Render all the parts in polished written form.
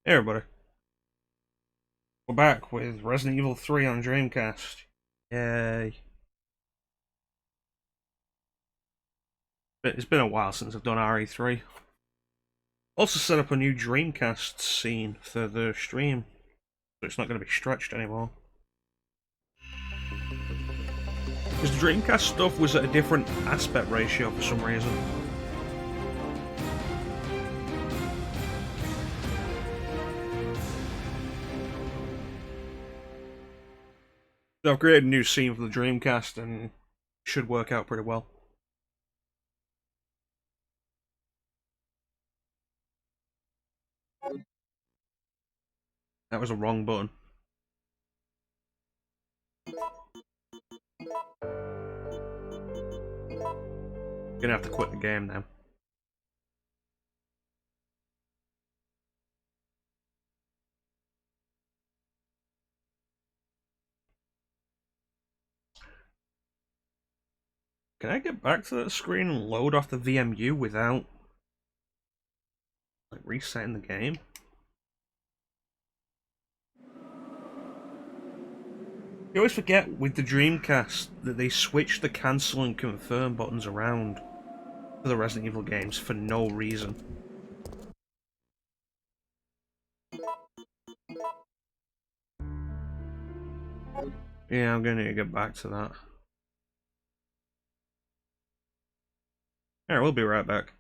Hey everybody, we're back with Resident Evil 3 on Dreamcast. Yay. It's been a while since I've done RE3. Also set up a new Dreamcast scene for the stream, so it's not going to be stretched anymore. Because the Dreamcast stuff was at a different aspect ratio for some reason. So I've created a new scene for the Dreamcast and it should work out pretty well. That was a wrong button. Gonna have to quit the game now. Can I get back to that screen and load off the VMU without resetting the game? You always forget with the Dreamcast that they switched the cancel and confirm buttons around for the Resident Evil games for no reason. Yeah, I'm gonna need to get back to that. Alright, we'll be right back.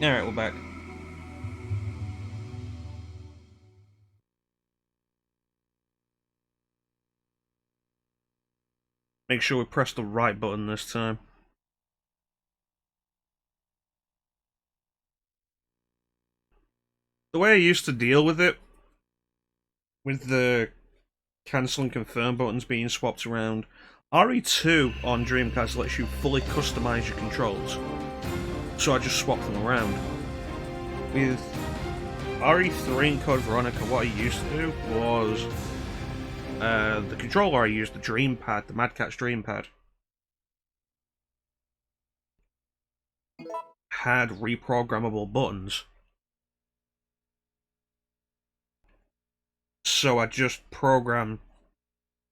Alright, we're back. Make sure we press the right button this time. The way I used to deal with it, with the cancel and confirm buttons being swapped around, RE2 on Dreamcast lets you fully customize your controls. So I just swapped them around. With RE3 and Code Veronica, what I used to do was the controller I used, the Dream Pad, the Mad Catz Dream Pad, had reprogrammable buttons. So I just programmed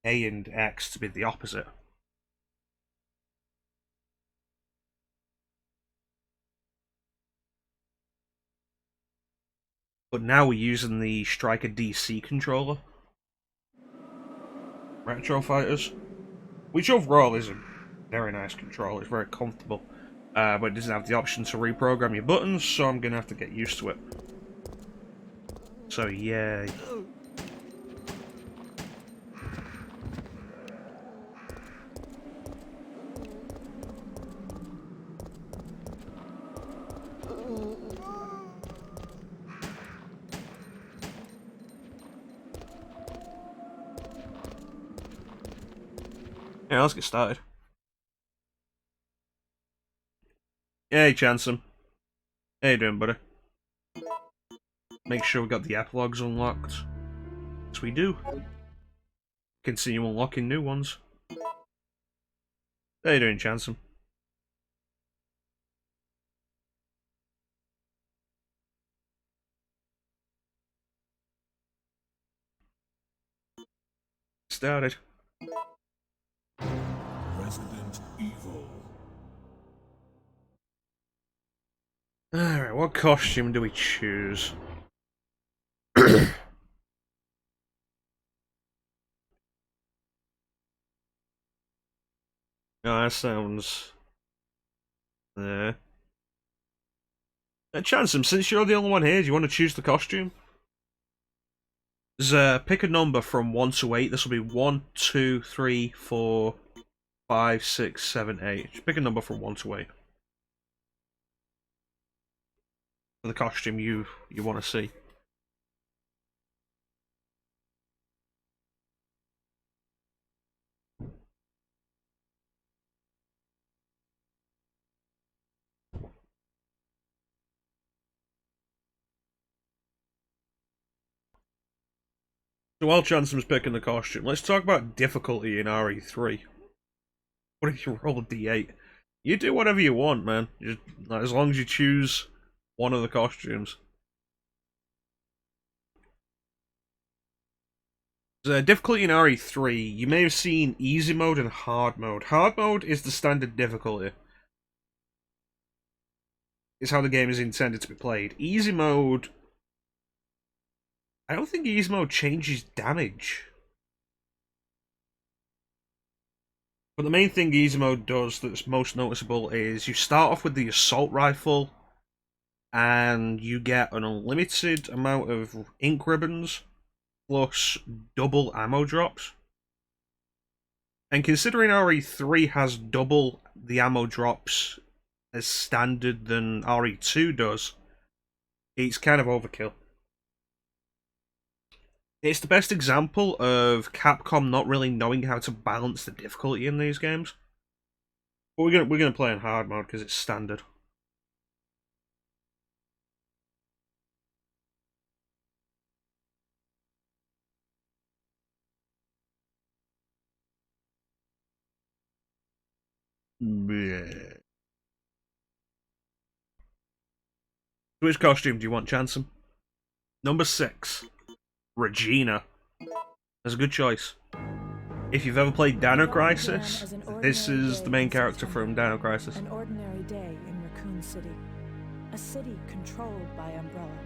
A and X to be the opposite. But now we're using the Striker DC controller. Retro Fighters. Which overall is a very nice controller, it's very comfortable. But it doesn't have the option to reprogram your buttons, so I'm gonna have to get used to it. So yay. Yeah, let's get started. Hey, Chansum. How you doing, buddy? Make sure we got the epilogues unlocked. Yes, we do. Continue unlocking new ones. How you doing, Chansum? Started. Resident Evil. Alright, what costume do we choose? Oh, that sounds... Chansum, since you're the only one here, do you want to choose the costume? Pick a number from 1 to 8. This will be 1, 2, 3, 4, 5, 6, 7, 8. Just pick a number from 1 to 8. For the costume you want to see. So while Chansom's picking the costume, let's talk about difficulty in RE3. What if you roll a D8? You do whatever you want, man. Just, like, as long as you choose one of the costumes. Difficulty in RE3, you may have seen easy mode and hard mode. Hard mode is the standard difficulty. It's how the game is intended to be played. Easy mode... I don't think easy mode changes damage. But the main thing easy mode does that's most noticeable is you start off with the assault rifle and you get an unlimited amount of ink ribbons plus double ammo drops. And considering RE3 has double the ammo drops as standard than RE2 does, it's kind of overkill. It's the best example of Capcom not really knowing how to balance the difficulty in these games. But we're gonna play in hard mode because it's standard. Bleh. Which costume do you want, Chanson? Number 6, Regina. That's a good choice. If you've ever played Dino Crisis, this is the main character from Dino Crisis. An ordinary day in Raccoon City. A city controlled by Umbrella.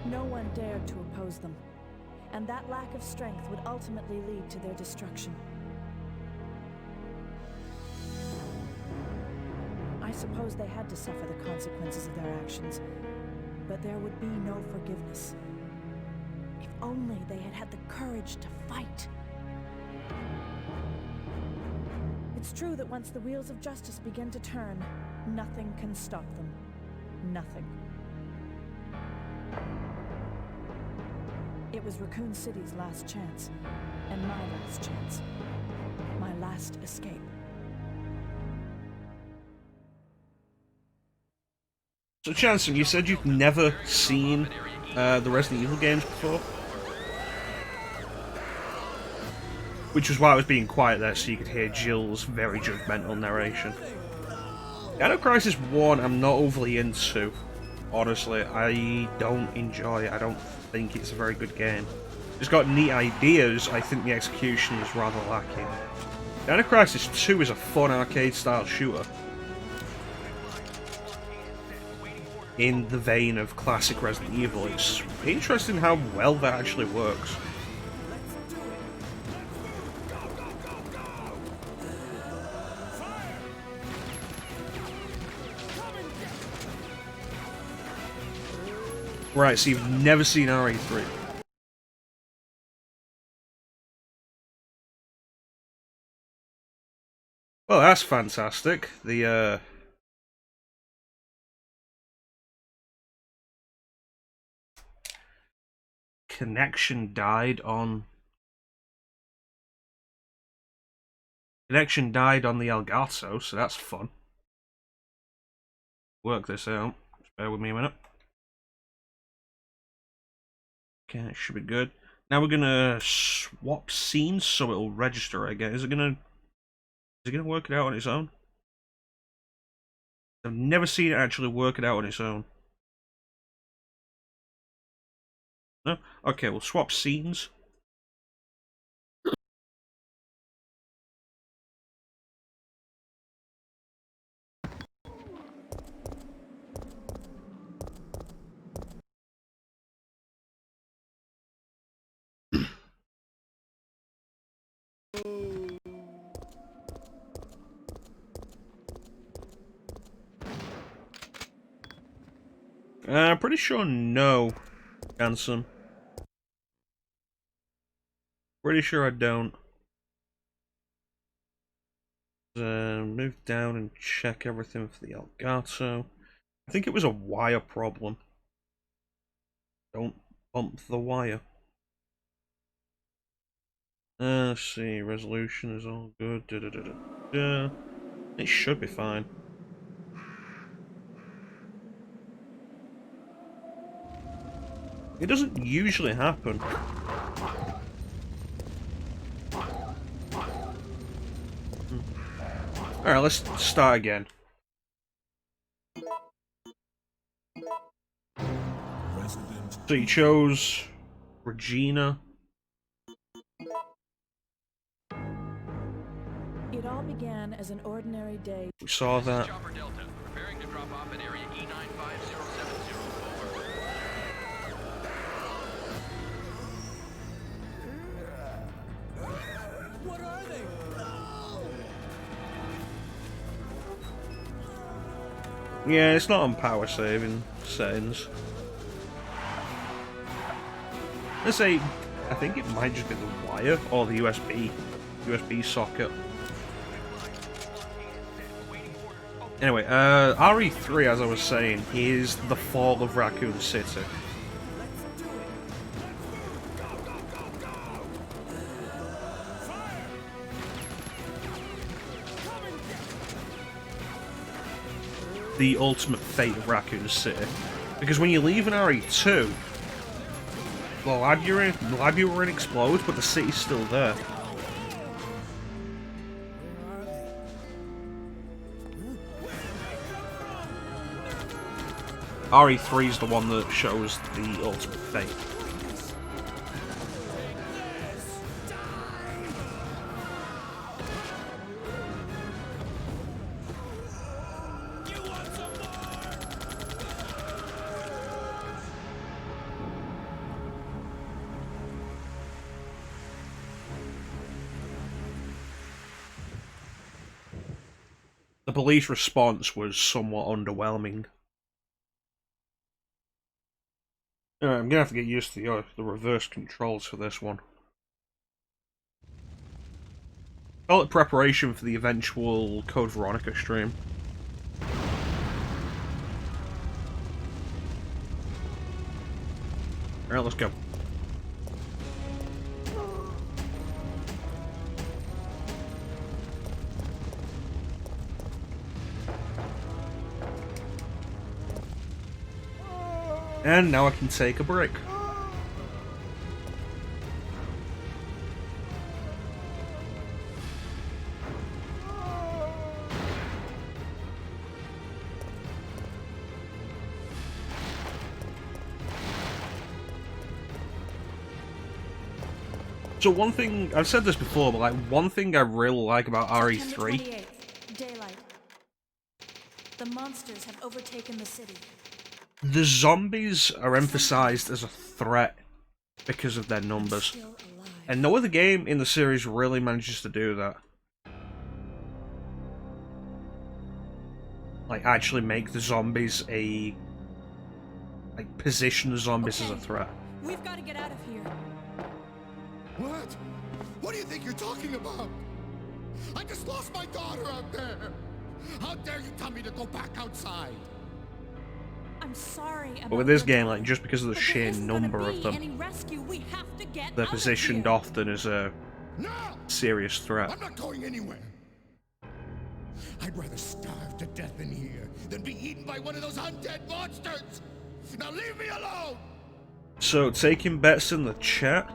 No one dared to oppose them, and that lack of strength would ultimately lead to their destruction. I suppose they had to suffer the consequences of their actions, but there would be no forgiveness. If only they had had the courage to fight. It's true that once the wheels of justice begin to turn, nothing can stop them. Nothing. It was Raccoon City's last chance, and my last chance. My last escape. So, Chanson, you said you've never seen the Resident Evil games before? Which was why I was being quiet there, so you could hear Jill's very judgmental narration. Dino Crisis 1 I'm not overly into, honestly. I don't enjoy it. I don't think it's a very good game. It's got neat ideas, I think the execution is rather lacking. Dino Crisis 2 is a fun arcade-style shooter. In the vein of classic Resident Evil. It's interesting how well that actually works. Right, so you've never seen RE3. Well, that's fantastic. The connection died on the Elgato, so that's fun. Work this out. Just bear with me a minute. Okay, it should be good. Now we're gonna swap scenes so it'll register again. Is it gonna work it out on its own? I've never seen it actually work it out on its own. No? Okay, we'll swap scenes. Pretty sure no, Handsome. Pretty sure I don't. Move down and check everything for the Elgato. I think it was a wire problem. Don't bump the wire. Let's see, resolution is all good. It should be fine. It doesn't usually happen. Alright, let's start again. So you chose Regina. It all began as an ordinary day. We saw that. Chopper Delta, preparing to drop off at area E95070. What are they? Yeah, it's not on power saving settings. Let's say, I think it might just be the wire or the USB socket. Anyway, RE3, as I was saying, is the fall of Raccoon City. The ultimate fate of Raccoon City. Because when you leave an RE2, the labyrinth explodes, but the city's still there. RE3 is the one that shows the ultimate fate. The police response was somewhat underwhelming. I'm gonna have to get used to the reverse controls for this one. Call it preparation for the eventual Code Veronica stream. Alright, let's go. And now I can take a break. So one thing, I've said this before, but like one thing I really like about RE3... Daylight. The monsters have overtaken the city. The zombies are emphasized as a threat because of their numbers. And no other game in the series really manages to do that. Like, actually make the zombies a... like, position the zombies as a threat. We've got to get out of here. What? What do you think you're talking about? I just lost my daughter out there. How dare you tell me to go back outside? I'm sorry about But with this your game, daughter, like, just because of the but there sheer isn't gonna number be of them, any rescue. We have to get they're out of positioned here. often as a No! serious threat. I'm not going anywhere. I'd rather starve to death in here than be eaten by one of those undead monsters. Now leave me alone! So, taking bets in the chat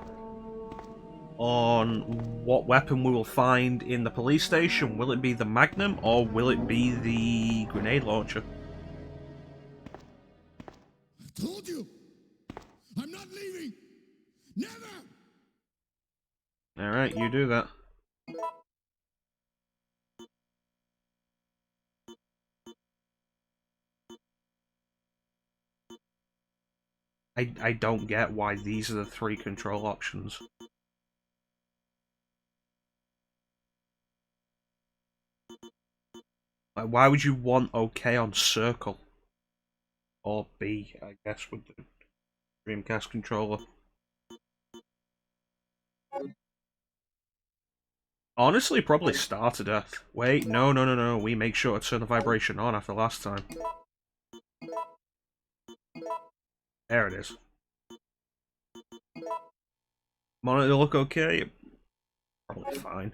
on what weapon we will find in the police station. Will it be the Magnum or will it be the grenade launcher? I told you! I'm not leaving! Never! Alright, you do that. I don't get why these are the three control options. Like, why would you want OK on circle? Or B, I guess, with the Dreamcast controller. Honestly, probably Star to death. Wait, no. We make sure to turn the vibration on after last time. There it is. Monitor look okay? Probably fine.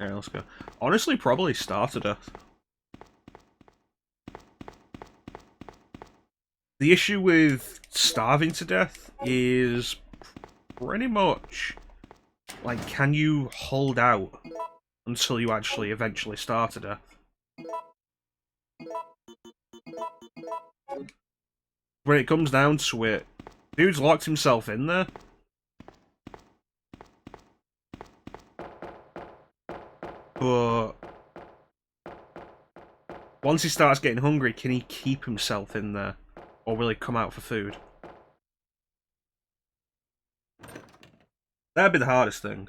Alright, let's go. Honestly, probably Star to death. The issue with starving to death is pretty much like, can you hold out until you actually eventually starve to death? When it comes down to it, dude's locked himself in there. But once he starts getting hungry, can he keep himself in there? Or will he come out for food? That'd be the hardest thing.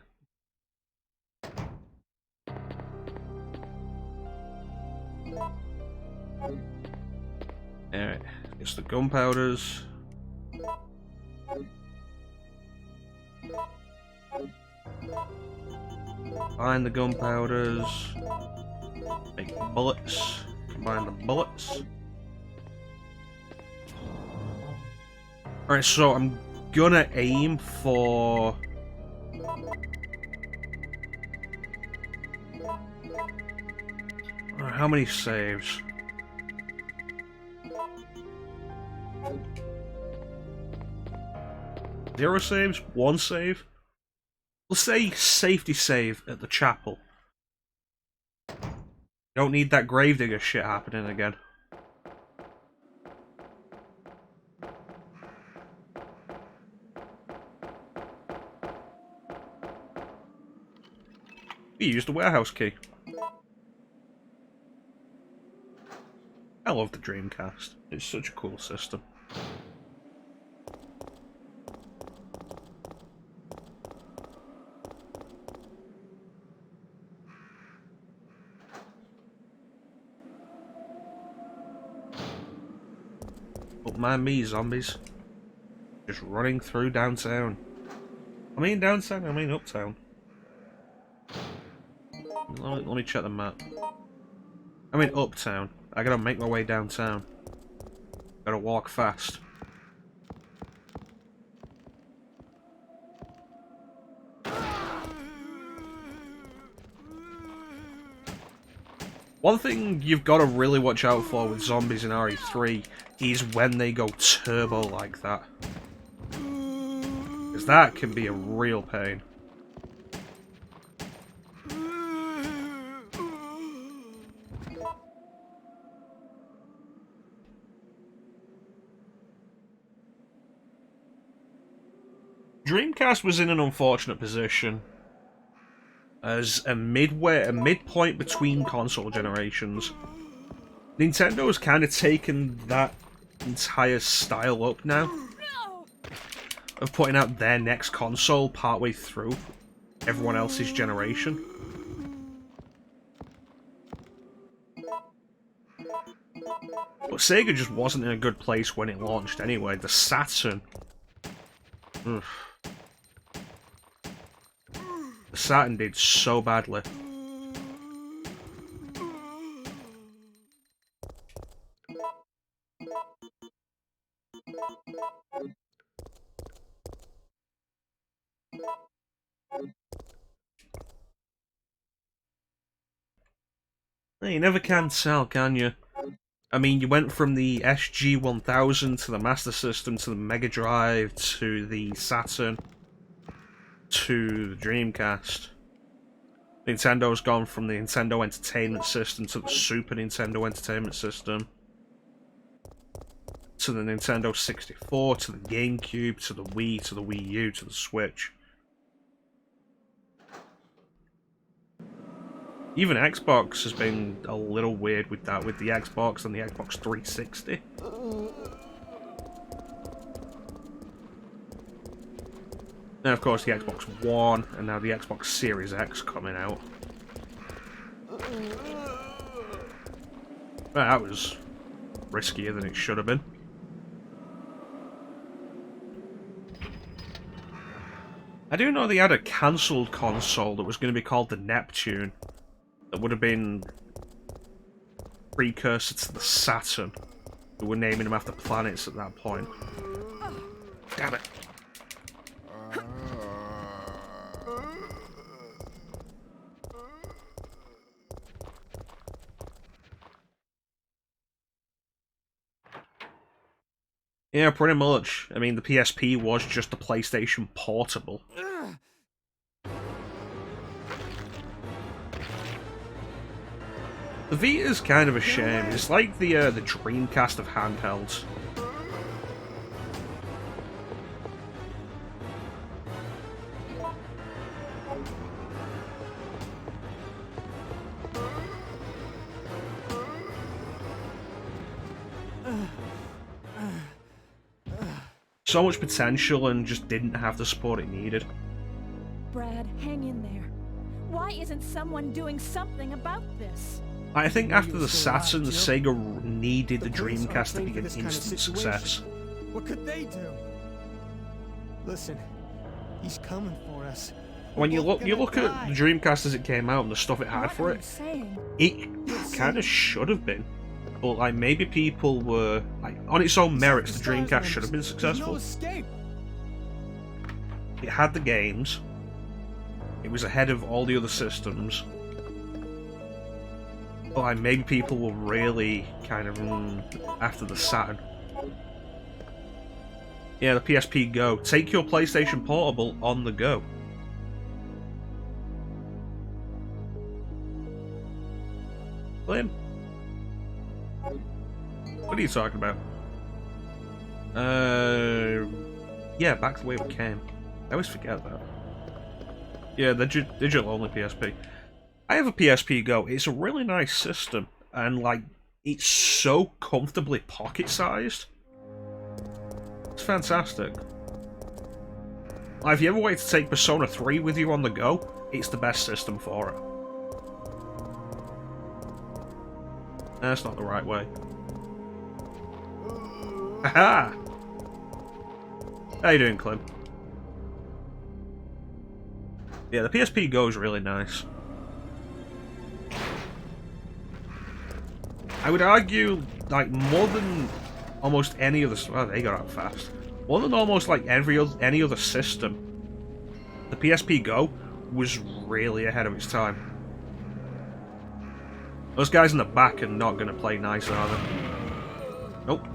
Alright, it's the gunpowders. Combine the gunpowders. Make bullets. Combine the bullets. Alright, so I'm gonna aim for... How many saves? Zero saves? One save? Let's say safety save at the chapel. Don't need that gravedigger shit happening again. We used the warehouse key. I love the Dreamcast. It's such a cool system. Don't mind me, zombies. Just running through downtown. I mean downtown, I mean uptown. Let me check the map. I mean uptown. I gotta make my way downtown. Gotta walk fast. One thing you've got to really watch out for with zombies in RE3 is when they go turbo like that. Because that can be a real pain. Dreamcast was in an unfortunate position as a midpoint between console generations. Nintendo has kind of taken that entire style up now of putting out their next console partway through everyone else's generation. But Sega just wasn't in a good place when it launched anyway. The Saturn. Ugh. The Saturn did so badly. You never can tell, can you? I mean, you went from the SG-1000 to the Master System to the Mega Drive to the Saturn to the Dreamcast. Nintendo's gone from the Nintendo Entertainment System to the Super Nintendo Entertainment System to the Nintendo 64 to the GameCube to the Wii to the Wii U to the Switch. Even Xbox has been a little weird with that, with the Xbox and the Xbox 360. And of course the Xbox One, and now the Xbox Series X coming out. Well, that was riskier than it should have been. I do know they had a cancelled console that was going to be called the Neptune. That would have been precursor to the Saturn. They were naming them after planets at that point. Damn it. Yeah, pretty much. I mean, the PSP was just a PlayStation Portable. The Vita's kind of a shame. It's like the Dreamcast of handhelds. So much potential and just didn't have the support it needed. Brad, hang in there. Why isn't someone doing something about this? I think after the Saturn, Sega needed the Dreamcast to be an instant success. What could they do? Listen, he's coming for us. When you look at the Dreamcast as it came out and the stuff it had for it, it kind of should have been. But like maybe people were like on its own merits, the Dreamcast should have been successful. It had the games. It was ahead of all the other systems. But like maybe people were really kind of after the Saturn. Yeah, the PSP Go. Take your PlayStation Portable on the go. Liam? What are you talking about? Yeah, back the way we came. I always forget that. Yeah, the digital only PSP. I have a PSP Go. It's a really nice system, and like, it's so comfortably pocket-sized. It's fantastic. Like, if you ever wanted to take Persona 3 with you on the go, it's the best system for it. That's not the right way. Haha! How you doing, Clem? Yeah, the PSP Go is really nice. I would argue, like, more than almost any other... Oh, they got out fast. More than almost, like, any other system, the PSP Go was really ahead of its time. Those guys in the back are not going to play nice, are they? Nope.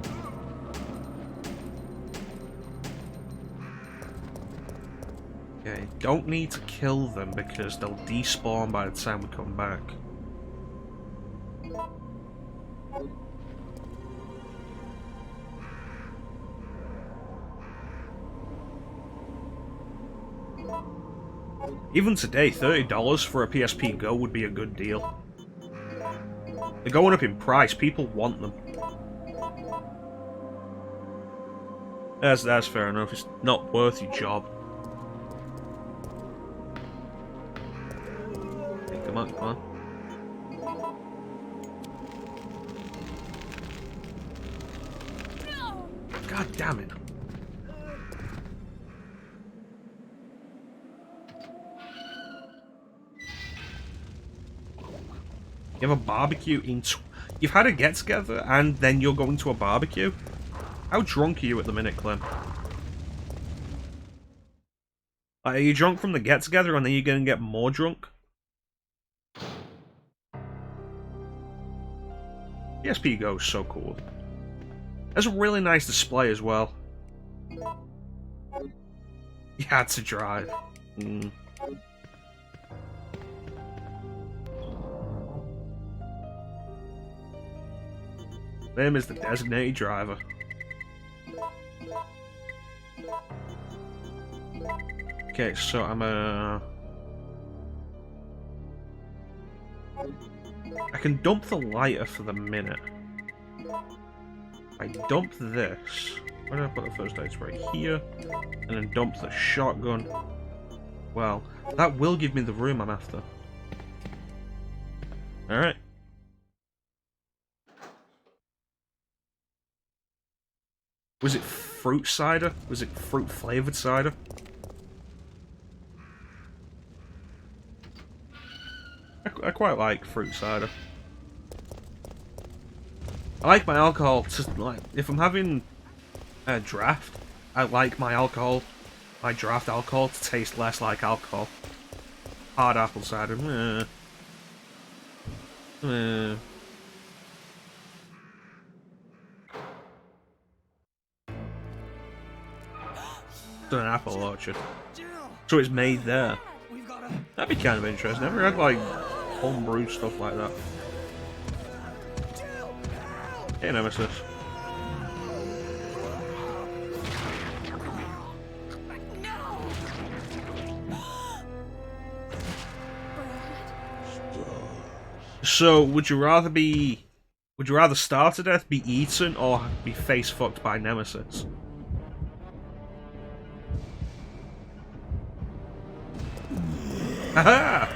Okay, don't need to kill them because they'll despawn by the time we come back. Even today, $30 for a PSP Go would be a good deal. They're going up in price, people want them. That's fair enough, it's not worth your job. Okay, come on, come on. God damn it. You have a barbecue You've had a get-together and then you're going to a barbecue? How drunk are you at the minute, Clem? Are you drunk from the get-together and then you're going to get more drunk? PSP Go is so cool. There's a really nice display as well. You had to drive. Them is the designated driver. Okay, so I'm I can dump the lighter for the minute. I dump this. Where did I put the first aid spray? Here. And then dump the shotgun. Well, that will give me the room I'm after. Alright. Was it fruit cider? Was it fruit flavored cider? I quite like fruit cider. I like my alcohol to, like, if I'm having a draft, I like my alcohol, my draft alcohol to taste less like alcohol. Hard apple cider, meh. than an Apple Orchard. So it's made there. That'd be kind of interesting. Never had like homebrew stuff like that. Hey, Nemesis. So, would you rather starve to death, be eaten, or be face fucked by Nemesis? Haha!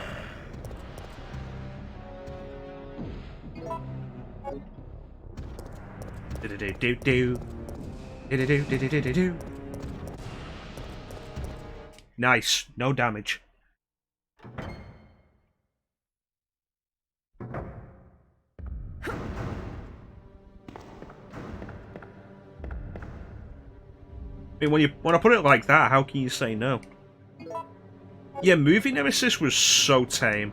Do-do-do-do-do. Do-do-do-do-do-do-do. Nice. No damage. I mean, when I put it like that, how can you say no? Yeah, movie Nemesis was so tame.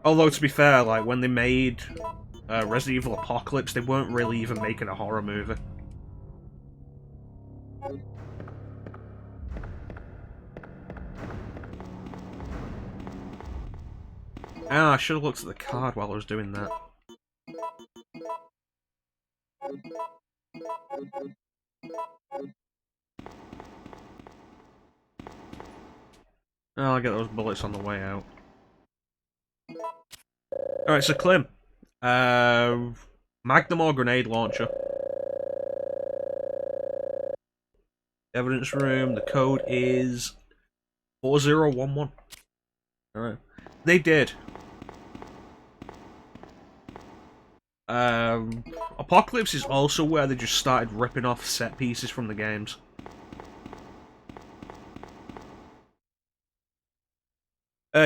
Although, to be fair, like, when they made Resident Evil Apocalypse, they weren't really even making a horror movie. Ah, I should have looked at the card while I was doing that. Oh, I'll get those bullets on the way out. Alright, so Clem. Magnum or grenade launcher? Evidence room, the code is 4011. Alright. They did. Apocalypse is also where they just started ripping off set pieces from the games.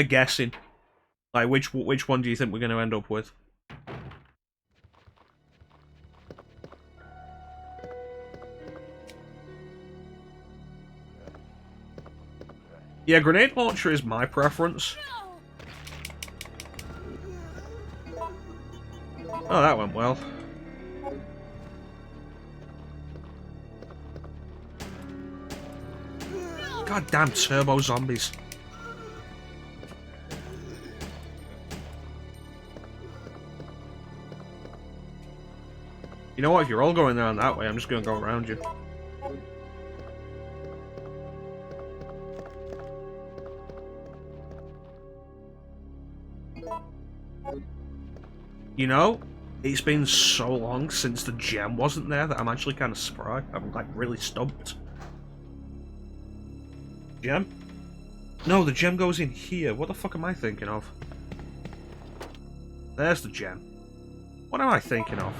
Guessing. Like, which one do you think we're going to end up with? Yeah, grenade launcher is my preference. Oh, that went well. Goddamn turbo zombies. You know what, if you're all going down that way, I'm just going to go around you. You know, it's been so long since the gem wasn't there that I'm actually kind of surprised. I'm like really stumped. Gem? No, the gem goes in here. What the fuck am I thinking of? There's the gem. What am I thinking of?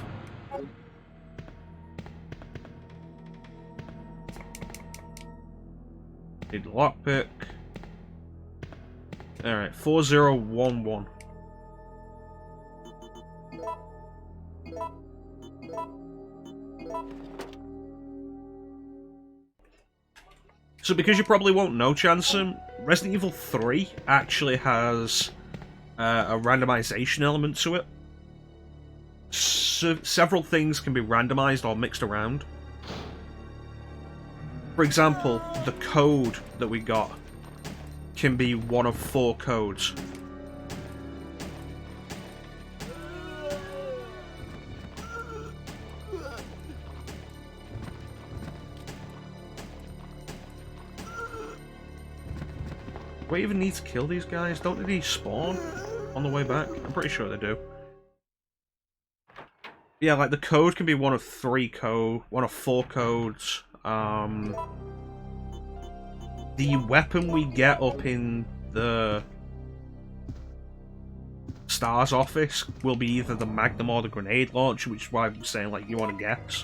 Need lockpick. Alright, 4011. So because you probably won't know, Chanson, Resident Evil 3 actually has a randomization element to it. Several things can be randomized or mixed around. For example, the code that we got can be one of 4 codes. Do I even need to kill these guys? Don't they spawn on the way back? I'm pretty sure they do. Yeah, like the code can be one of 4 codes. The weapon we get up in the s.t.a.r.s office will be either the Magnum or the grenade launcher, which is why I'm saying, like, you want to guess.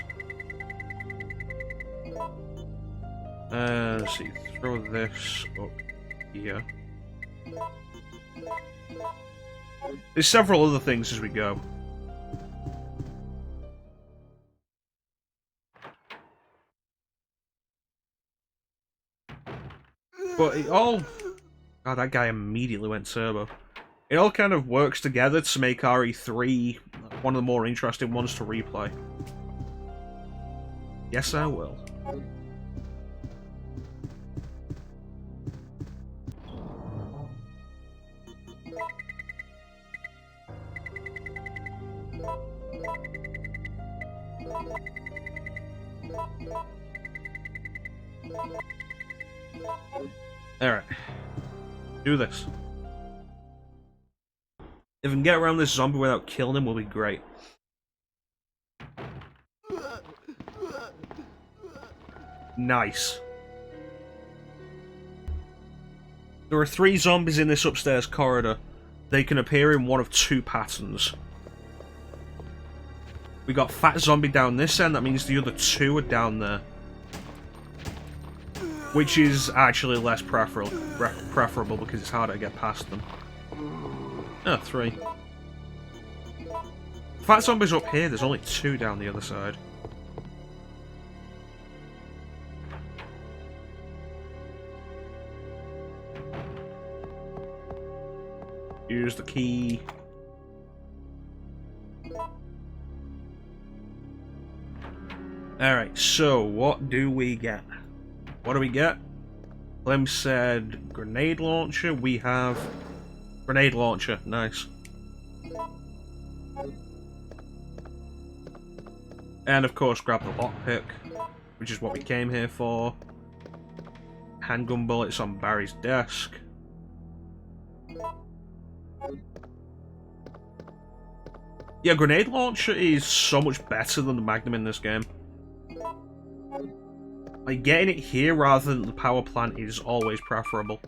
Let's see, throw this up here. There's several other things as we go. But it all... God, that guy immediately went turbo. It all kind of works together to make RE3 one of the more interesting ones to replay. Yes, I will. Alright. Do this. If we can get around this zombie without killing him, we'll be great. Nice. There are 3 zombies in this upstairs corridor. They can appear in one of 2 patterns. We got fat zombie down this end, that means the other 2 are down there. Which is actually less preferable because it's harder to get past them. Oh, 3. Fat zombies up here, there's only 2 down the other side. Use the key. Alright, so what do we get? What do we get? Clem said grenade launcher. We have grenade launcher. Nice. And of course, grab the lockpick, which is what we came here for. Handgun bullets on Barry's desk. Yeah, grenade launcher is so much better than the Magnum in this game. Like, getting it here rather than the power plant is always preferable.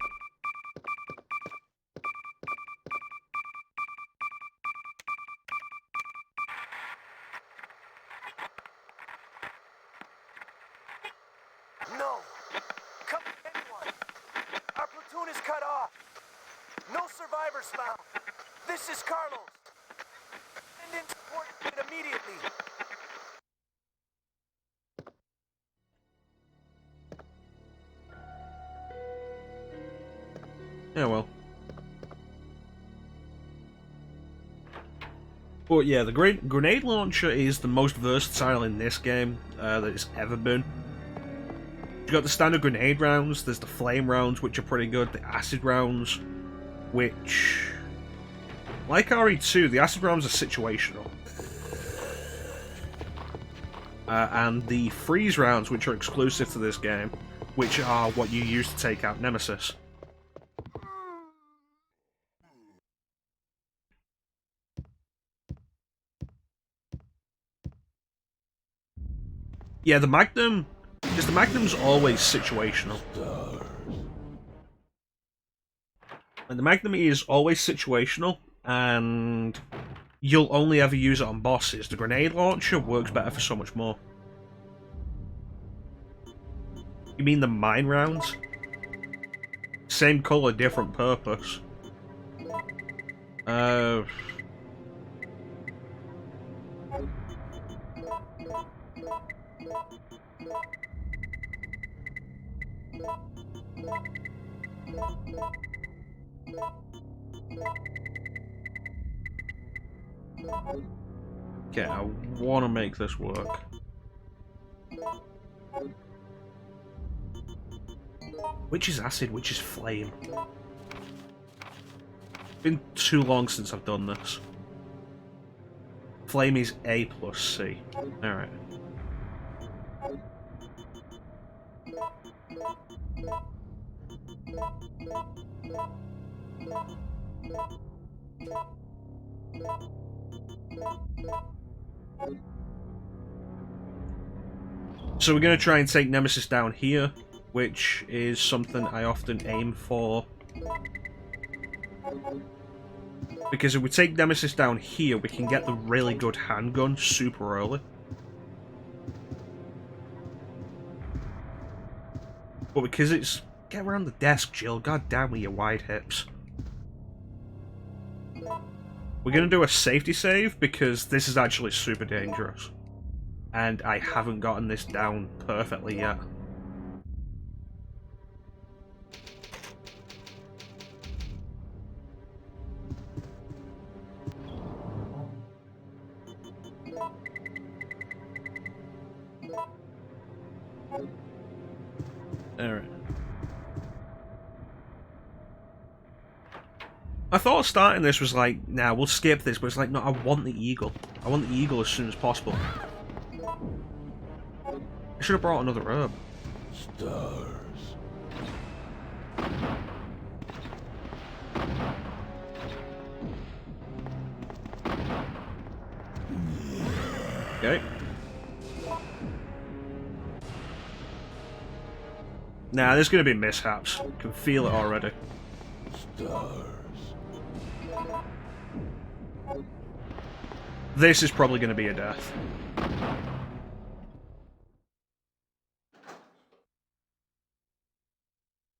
No! Come anyone! Our platoon is cut off! No survivors found! This is Carlos! Send in support immediately! Yeah, well. But yeah, the grenade launcher is the most versatile in this game that it's ever been. You've got the standard grenade rounds, there's the flame rounds, which are pretty good, the acid rounds, which... Like RE2, the acid rounds are situational. And the freeze rounds, which are exclusive to this game, which are what you use to take out Nemesis. Yeah, the Magnum... Because the Magnum's always situational. And the Magnum is always situational, and you'll only ever use it on bosses. The grenade launcher works better for so much more. You mean the mine rounds? Same colour, different purpose. Okay, I want to make this work. Which is acid, which is flame? It's been too long since I've done this. Flame is A plus C. Alright. So we're going to try and take Nemesis down here, which is something I often aim for. Because if we take Nemesis down here, we can get the really good handgun super early. But because it's... Get around the desk, Jill. God damn with your wide hips. We're going to do a safety save, because this is actually super dangerous. And I haven't gotten this down perfectly yet. Alright. I thought starting this was like, nah, we'll skip this, but it's like, no, I want the eagle. I want the eagle as soon as possible. I should have brought another herb. S.t.a.r.s. Okay. Nah, there's gonna be mishaps. Can feel it already. S.t.a.r.s. This is probably gonna be a death.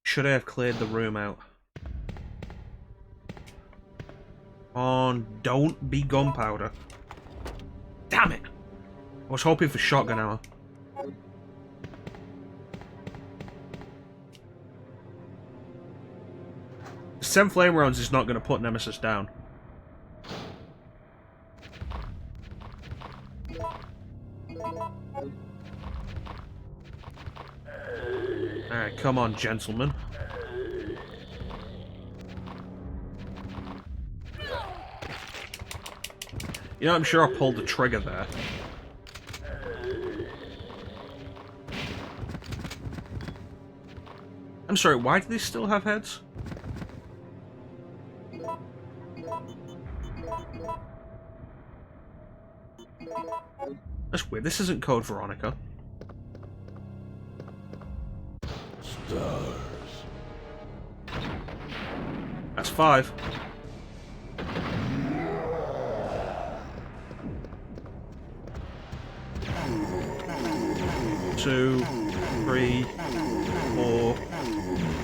Should I have cleared the room out? Oh, don't be gunpowder. Damn it! I was hoping for shotgun ammo. The 10 flame rounds is not going to put Nemesis down. Alright, come on, gentlemen. You know, I'm sure I pulled the trigger there. I'm sorry, why do they still have heads? That's weird. This isn't Code Veronica. S.t.a.r.s. That's 5. Two, 3, 4,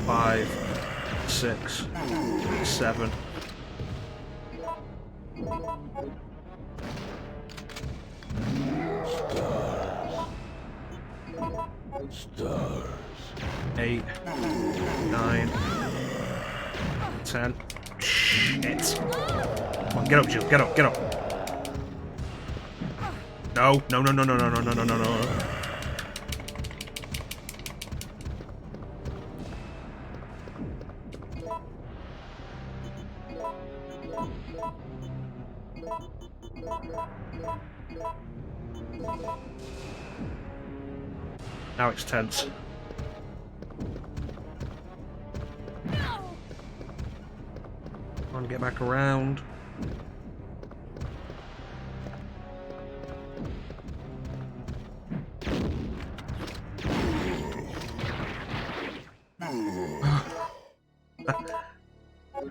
5, 6, 7. S.t.a.r.s. 8, 9, 10. Shit. Come on, get up, Jill. Get up, get up. No, no, no, no, no, no, no, no, no, no, no. Now it's tense. Come on, get back around.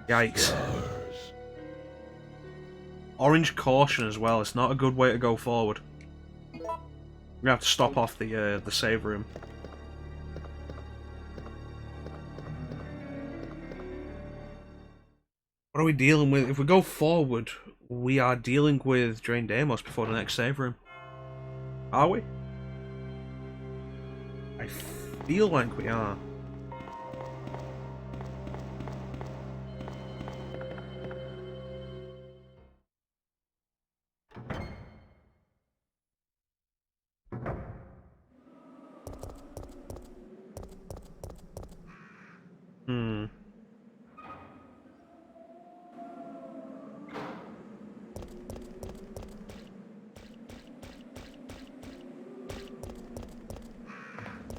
Yikes. Orange caution as well. It's not a good way to go forward. We have to stop off the save room. What are we dealing with? If we go forward, we are dealing with Drain Deimos before the next save room. Are we? I feel like we are.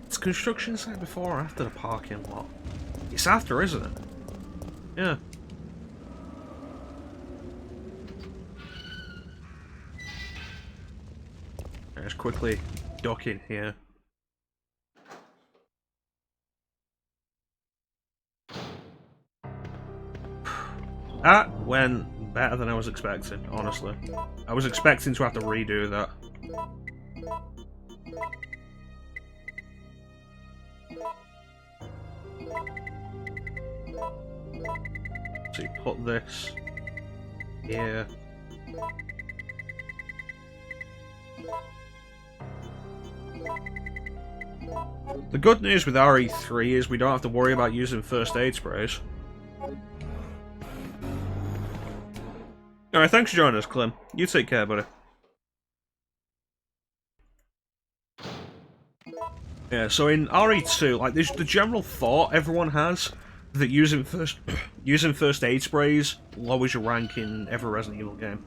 It's construction site before or after the parking lot? It's after, isn't it? Yeah. Let's quickly duck in here. That went better than I was expecting, honestly. I was expecting to have to redo that. So you put this here. The good news with RE3 is we don't have to worry about using first aid sprays. Alright, thanks for joining us, Clem. You take care, buddy. Yeah, so in RE2, like, there's the general thought everyone has that using first aid sprays lowers your rank in every Resident Evil game.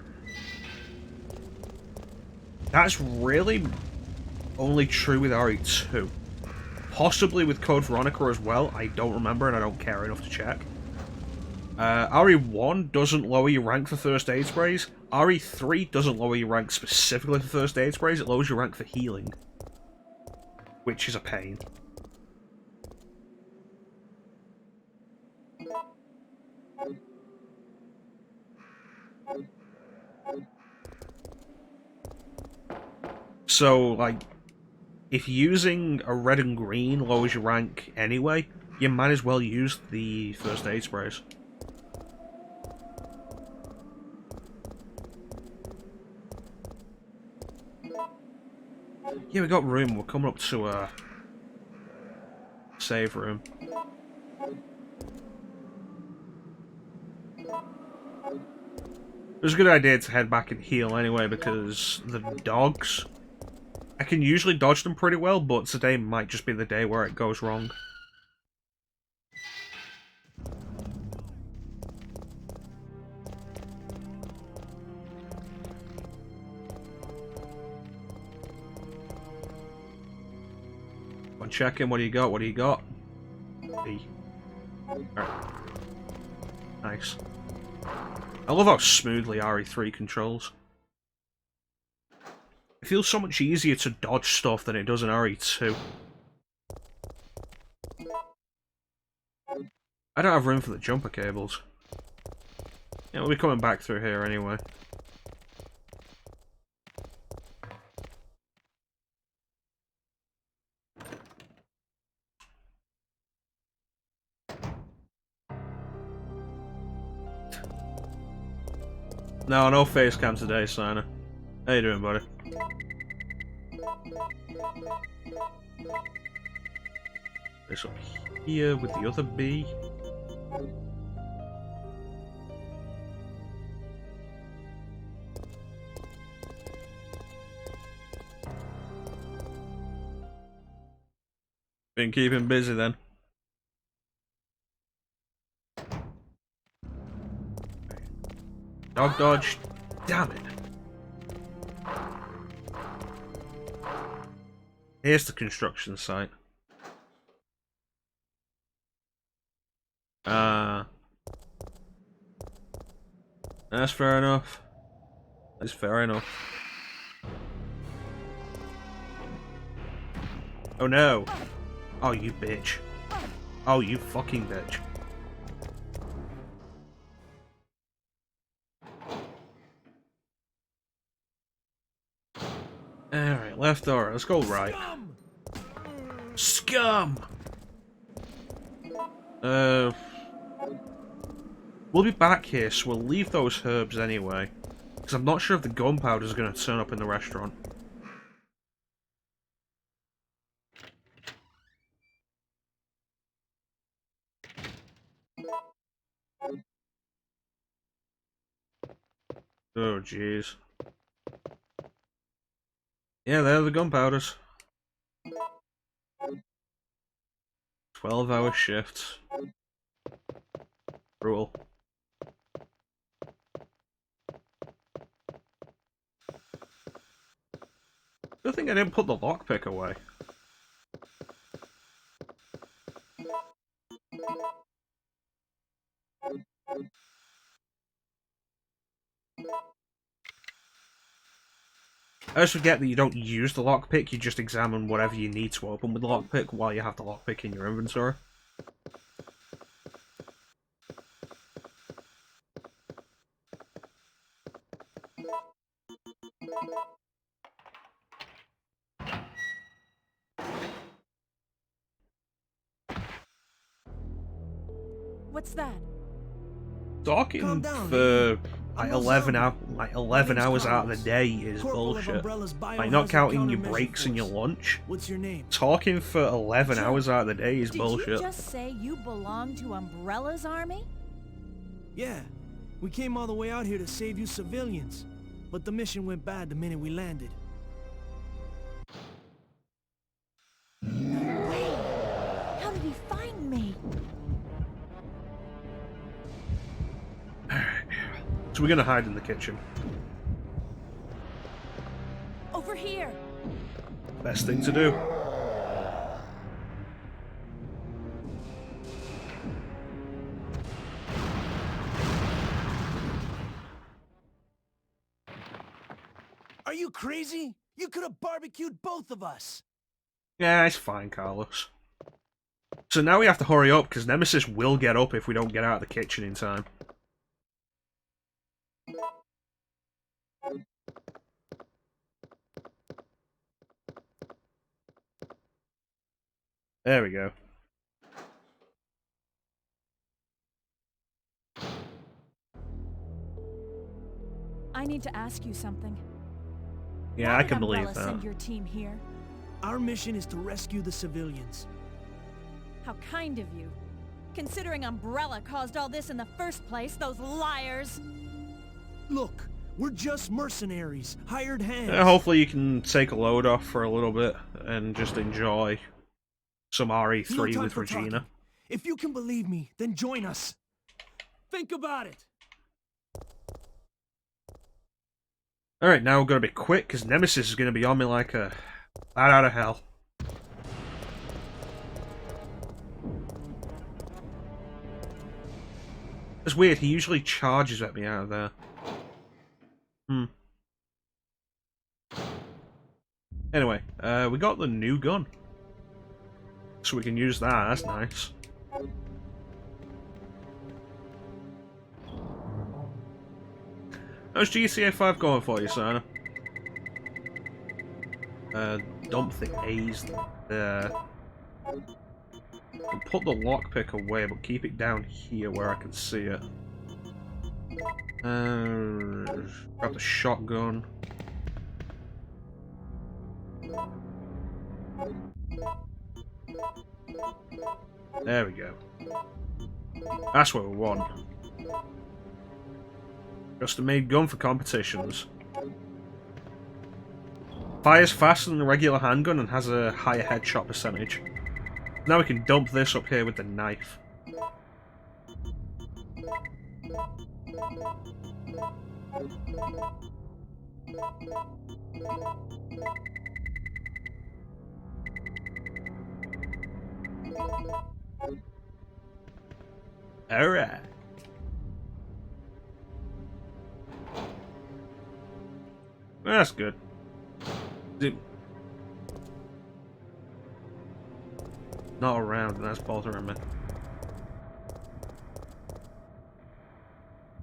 That's really only true with RE2. Possibly with Code Veronica as well, I don't remember and I don't care enough to check. RE1 doesn't lower your rank for first aid sprays. RE3 doesn't lower your rank specifically for first aid sprays, it lowers your rank for healing. Which is a pain. So, like, if using a red and green lowers your rank anyway, you might as well use the first aid sprays. Yeah, we got room. We're coming up to a save room. It was a good idea to head back and heal anyway, because the dogs, I can usually dodge them pretty well, but today might just be the day where it goes wrong. Come on, check in. What do you got? What do you got? B. Alright. Nice. I love how smoothly RE3 controls. It feels so much easier to dodge stuff than it does in RE2. I don't have room for the jumper cables. Yeah, we'll be coming back through here anyway. No face cam today, Sina. How you doing, buddy? This up here with the other bee. Been keeping busy then. Dog dodge. Damn it. Here's the construction site. That's fair enough. That's fair enough. Oh no. Oh, you bitch. Oh, you fucking bitch. Alright, left door. Let's go right. Scum! We'll be back here, so we'll leave those herbs anyway. Because I'm not sure if the gunpowder is going to turn up in the restaurant. Oh, jeez. Yeah, they're the gunpowders. 12-hour shifts. Brutal. Good thing I didn't put the lockpick away. I always forget that you don't use the lockpick, you just examine whatever you need to open with the lockpick while you have the lockpick in your inventory. What's that? Talking down, for I'm like no 11 zombie. 11 My name's hours out of the Carlos. day is Corporal of bullshit. Umbrella's Like, not biohazard counting your countermeasure breaks and your force. lunch. What's your name? Talking for 11 Sure. hours out of the day is Did bullshit. you just say you belong to Umbrella's army? Yeah. We came all the way out here to save you civilians. But the mission went bad the minute we landed. So we're gonna hide in the kitchen. Over here. Best thing to do. Are you crazy? You could have barbecued both of us. Yeah, it's fine, Carlos. So now we have to hurry up, because Nemesis will get up if we don't get out of the kitchen in time. There we go. I need to ask you something. Yeah, Why I did can believe Umbrella that. send your team here? Our mission is to rescue the civilians. How kind of you. Considering Umbrella caused all this in the first place, those liars! Look, we're just mercenaries, hired hands. Hopefully you can take a load off for a little bit and just enjoy some No RE3 time with for Regina. talking. If you can believe me, then join us. Think about it. Alright, now we're gonna be quick, because Nemesis is gonna be on me like a bat out of hell. It's weird, he usually charges at me out of there. Anyway, we got the new gun. So we can use that, that's nice. How's GTA 5 going for you, Sana? Dump the A's there. And put the lockpick away, but keep it down here where I can see it. Grab the shotgun. There we go. That's what we want. Custom-made gun for competitions. Fires faster than a regular handgun and has a higher headshot percentage. Now we can dump this up here with the knife. Alright. That's good. Not around, and that's bothering me.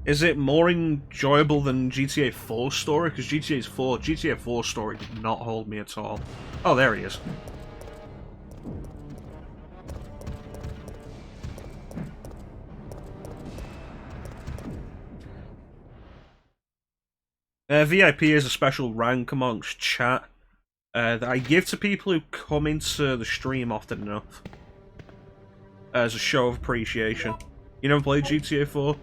Is it more enjoyable than GTA 4's story? Because GTA 4 story did not hold me at all. Oh, there he is. VIP is a special rank amongst chat that I give to people who come into the stream often enough as a show of appreciation. You never played GTA 4?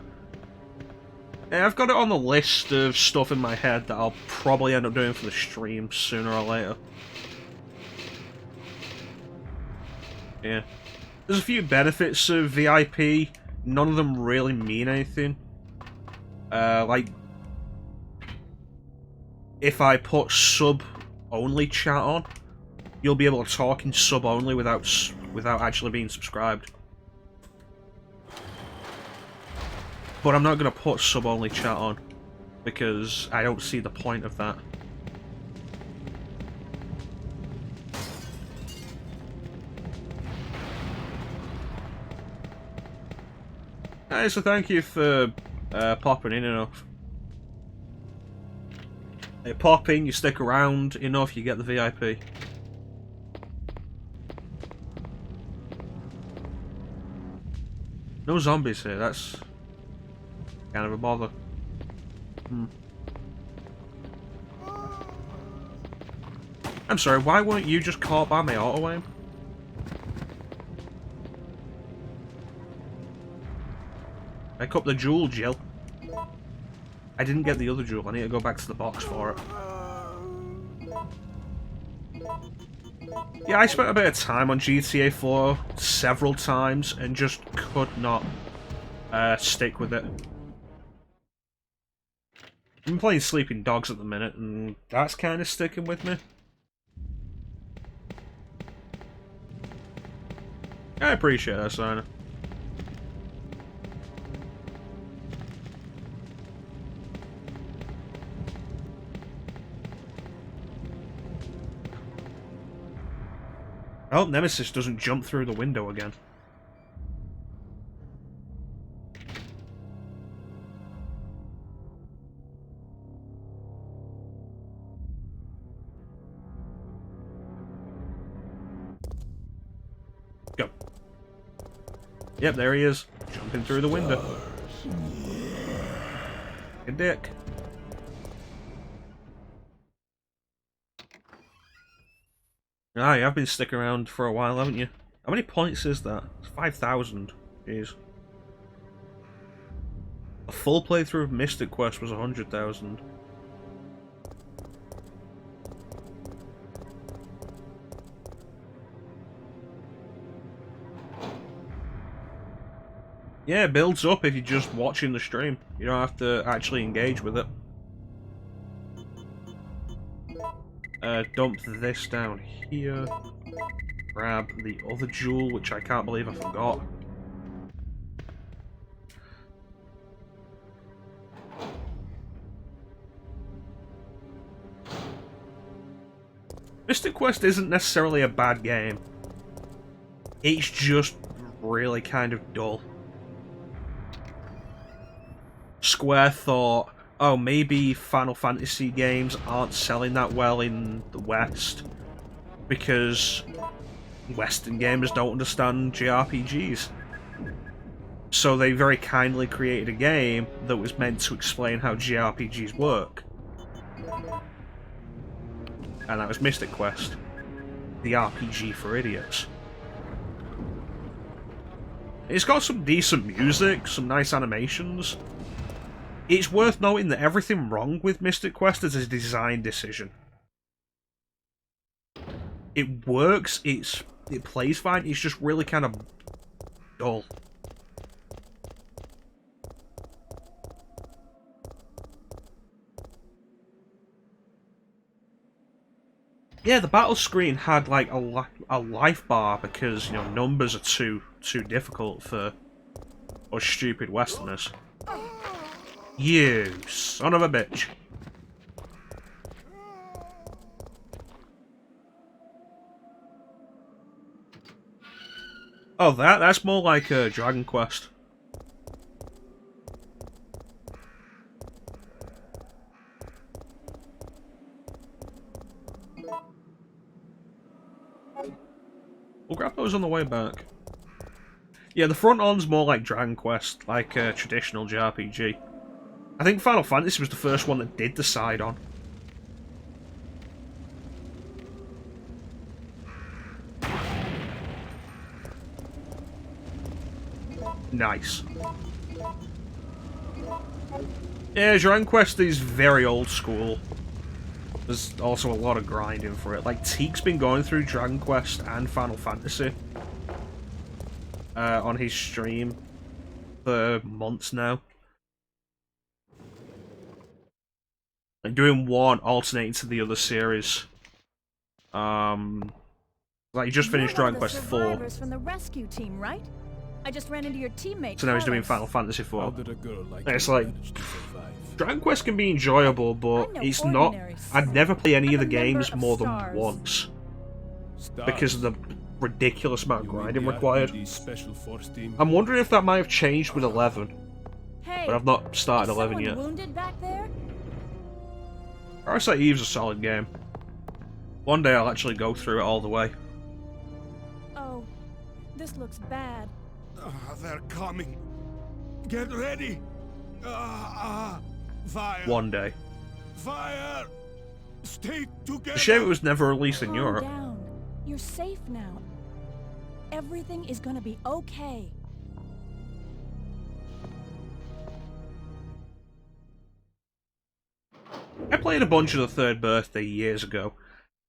I've got it on the list of stuff in my head that I'll probably end up doing for the stream sooner or later. Yeah. There's a few benefits of VIP, none of them really mean anything. Like, if I put sub-only chat on, you'll be able to talk in sub-only without actually being subscribed. But I'm not going to put sub-only chat on, because I don't see the point of that. Hey, so thank you for popping in enough. You pop in, you stick around enough, you get the VIP. No zombies here, that's kind of a bother. I'm sorry, why weren't you just caught by my auto aim? Pick up the jewel, Jill. I didn't get the other jewel, I need to go back to the box for it. Yeah, I spent a bit of time on GTA 4 several times and just could not stick with it. I'm playing Sleeping Dogs at the minute, and that's kind of sticking with me. I appreciate that, Simon. I hope Nemesis doesn't jump through the window again. Go. Yep, there he is. Jumping through the window. Good dick. Ah, you have been sticking around for a while, haven't you? How many points is that? It's 5,000. Jeez. A full playthrough of Mystic Quest was 100,000. Yeah, it builds up if you're just watching the stream. You don't have to actually engage with it. Dump this down here. Grab the other jewel, which I can't believe I forgot. Mystic Quest isn't necessarily a bad game. It's just really kind of dull. Square thought, oh, maybe Final Fantasy games aren't selling that well in the West because Western gamers don't understand JRPGs. So they very kindly created a game that was meant to explain how JRPGs work. And that was Mystic Quest, the RPG for idiots. It's got some decent music, some nice animations. It's worth noting that everything wrong with Mystic Quest is a design decision. It works, it plays fine, it's just really kind of dull. Yeah, the battle screen had like a life bar because, you know, numbers are too difficult for us stupid Westerners. You son of a bitch. Oh, that's more like a Dragon Quest. We'll grab those on the way back. Yeah, the front on's more like Dragon Quest, like a traditional JRPG. I think Final Fantasy was the first one that did the side-on. Nice. Yeah, Dragon Quest is very old school. There's also a lot of grinding for it. Like, Teek's been going through Dragon Quest and Final Fantasy on his stream for months now. And doing one alternating to the other series. Like, he just finished Dragon Quest 4. From the rescue team, right? I just ran into your teammate. So now he's doing Final Fantasy 4. And it's like, Dragon Quest can be enjoyable, but it's not. I'd never play any of the games more than once because of the ridiculous amount of grinding required. I'm wondering if that might have changed with 11, but I've not started 11 yet. Wounded back there? Parasite Eve's a solid game. One day I'll actually go through it all the way. Oh, this looks bad. They're coming. Get ready. Fire. One day. Fire. Stay together. It's a shame it was never released in Calm Europe. down. You're safe now. Everything is gonna be okay. I played a bunch of the Third Birthday years ago.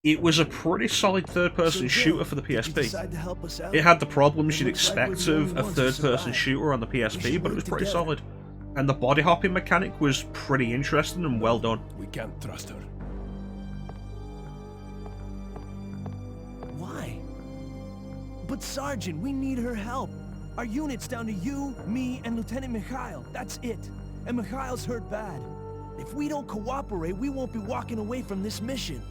It was a pretty solid third-person shooter for the PSP. It had the problems you'd expect of a third-person shooter on the PSP, but it was pretty solid. And the body hopping mechanic was pretty interesting and well done. We can't trust her. Why? But Sergeant, we need her help. Our unit's down to you, me, and Lieutenant Mikhail. That's it. And Mikhail's hurt bad. If we don't cooperate, we won't be walking away from this mission.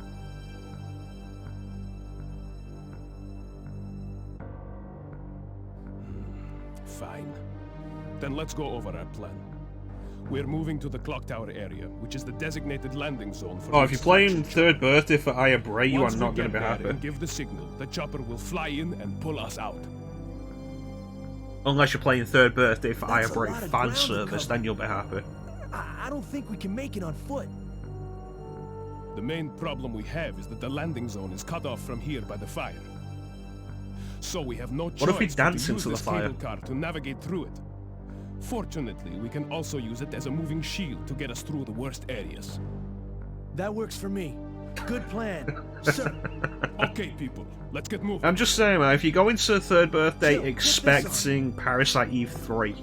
Fine. Then let's go over our plan. We're moving to the clock tower area, which is the designated landing zone for... Oh, if you're playing Third Birthday for Aya Bray, you are Once we not going to get be there happy. and give the signal, the chopper will fly in and pull us out. Unless you're playing Third Birthday for Aya That's a Bray lot of fan ground to service, cover. then you'll be happy. I don't think we can make it on foot. The main problem we have is that the landing zone is cut off from here by the fire. So we have no choice What if we but dance to into use the this fire? cable car to navigate through it. Fortunately, we can also use it as a moving shield to get us through the worst areas. That works for me. Good plan. Sir, Okay, people, let's get moving. I'm just saying, man, if you go into Third Birthday Jill, put this expecting Parasite Eve 3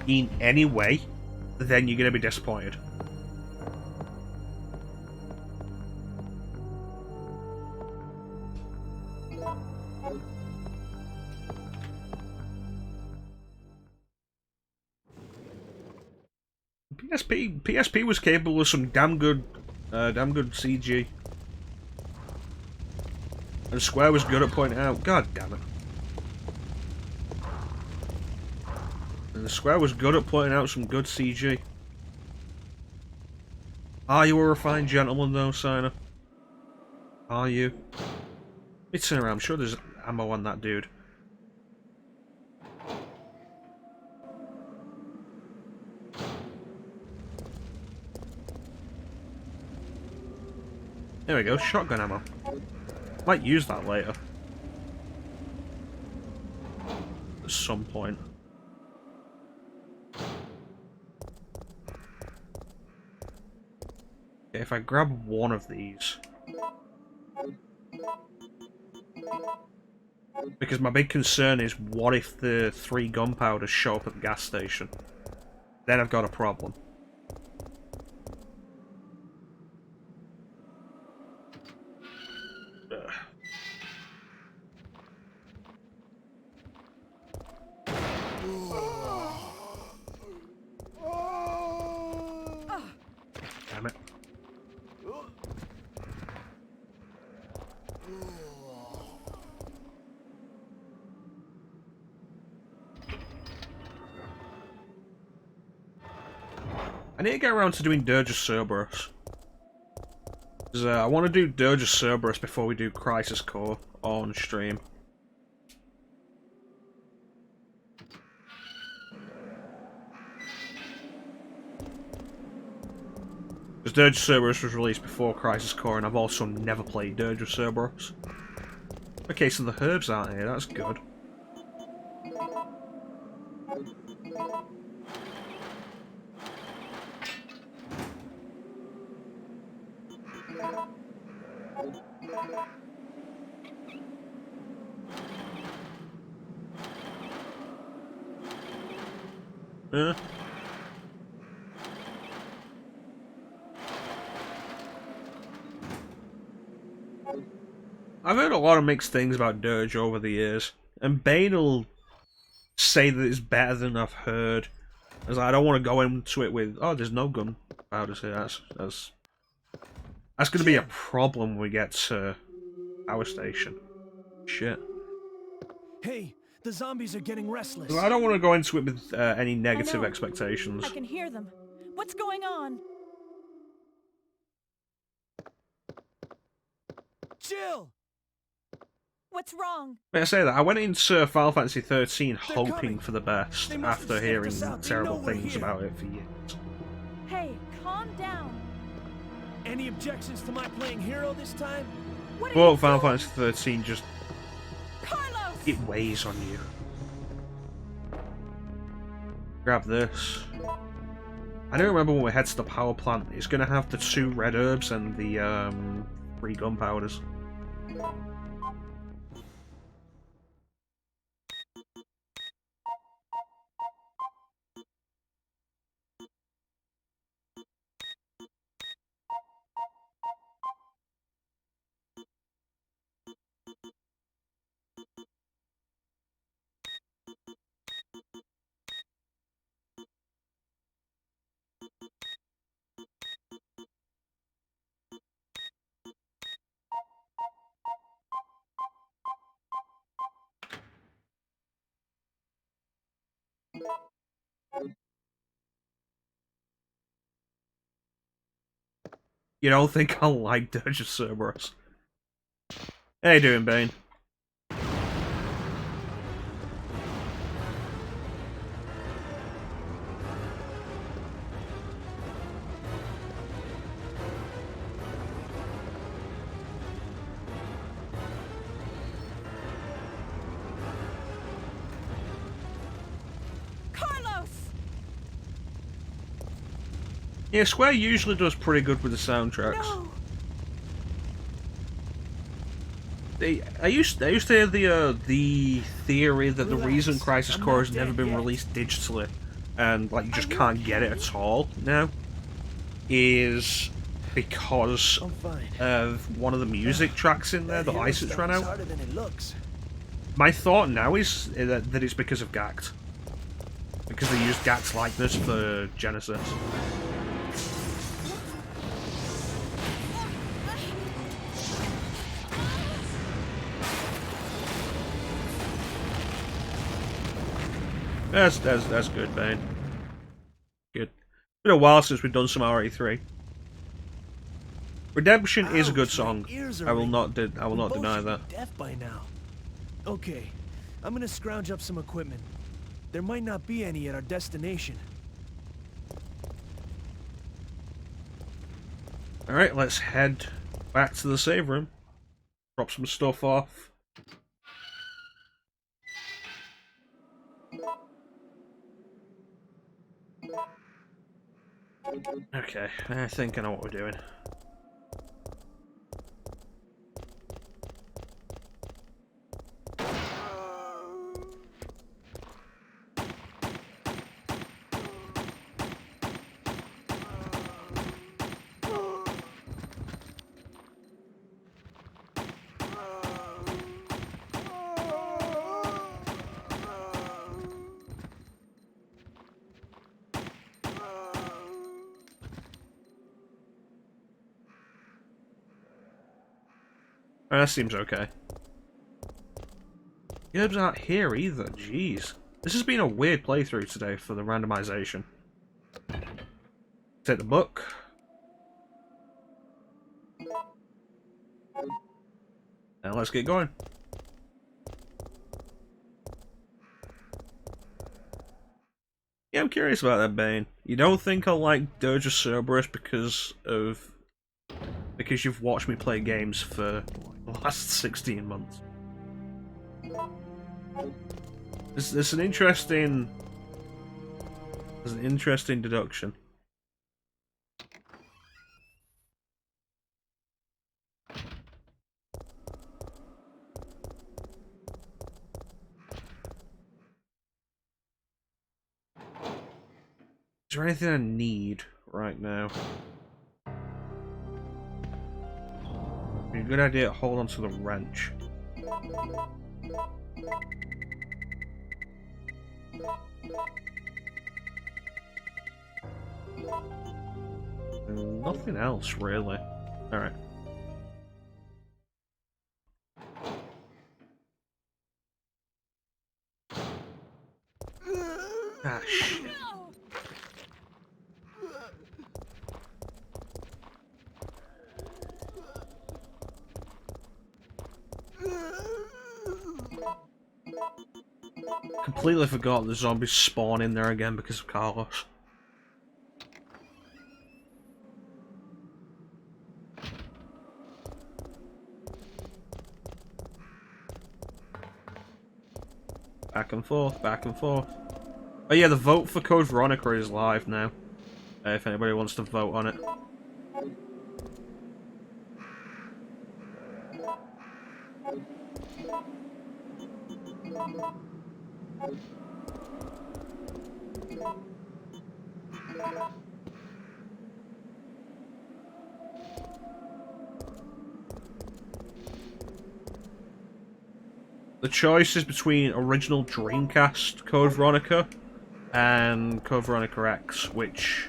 in any way, then you're going to be disappointed. PSP was capable of some damn good CG. And Square was good at pointing out. God damn it. And Square was good at pointing out some good CG. Are you a refined gentleman though, Sina? Are you? Let me turn around. I'm sure there's ammo on that dude. There we go, shotgun ammo. Might use that later. At some point. Okay, if I grab one of these. Because my big concern is, what if the 3 gunpowders show up at the gas station? Then I've got a problem. Damn it. I need to get around to doing s.t.a.r.s. Because I want to do s.t.a.r.s before we do Crisis Core on stream. Because s.t.a.r.s was released before Crisis Core, and I've also never played s.t.a.r.s. Okay, so the herbs aren't here, that's good. Yeah. I've heard a lot of mixed things about Dirge over the years, and Bane will say that it's better than I've heard. As I don't want to go into it with, oh, there's no gunpowders here. That's going to be a problem when we get to our station. Shit. hey, the zombies are getting restless. I don't want to go into it with any negative I know. expectations. I can hear them. What's going on? Jill! What's wrong? May I say that I went into Final Fantasy 13 hoping coming. for the best They must have after sniffed hearing us out. They terrible know we're things here. about it for years. Hey, calm down. Any objections to my playing hero this time? What are Well, you Final doing? Fantasy 13 just, Carlos! it weighs on you. Grab this. I don't remember when we head to the power plant. It's going to have the 2 red herbs and the 3 gunpowders. You don't think I like Dirge of Cerberus? How you doing, Bane? Carlos! Yeah, Square usually does pretty good with the soundtracks. No! I used to hear the theory that the reason Relax, Crisis I'm Core not has never dead been yet. released digitally, and like you just Are you can't get it okay? at all now, is because I'm fine. of one of the music tracks in there, That the hero license stuff ran is out. harder than it looks. My thought now is that it's because of Gact. Because they used Gact's likeness for Genesis. That's good, Bane. Good. Been a while since we've done some RE3. Redemption is a good Ouch, my song. ears are I will ringing. not We both deny should be that. deaf by now. Okay, I'm gonna scrounge up some equipment. There might not be any at our destination. Alright, let's head back to the save room. Drop some stuff off. Okay, I think I know what we're doing. That seems okay. Gerbs aren't here either, jeez. This has been a weird playthrough today for the randomization. Take the book. Now let's get going. Yeah, I'm curious about that, Bane. You don't think I like Dirge of Cerberus because you've watched me play games for the last 16 months? There's an interesting deduction. Is there anything I need right now? Be a good idea to hold on to the wrench. Nothing else, really. Alright. Ah, shit. Completely forgot the zombies spawn in there again because of Carlos. Back and forth, back and forth. Oh yeah, the vote for Code Veronica is live now. If anybody wants to vote on it. The choice is between original Dreamcast Code Veronica and Code Veronica X, which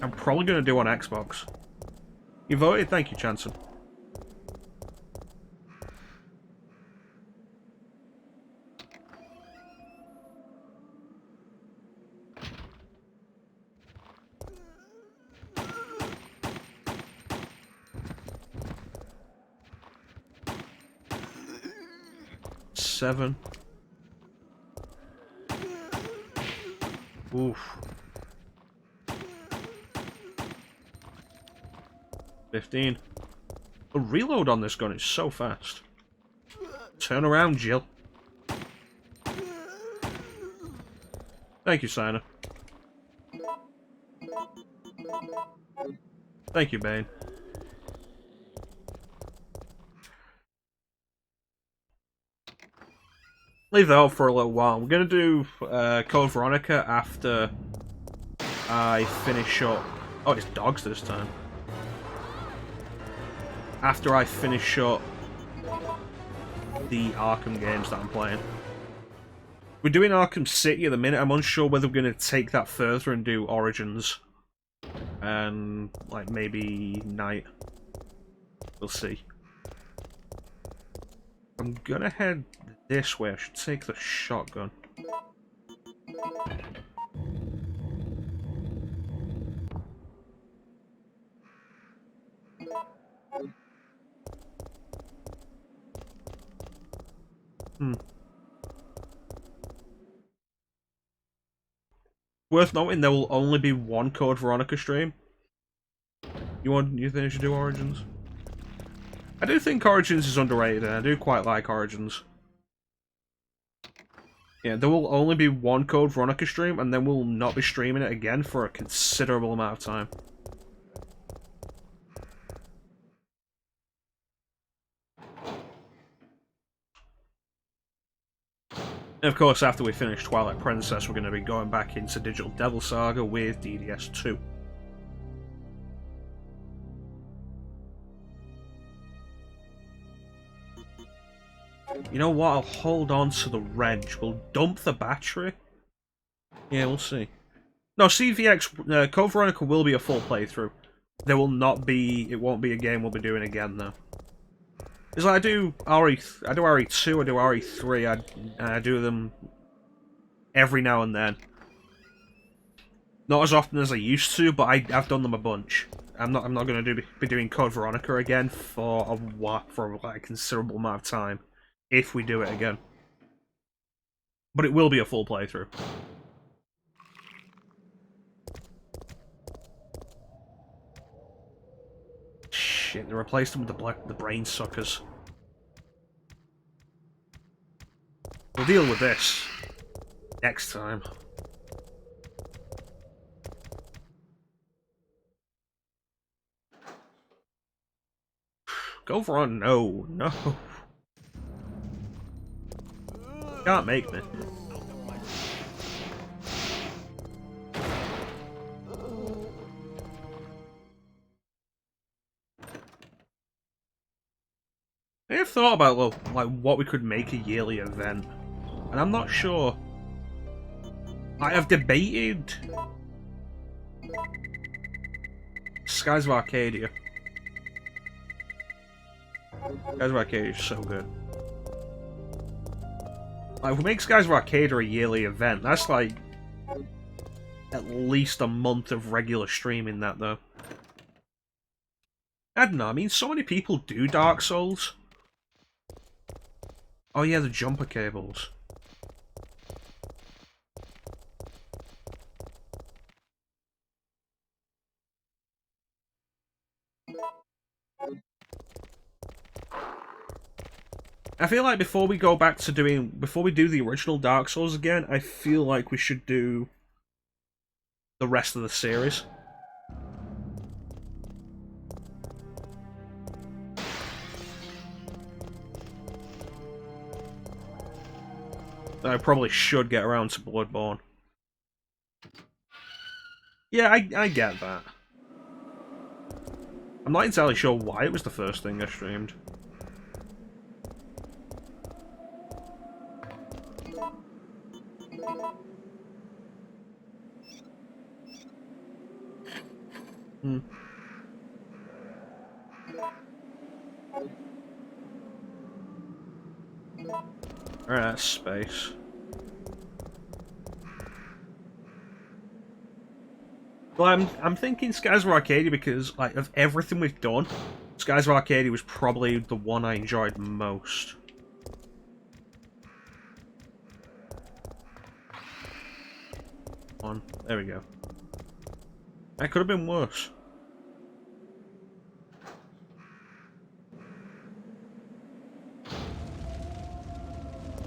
I'm probably going to do on Xbox. You voted? Thank you, Chanson. 7. Oof. 15. The reload on this gun is so fast. Turn around, Jill. Thank you, Sina. Thank you, Bane. Leave that up for a little while. We're gonna do Code Veronica after I finish up. Oh, it's dogs this time. After I finish up the Arkham games that I'm playing. We're doing Arkham City at the minute. I'm unsure whether we're going to take that further and do Origins. And, like, maybe Night. We'll see. I'm gonna head this way. I should take the shotgun. Worth noting, there will only be one Code Veronica stream. You think I should do Origins? I do think Origins is underrated, and I do quite like Origins. Yeah, there will only be one Code Veronica stream, and then we'll not be streaming it again for a considerable amount of time. And of course, after we finish Twilight Princess, we're going to be going back into Digital Devil Saga with DDS 2. You know what? I'll hold on to the wrench. We'll dump the battery. Yeah, we'll see. No, CVX Code Veronica will be a full playthrough. There will not be. It won't be a game we'll be doing again though. It's like I do RE2, I do RE3. I do them every now and then. Not as often as I used to, but I've done them a bunch. I'm not going to be doing Code Veronica again for like a considerable amount of time. If we do it again. But it will be a full playthrough. Shit, they replaced them with the brain suckers. We'll deal with this next time. Go for on. No. Can't make me. I have thought about like what we could make a yearly event, and I'm not sure. I have debated Skies of Arcadia. Skies of Arcadia is so good. Like, if we make Skies of Arcadia a yearly event, that's like at least a month of regular streaming that though. I don't know, I mean so many people do Dark Souls. Oh yeah, the jumper cables. I feel like before we go back to before we do the original Dark Souls again, I feel like we should do the rest of the series. I probably should get around to Bloodborne. Yeah, I get that. I'm not entirely sure why it was the first thing I streamed. Alright, space. Well, I'm thinking Skies of Arcadia because, like, of everything we've done, Skies of Arcadia was probably the one I enjoyed most. one. There we go. That could have been worse.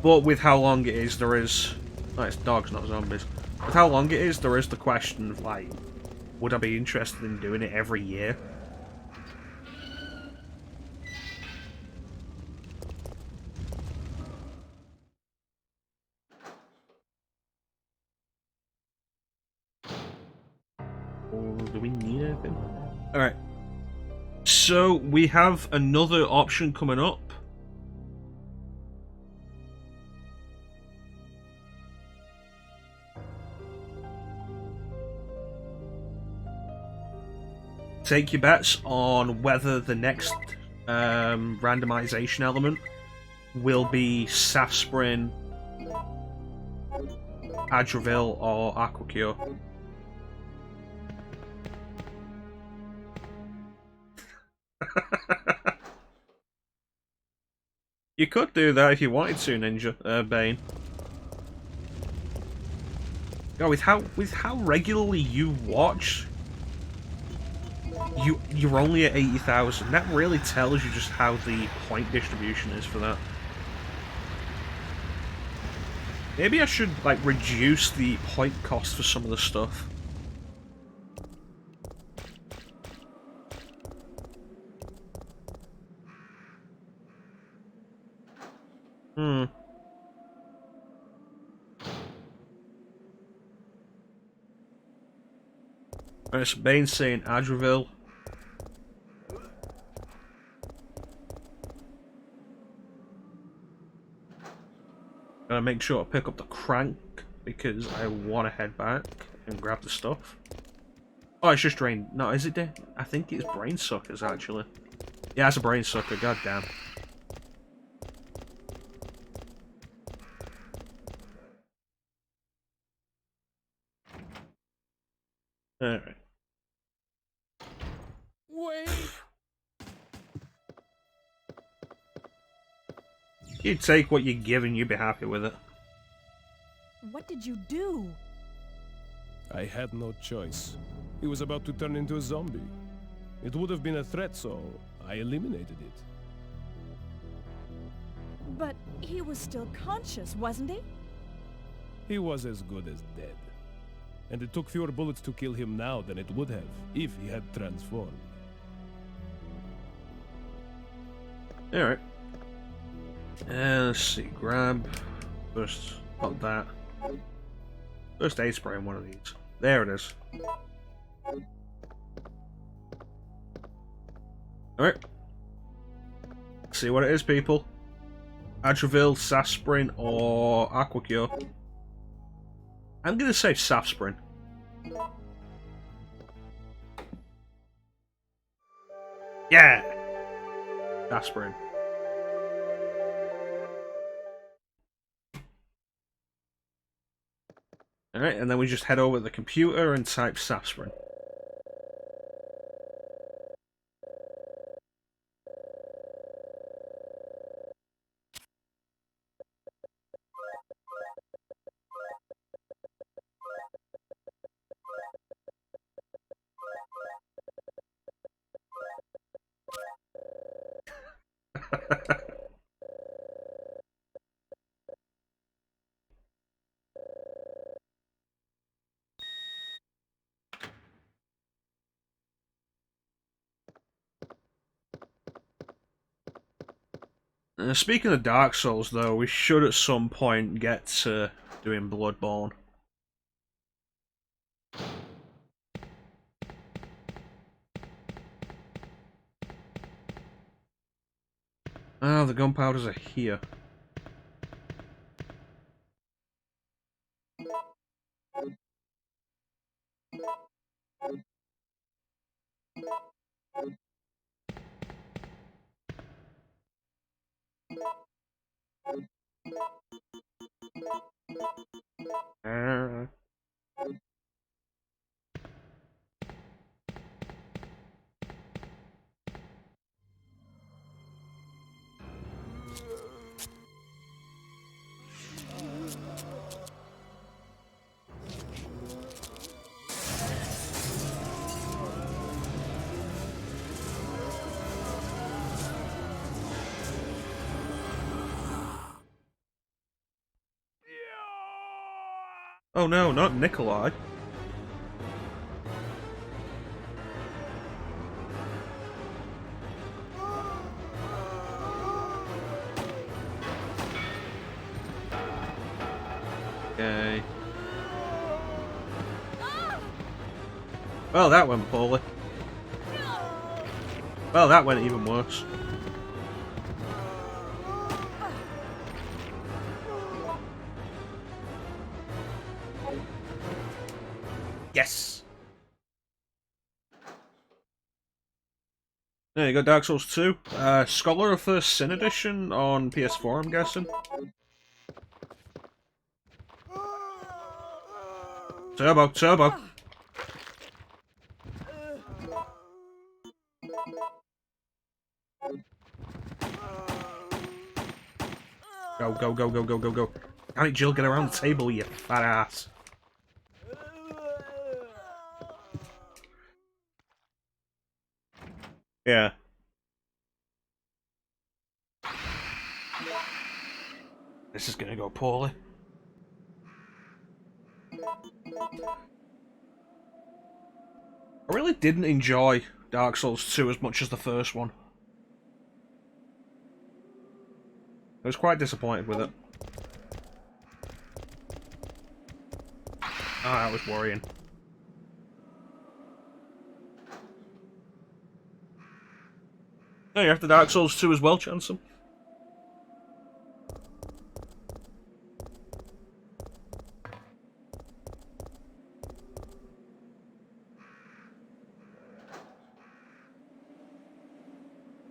But with how long it is, there is... No, it's dogs, not zombies. With how long it is, there is the question of, like, would I be interested in doing it every year? Or do we need anything? Alright. So, we have another option coming up. Take your bets on whether the next randomization element will be Safsprin, Adravil, or Aquacure. You could do that if you wanted to, Ninja Bane. Yeah, with how regularly you watch, you're only at 80,000. That really tells you just how the point distribution is for that. Maybe I should like reduce the point cost for some of the stuff. Alright, so Bane's saying Adravil. Gotta make sure to pick up the crank because I want to head back and grab the stuff. Oh, it's just drain. No, is it? I think it's brain suckers actually. Yeah, it's a brain sucker. God damn. Alright. Wait! You take what you're given, you'd be happy with it. What did you do? I had no choice. He was about to turn into a zombie. It would have been a threat, so I eliminated it. But he was still conscious, wasn't he? He was as good as dead. And it took fewer bullets to kill him now than it would have if he had transformed. Alright. Let's see. Grab. First. Not that. First aid spray on one of these. There it is. Alright. See what it is, people. Adravil, Safsprin, or Aquacure. I'm gonna say Safsprin. Yeah! Safsprin. Alright, and then we just head over to the computer and type Safsprin. Speaking of Dark Souls, though, we should at some point get to doing Bloodborne. Ah, the gunpowders are here. Ah. Oh no, not Nikolai. Okay. Well, that went poorly. Well, that went even worse. Yes! There you go, Dark Souls 2. Scholar of First Sin Edition on PS4, I'm guessing. Turbo, turbo! Go, go, go, go, go, go, go. Damn it, Jill, get around the table, you fat ass. Yeah. This is gonna go poorly. I really didn't enjoy Dark Souls 2 as much as the first one. I was quite disappointed with it. Ah, that was worrying. Oh, you have the Dark Souls 2 as well, Chanson?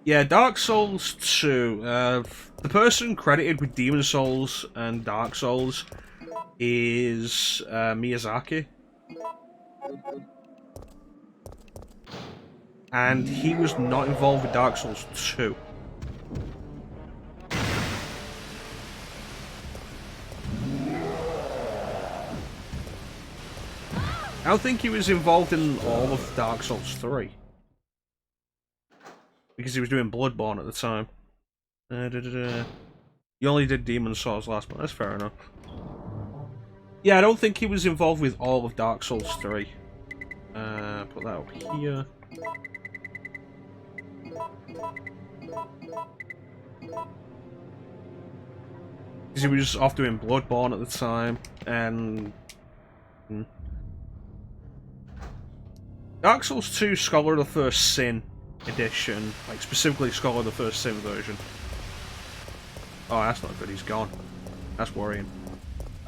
Yeah, Dark Souls 2. The person credited with Demon Souls and Dark Souls is Miyazaki. And he was not involved with Dark Souls 2. I don't think he was involved in all of Dark Souls 3. Because he was doing Bloodborne at the time. You only did Demon Souls last month, that's fair enough. Yeah, I don't think he was involved with all of Dark Souls 3. Put that up here. Because he was off doing Bloodborne at the time, and... Dark Souls 2 Scholar of the First Sin edition, like specifically Scholar of the First Sin version. Oh, that's not good, he's gone. That's worrying.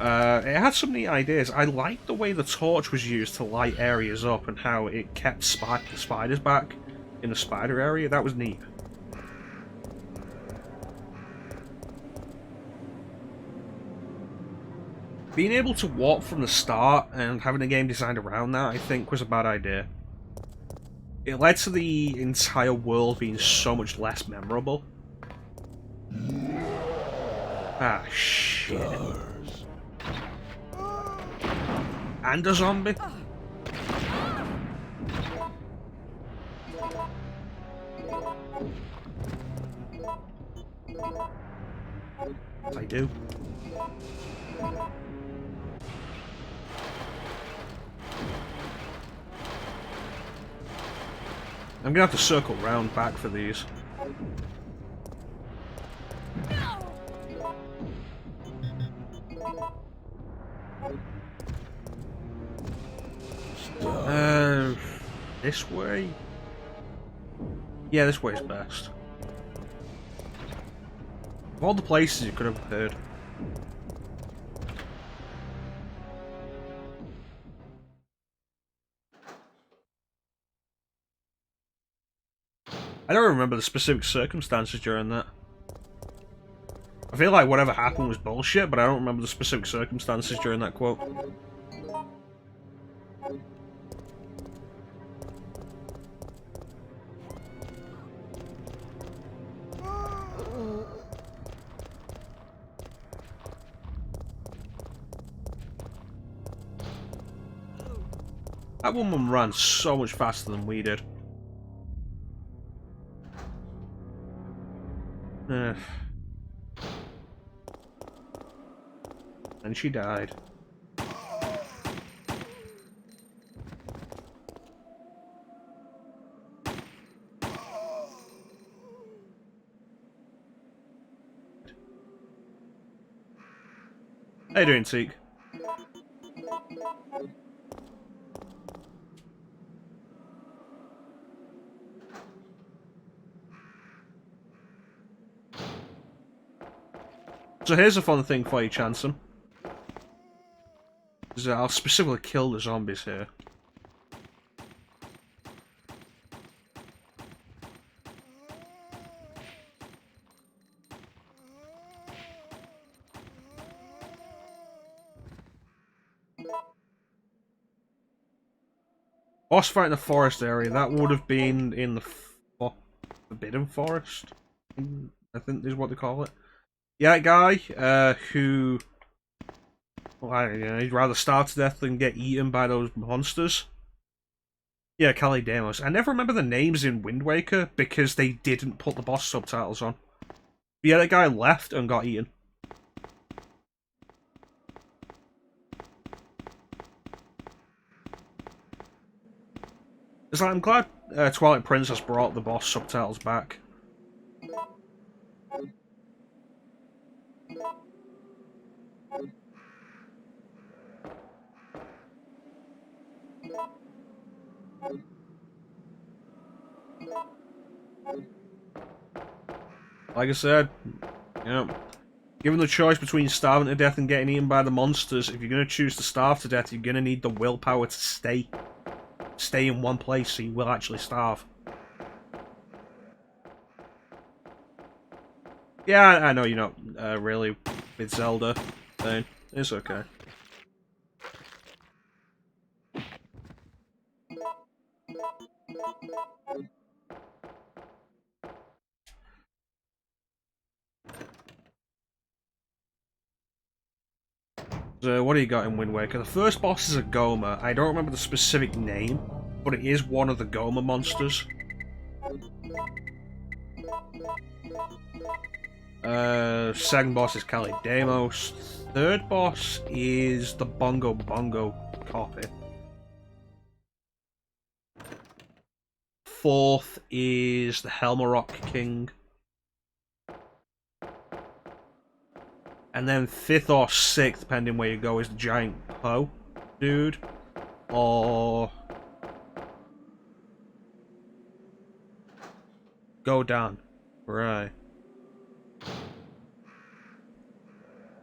It had some neat ideas. I liked the way the torch was used to light areas up and how it kept the spiders back in the spider area. That was neat. Being able to walk from the start and having a game designed around that, I think, was a bad idea. It led to the entire world being so much less memorable. Ah, shit. And a zombie? I do. I'm gonna have to circle round back for these. This way? Yeah, this way is best. Of all the places you could have heard. I don't remember the specific circumstances during that. I feel like whatever happened was bullshit, but I don't remember the specific circumstances during that quote. That woman ran so much faster than we did. And she died. How you doing, Teak? So here's a fun thing for you, Chanson. I'll specifically kill the zombies here. Boss fight in the forest area, that would have been in the Forbidden Forest, I think is what they call it. Yeah, that guy who, well, he'd rather starve to death than get eaten by those monsters. Yeah, Callie Demos. I never remember the names in Wind Waker because they didn't put the boss subtitles on. But yeah, that guy left and got eaten. It's like, I'm glad Twilight Princess brought the boss subtitles back. Like I said, yeah. Given the choice between starving to death and getting eaten by the monsters, if you're going to choose to starve to death, you're going to need the willpower to stay. Stay in one place so you will actually starve. Yeah, I know you're not really with Zelda thing. It's okay. So, what do you got in Wind Waker? The first boss is a Goma. I don't remember the specific name, but it is one of the Goma monsters. Second boss is Callie Demos. Third boss is the Bongo Bongo copy. Fourth is the Helmarok King. And then fifth or sixth, depending where you go, is the Giant Poe dude. Or go down. Right.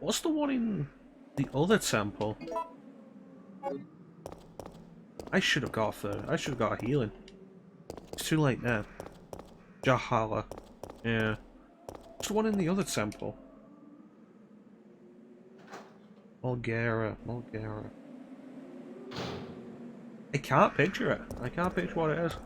What's the one in the other temple? I should have got a healing. It's too late now. Jahala. Yeah. What's the one in the other temple? Mulgara. I can't picture it. I can't picture what it is.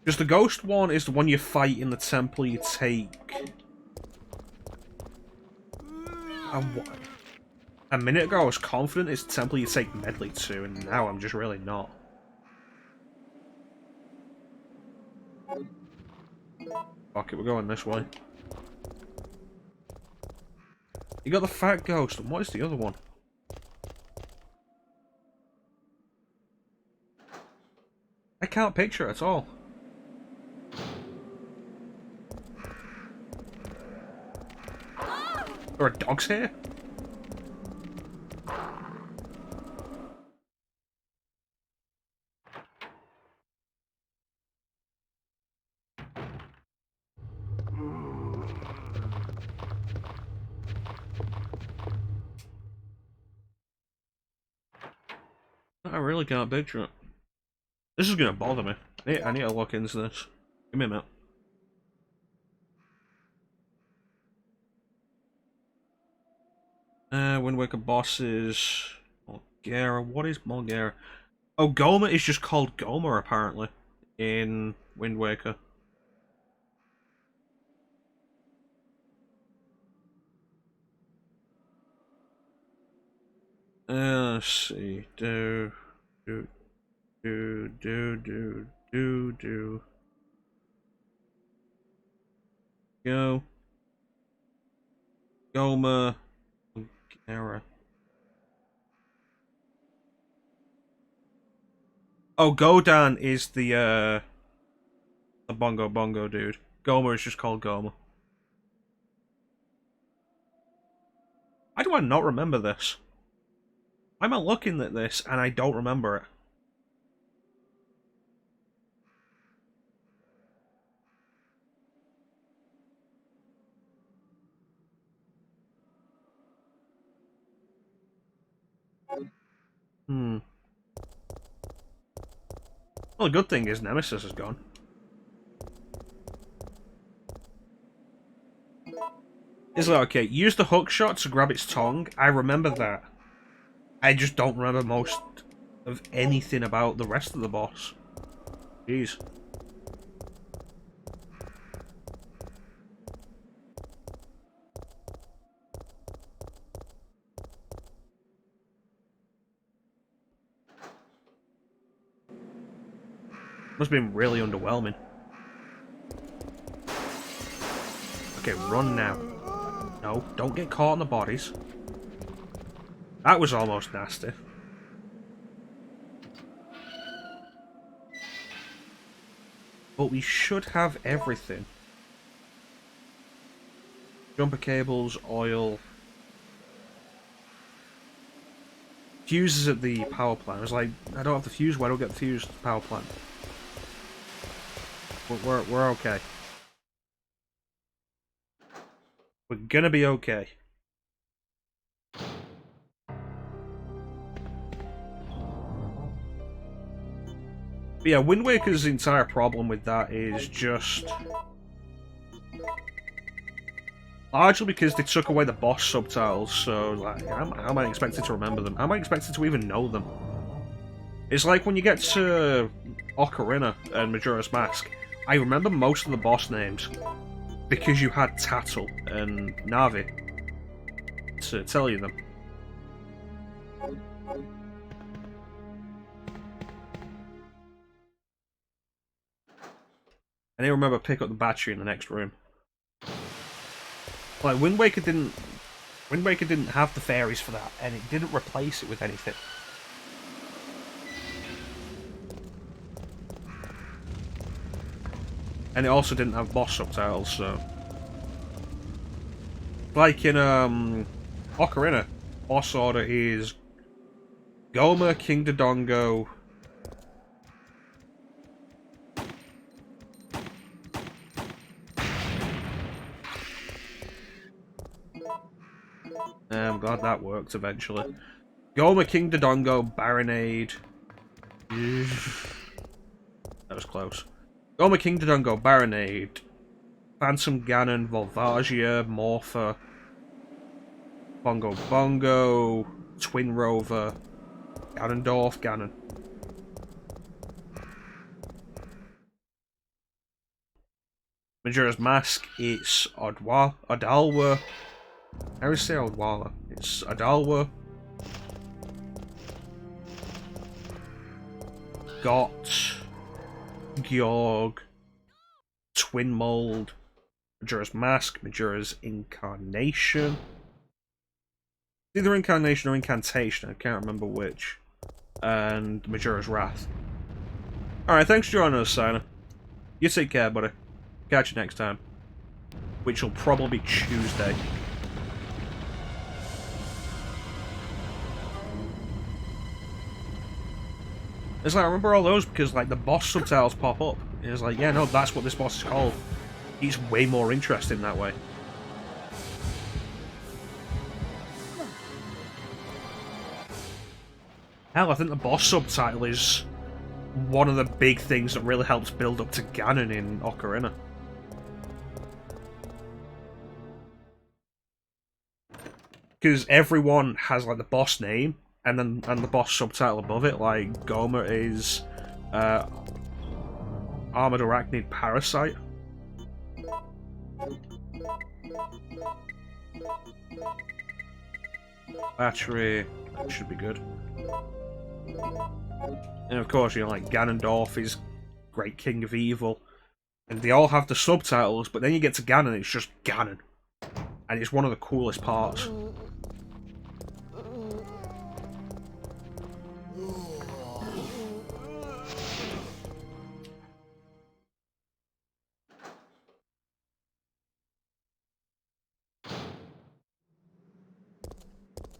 Because the ghost one is the one you fight in the temple you take. A minute ago I was confident it's the temple you take Medley to, and now I'm just really not. Fuck it, we're going this way. You got the fat ghost, and what is the other one? I can't picture it at all. There are dogs here? I really can't picture it. This is gonna bother me. I need to look into this. Give me a minute. Wind Waker bosses. Mulgara. What is Mulgara? Oh, Goma is just called Goma, apparently, in Wind Waker. Let's see. Do. Go. Goma. Error. Oh, Godan is the Bongo Bongo dude. Goma is just called Goma. Why do I not remember this? Why am I looking at this and I don't remember it? Hmm. Well, the good thing is Nemesis is gone. Is that okay? Use the hook shot to grab its tongue. I remember that. I just don't remember most of anything about the rest of the boss. Jeez. Must have been really underwhelming. Okay, run now. No, don't get caught on the bodies. That was almost nasty. But we should have everything. Jumper cables, oil. Fuses at the power plant. I was like, I don't have the fuse, why don't I get the fuse at the power plant? We're okay. We're gonna be okay. But yeah, Wind Waker's entire problem with that is just largely because they took away the boss subtitles, so like, how am I expected to remember them? How am I expected to even know them? It's like when you get to Ocarina and Majora's Mask, I remember most of the boss names because you had Tattle and Navi to tell you them. I didn't remember pick up the battery in the next room. Like Wind Waker didn't have the fairies for that, and it didn't replace it with anything. And it also didn't have boss subtitles, so like in Ocarina, boss order is Goma, King Dodongo, I'm glad that worked eventually. Goma, King Dodongo, Baronade. That was close. Goma, King Dodongo, Baronade, Phantom Ganon, Volvagia, Morpher, Bongo Bongo, Twin Rover, Ganondorf, Ganon. Majora's Mask, it's Odalwa. I always say Odwalla. It's Odalwa. Got Georg, Twin Mold, Majora's Mask, Majora's Incarnation. Either Incarnation or Incantation, I can't remember which. And Majora's Wrath. Alright, thanks for joining us, Sina. You take care, buddy. Catch you next time. Which will probably be Tuesday. It's like, I remember all those because, like, the boss subtitles pop up. It's like, yeah, no, that's what this boss is called. He's way more interesting that way. Hell, I think the boss subtitle is one of the big things that really helps build up to Ganon in Ocarina. Because everyone has, like, the boss name, and the boss subtitle above it, like, Goma is Armored Arachnid Parasite. Battery, that should be good. And of course, you know, like Ganondorf is Great King of Evil. And they all have the subtitles, but then you get to Ganon, it's just Ganon. And it's one of the coolest parts.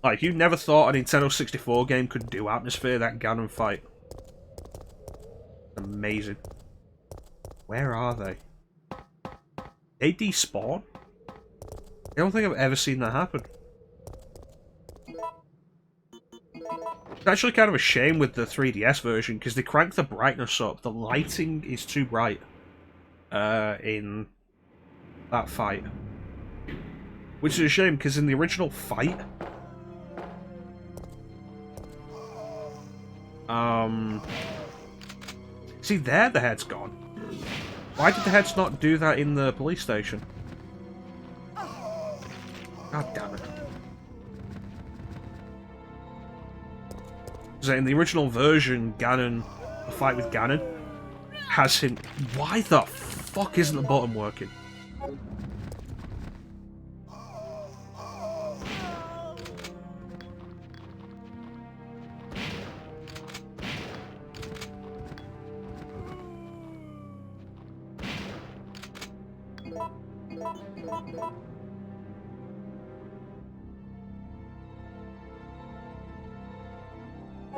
Like, you never thought a Nintendo 64 game could do atmosphere, that Ganon fight. Amazing. Where are they? They despawn? I don't think I've ever seen that happen. It's actually kind of a shame with the 3DS version, because they cranked the brightness up. The lighting is too bright in that fight. Which is a shame, because in the original fight... See, there the head's gone. Why did the heads not do that in the police station? God damn it. So in the original version, Ganon, the fight with Ganon, has him... Why the fuck isn't the button working?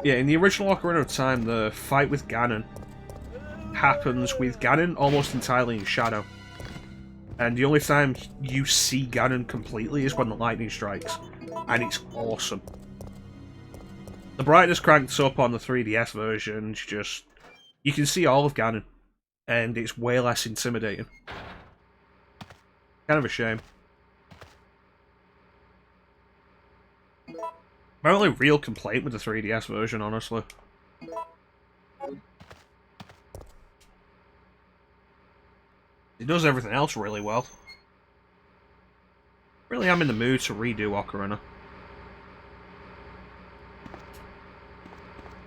Yeah, in the original Ocarina of Time, the fight with Ganon happens with Ganon almost entirely in shadow. And the only time you see Ganon completely is when the lightning strikes. And it's awesome. The brightness cranked up on the 3DS version, just... You can see all of Ganon. And it's way less intimidating. Kind of a shame. My only real complaint with the 3DS version, honestly. It does everything else really well. Really am in the mood to redo Ocarina.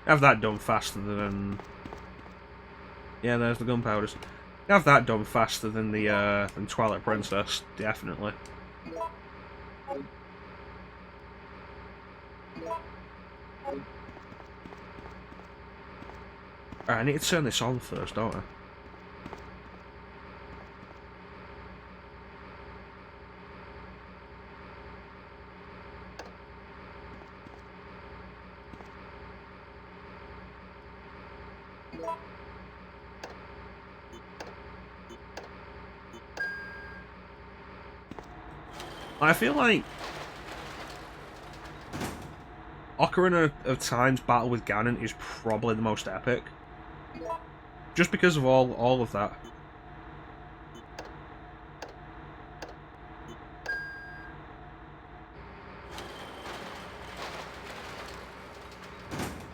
Have that done faster than... Yeah, there's the gunpowders. Have that done faster than the than Twilight Princess, definitely. Alright, I need to turn this on first, don't I? I feel like Ocarina of Time's battle with Ganon is probably the most epic. Just because of all of that.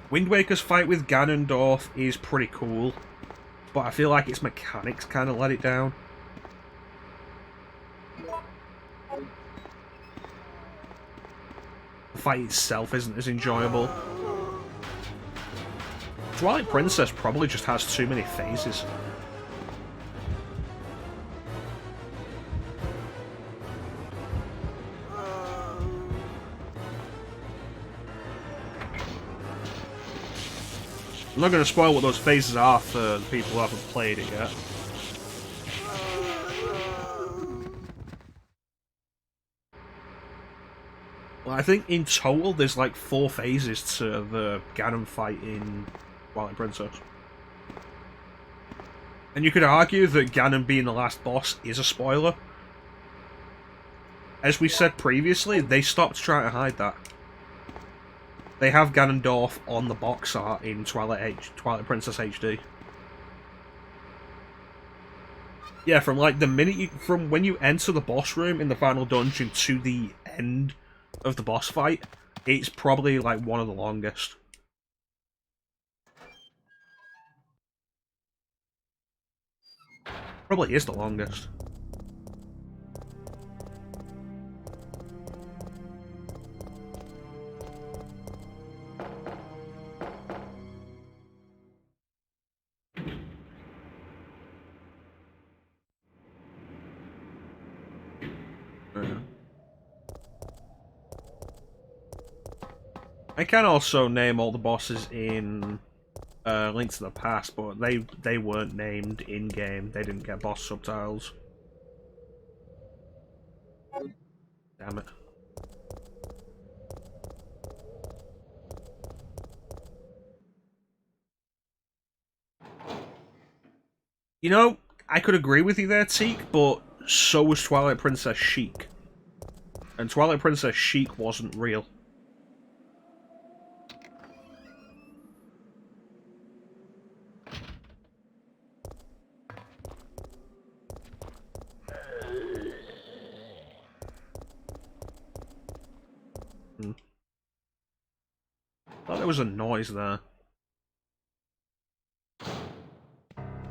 Wind Waker's fight with Ganondorf is pretty cool, but I feel like its mechanics kind of let it down. The fight itself isn't as enjoyable. Twilight Princess probably just has too many phases. I'm not going to spoil what those phases are for the people who haven't played it yet. Well, I think in total there's like 4 phases to the Ganon fight in Twilight Princess. And you could argue that Ganon being the last boss is a spoiler. As we said previously, they stopped trying to hide that. They have Ganondorf on the box art in Twilight Princess HD. Yeah, from like the minute from when you enter the boss room in the final dungeon to the end of the boss fight, it's probably like one of the longest. Probably is the longest. I can also name all the bosses in Link to the Past, but they weren't named in-game. They didn't get boss subtitles. Damn it. You know, I could agree with you there, Teak, but so was Twilight Princess Sheik. And Twilight Princess Sheik wasn't real. Thought there was a noise there.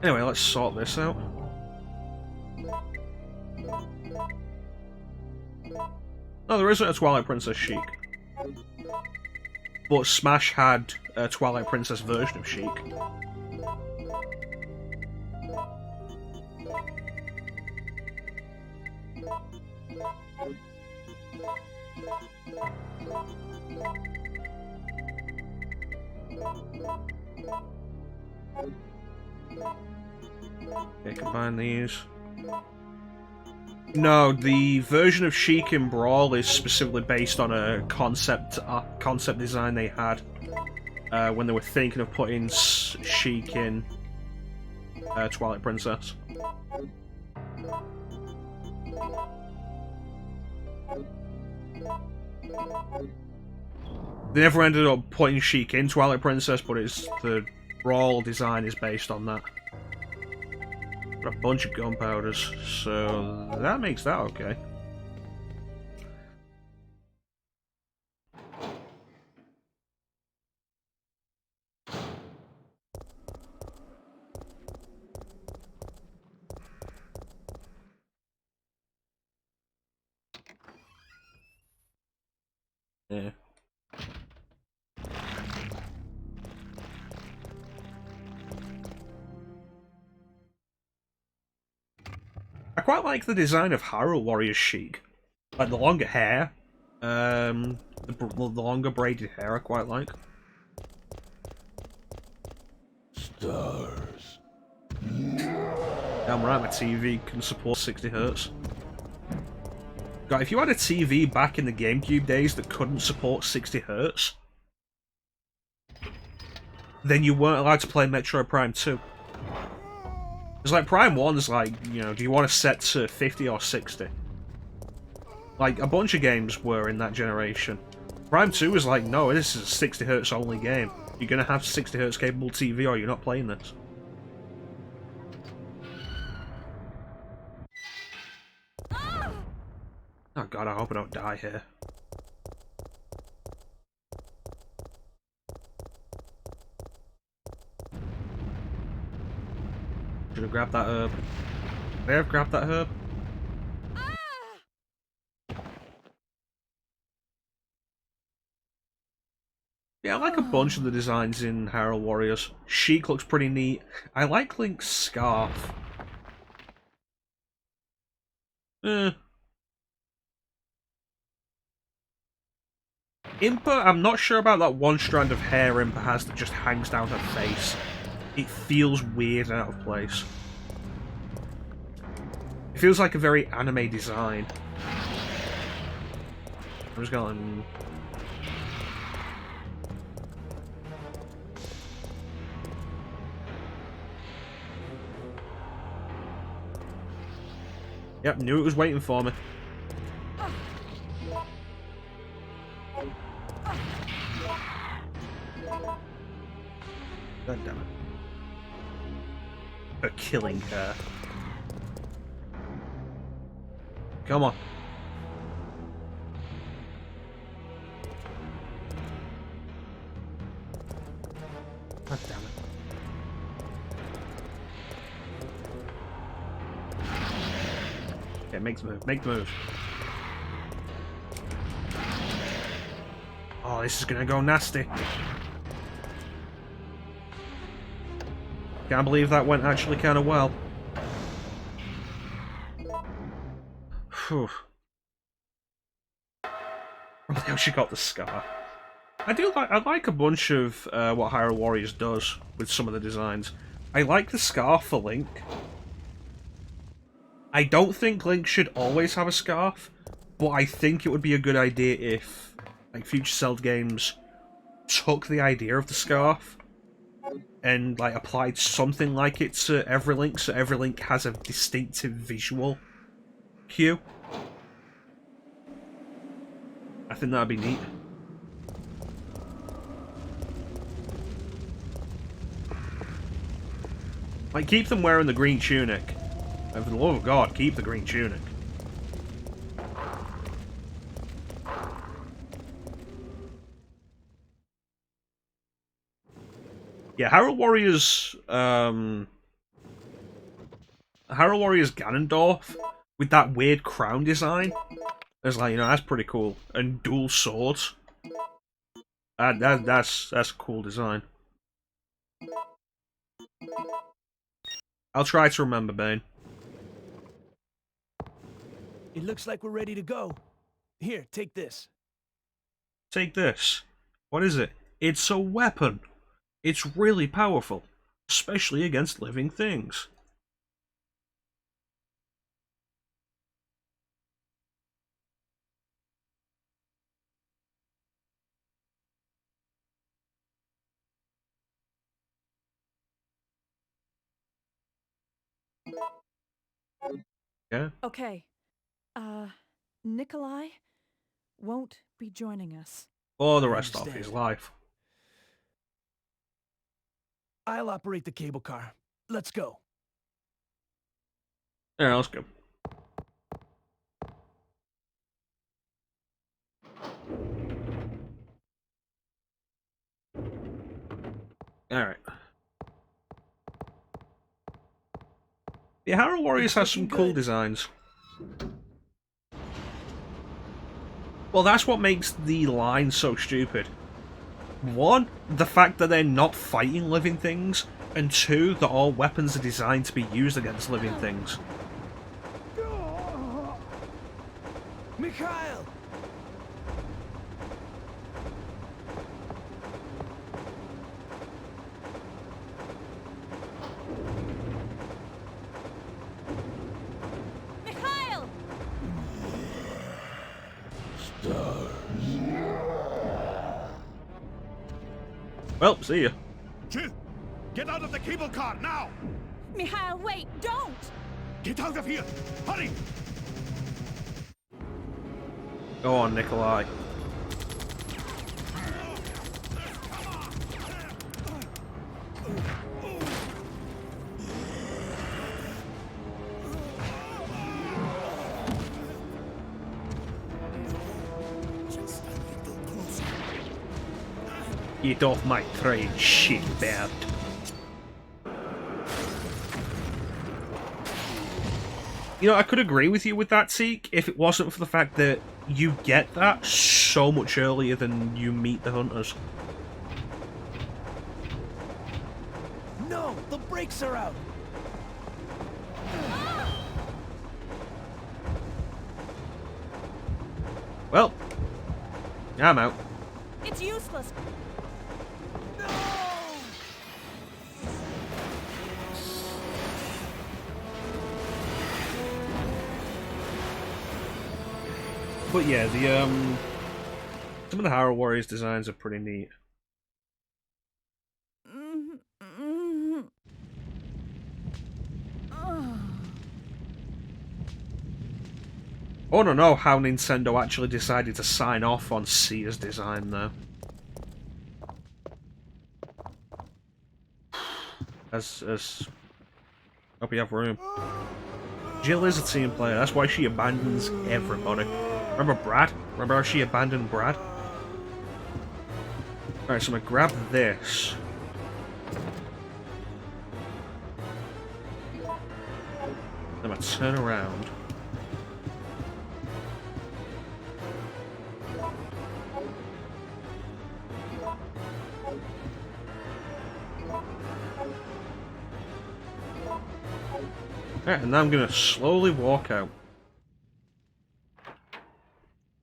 Anyway, let's sort this out. No, there isn't a Twilight Princess Sheik. But Smash had a Twilight Princess version of Sheik. Okay, combine these. No, the version of Sheik in Brawl is specifically based on a concept design they had when they were thinking of putting Sheik in Twilight Princess. They never ended up putting Sheik in Twilight Princess, but the Brawl design is based on that. Got a bunch of gunpowders, so that makes that okay. Yeah. I quite like the design of Hyrule Warriors Sheik. Like the longer hair, the longer braided hair I quite like. S.t.a.r.s. Damn right, my TV can support 60 Hz. God, if you had a TV back in the GameCube days that couldn't support 60 Hz, then you weren't allowed to play Metroid Prime 2. It's like Prime 1's like, you know, do you want to set to 50 or 60? Like, a bunch of games were in that generation. Prime 2 was like, no, this is a 60 Hz only game. You're gonna have 60 Hz capable TV or you're not playing this. Oh god, I hope I don't die here. Should have grabbed that herb. May I have grabbed that herb? Yeah, I like a bunch of the designs in Hyrule Warriors. Sheik looks pretty neat. I like Link's scarf. Impa, I'm not sure about that one strand of hair Impa has that just hangs down her face. It feels weird and out of place. It feels like a very anime design. I'm just going... Yep, knew it was waiting for me. God damn it. For killing her. Come on. God damn it. Okay, make the move. Make the move. Oh, this is gonna go nasty. Can't believe that went actually kind of well. Whew. Probably how she got the scar. I like a bunch of what Hyrule Warriors does with some of the designs. I like the scarf for Link. I don't think Link should always have a scarf, but I think it would be a good idea if like future Zelda games took the idea of the scarf and like applied something like it to every Link, so every Link has a distinctive visual cue. I think that'd be neat. Like, keep them wearing the green tunic. And for the love of God, keep the green tunic. Yeah, Hyrule Warriors Ganondorf with that weird crown design. It's like, that's pretty cool. And dual swords. That's a cool design. I'll try to remember, Bane. It looks like we're ready to go. Here, take this. Take this. What is it? It's a weapon. It's really powerful, especially against living things. Yeah. Okay. Nikolai won't be joining us. Or the I rest of understand. his life. I'll operate the cable car. Let's go. Yeah, let's go. Alright. Yeah, Hyrule Warriors has some cool designs. Well, that's what makes the line so stupid. One, the fact that they're not fighting living things, and two, that all weapons are designed to be used against living things. Mikhail! Mikhail! Well, see ya. Jill, get out of the cable car now! Mikhail, wait! Don't! Get out of here! Hurry! Go on, Nikolai. Get off my train, shitbird. I could agree with you with that, Teak, if it wasn't for the fact that you get that so much earlier than you meet the hunters. No! The brakes are out! Well, yeah, I'm out. It's useless. But yeah, some of the Hyrule Warriors designs are pretty neat. I want to know how Nintendo actually decided to sign off on s.t.a.r.s design, though. Hope you have room. Jill is a team player, that's why she abandons everybody. Remember Brad? Remember how she abandoned Brad? Alright, so I'm gonna grab this. I'm gonna turn around. Alright, and now I'm gonna slowly walk out.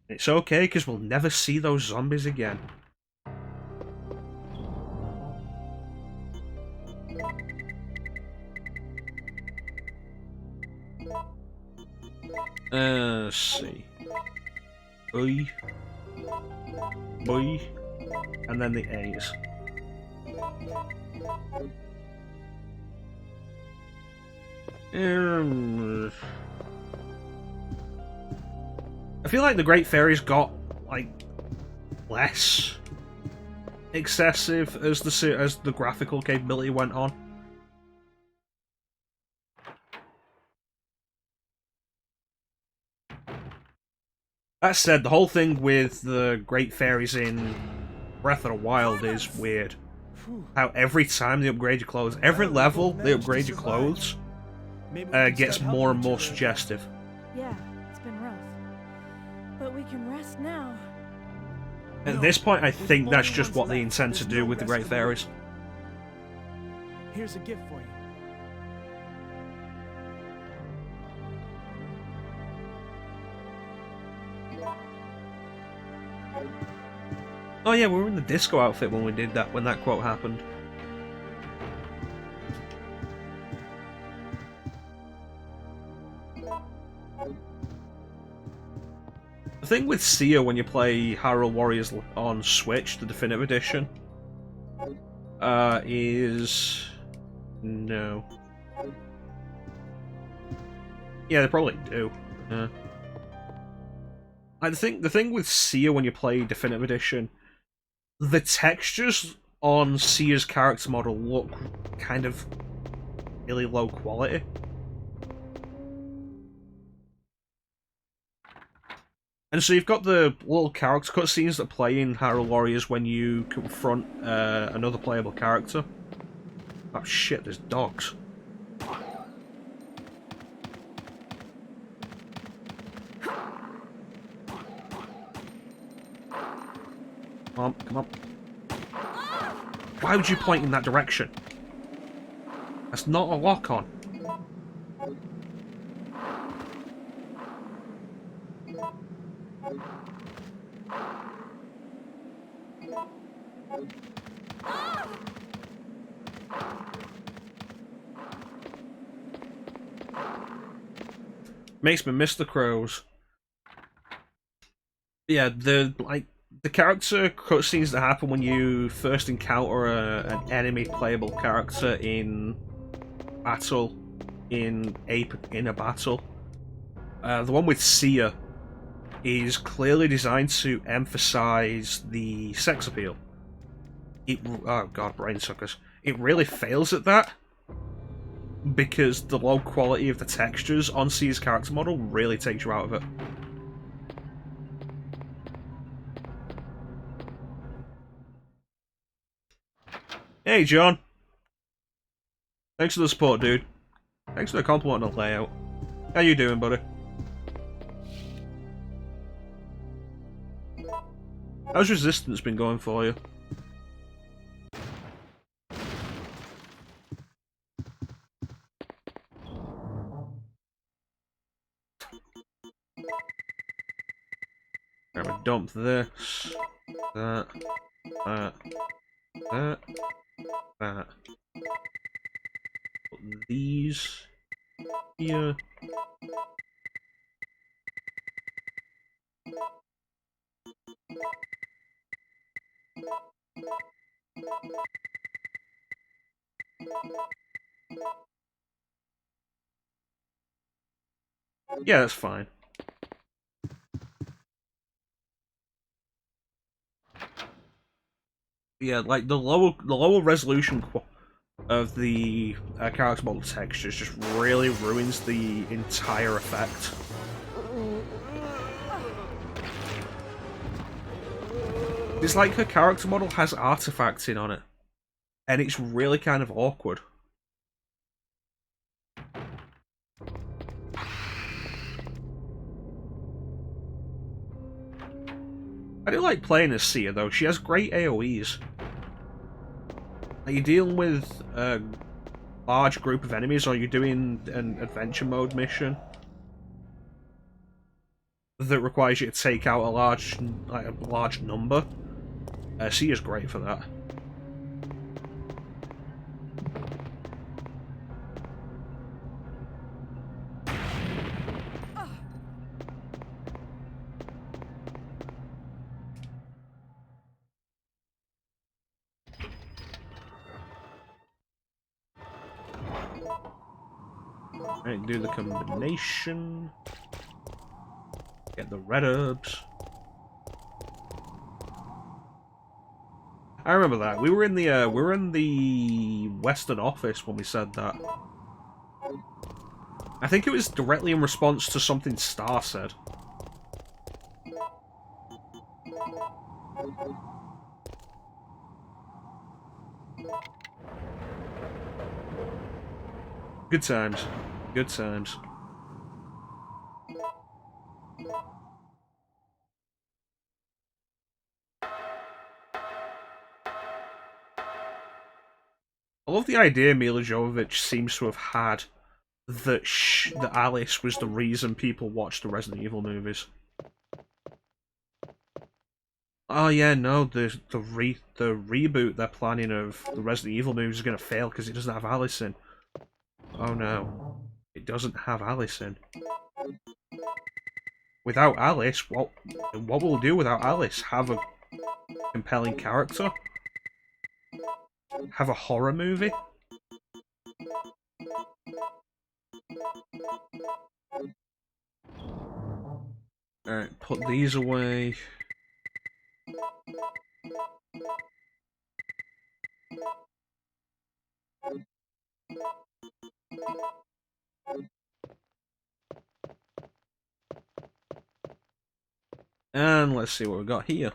It's okay, because we'll never see those zombies again. Let's see. Oi. Boy. And then the A's. I feel like the Great Fairies got, like, less excessive as the graphical capability went on. That said, the whole thing with the Great Fairies in Breath of the Wild is weird. How every time they upgrade your clothes, every level they upgrade your clothes, gets more and more suggestive. Yeah, it's been rough. But we can rest now. At this point, I think that's just what they intend to do with the Great Fairies. Here's a gift for you. Oh yeah, we were in the disco outfit when we did that, when that quote happened. The thing with s.t.a.r.s when you play Hyrule Warriors on Switch, the Definitive Edition, is... no. Yeah, they probably do. Like, the thing with s.t.a.r.s when you play Definitive Edition, the textures on s.t.a.r.'s character model look kind of really low quality. And so you've got the little character cutscenes that play in Hyrule Warriors when you confront another playable character. Oh shit, there's dogs. Come on, come on. Why would you point in that direction? That's not a lock-on. Makes me miss the crows. Yeah, the character cutscenes that happen when you first encounter an enemy playable character in battle, in a battle. The one with s.t.a.r.s is clearly designed to emphasize the sex appeal. Oh god, brain suckers. It really fails at that, because the low quality of the textures on s.t.a.r.'s character model really takes you out of it. Hey, John. Thanks for the support, dude. Thanks for the compliment on the layout. How you doing, buddy? How's Resistance been going for you? I'm gonna dump this, that, that, that. Put these here. Yeah, that's fine. Yeah, like the lower resolution of the character model textures just really ruins the entire effect. It's like her character model has artifacts in on it, and it's really kind of awkward. I do like playing as s.t.a.r., though. She has great AoEs. Are you dealing with a large group of enemies, or are you doing an adventure mode mission? that requires you to take out a large number. C is great for that. Right, do the combination. Get the red herbs. I remember that. We were in the Western office when we said that. I think it was directly in response to something s.t.a.r.s said. Good times. Good times. I love the idea Mila Jovovich seems to have had that that Alice was the reason people watched the Resident Evil movies. Oh yeah, no, the reboot they're planning of the Resident Evil movies is going to fail because it doesn't have Alice in. Oh no, it doesn't have Alice in. Without Alice, what will we do without Alice? Have a compelling character? Have a horror movie? Alright, put these away. And let's see what we got here.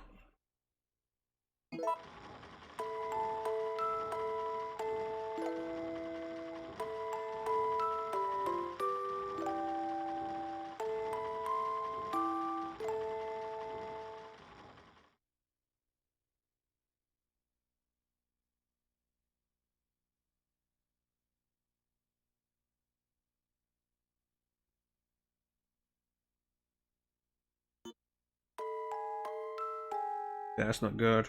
That's not good.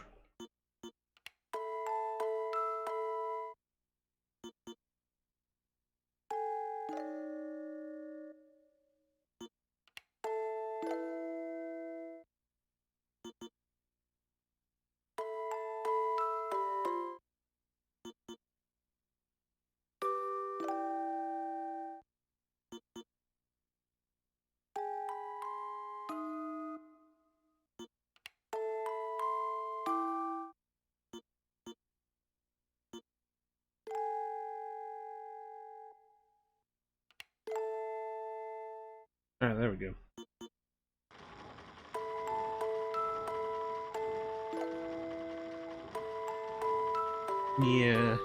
Alright, there we go. Yeah.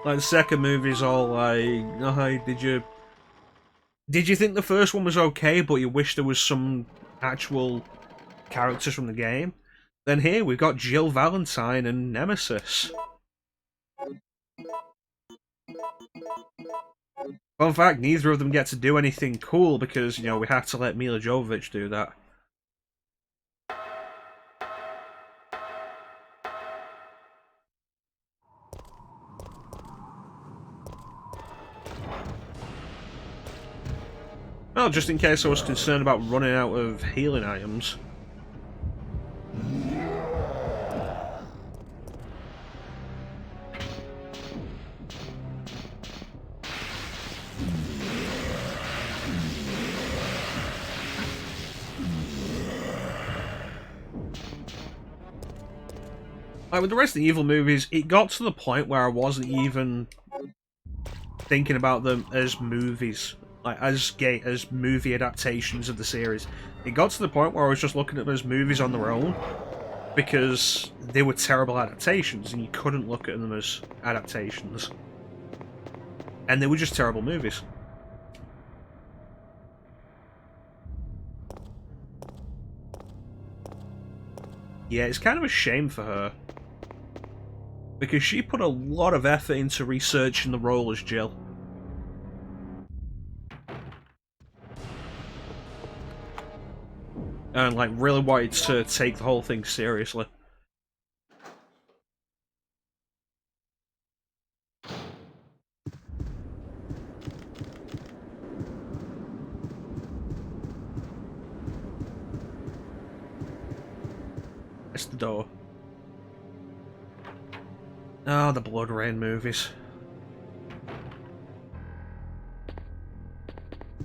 Like the second movie's all like, oh, did you think the first one was okay, but you wish there was some actual characters from the game? Then here we've got Jill Valentine and Nemesis. Fun fact, neither of them get to do anything cool because, you know, we have to let Mila Jovovich do that. Well, just in case I was concerned about running out of healing items. Like with the Resident Evil movies, it got to the point where I wasn't even thinking about them as movies, like as movie adaptations of the series. It got to the point where I was just looking at them as movies on their own because they were terrible adaptations, and you couldn't look at them as adaptations, and they were just terrible movies. Yeah, it's kind of a shame for her. Because she put a lot of effort into researching the role as Jill. and like really wanted to take the whole thing seriously. It's the door. Oh, the Blood Rain movies.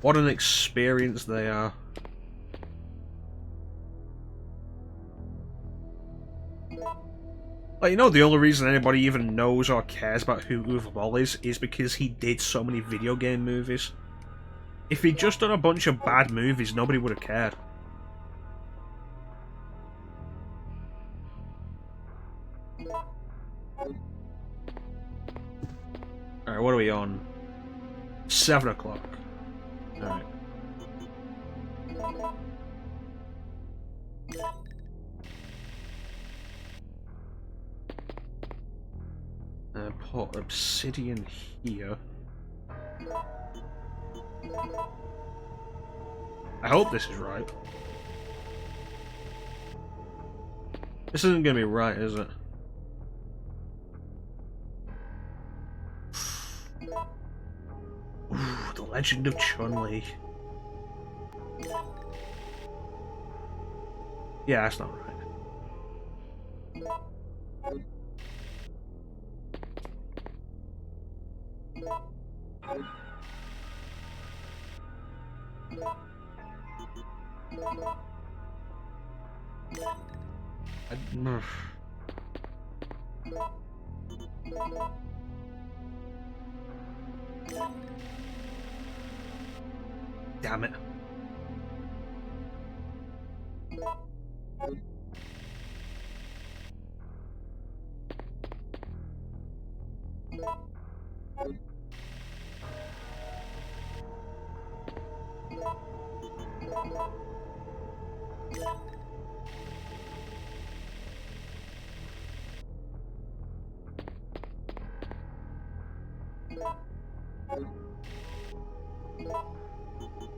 What an experience they are. Like, you know, the only reason anybody even knows or cares about who Uwe Boll is because he did so many video game movies. If he'd just done a bunch of bad movies, nobody would have cared. Alright, what are we on? 7 o'clock. Alright. Put obsidian here. I hope this is right. This isn't gonna be right, is it? Ooh, the Legend of Chun-Li. Yeah, that's not right. Damn it.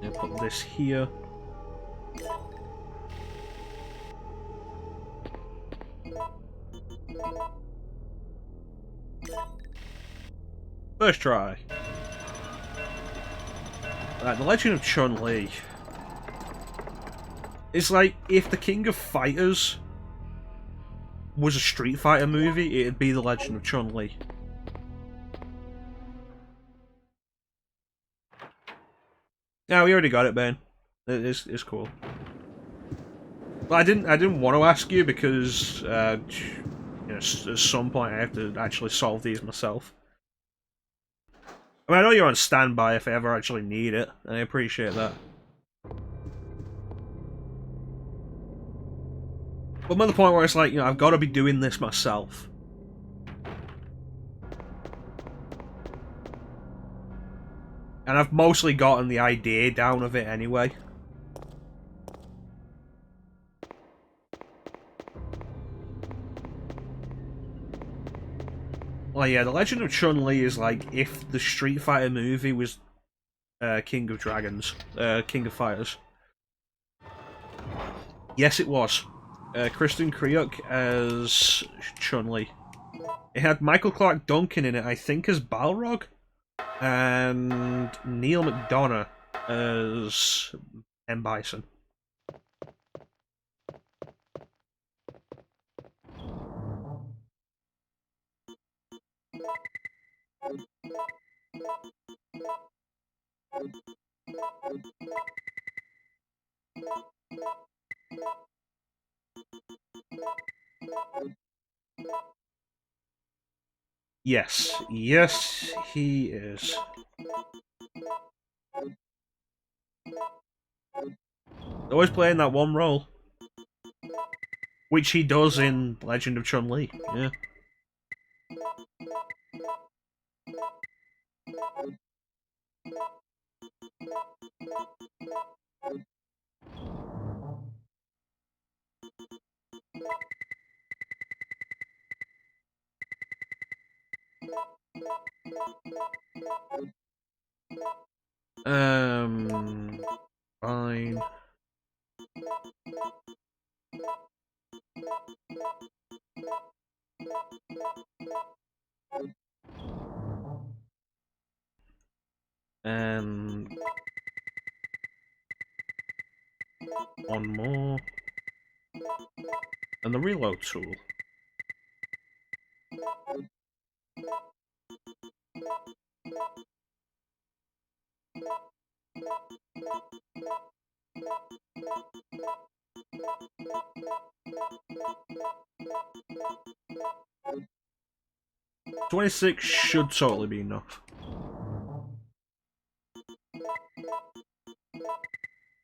And put this here. First try. Right, The Legend of Chun-Li. It's like if the King of Fighters was a Street Fighter movie, it'd be The Legend of Chun-Li. Yeah, we already got it, Ben. It's cool. But I didn't want to ask you because you know, at some point I have to actually solve these myself. I mean, I know you're on standby if I ever actually need it, and I appreciate that. But I'm at the point where it's like, you know, I've got to be doing this myself. And I've mostly gotten the idea down of it anyway. Well, yeah, The Legend of Chun-Li is like if the Street Fighter movie was King of Dragons, King of Fighters. Yes, it was. Kristen Kriuk as Chun-Li. It had Michael Clark Duncan in it, I think, as Balrog, and Neil McDonough as M. Bison. Yes. Yes, he is. Always playing that one role. Which he does in Legend of Chun-Li, yeah. Fine. And one more. And the reload tool. $26 should totally be enough.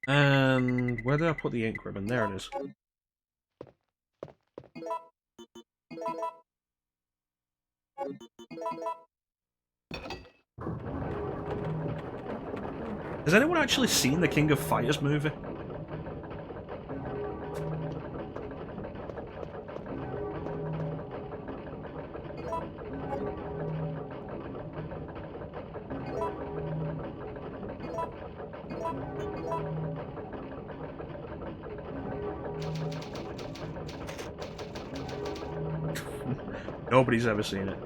And where did I put the ink ribbon? There it is. Has anyone actually seen the King of Fighters movie? Nobody's ever seen it.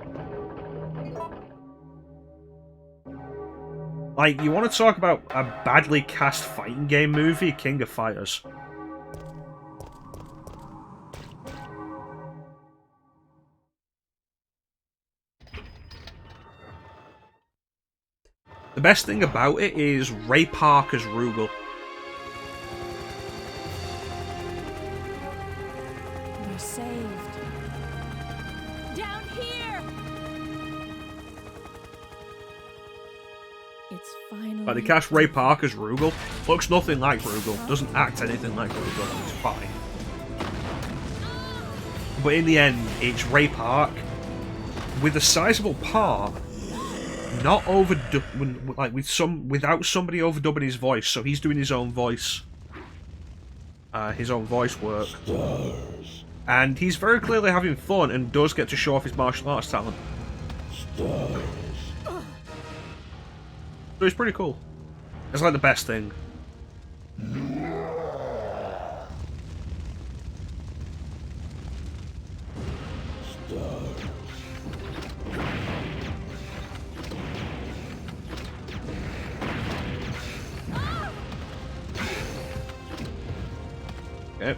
Like, you want to talk about a badly cast fighting game movie? King of Fighters. The best thing about it is Ray Parker's Rugal. We're saved. Down here! It's finally... Like, they cast Ray Parker's Rugal. Looks nothing like Rugal. Doesn't act anything like Rugal. It's fine. But in the end, it's Ray Park with a sizable part, not like without somebody overdubbing his voice. So he's doing his own voice work, and he's very clearly having fun and does get to show off his martial arts talent. So it's pretty cool. It's like the best thing. Okay.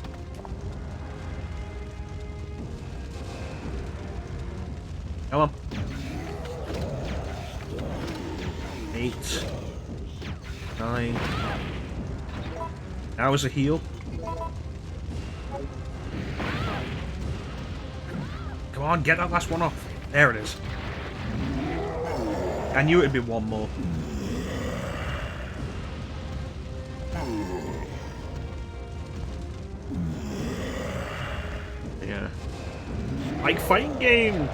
Come on. 8. 9. Now is a heal. Come on, get that last one off. There it is. I knew it'd be one more. Yeah. Like, fighting game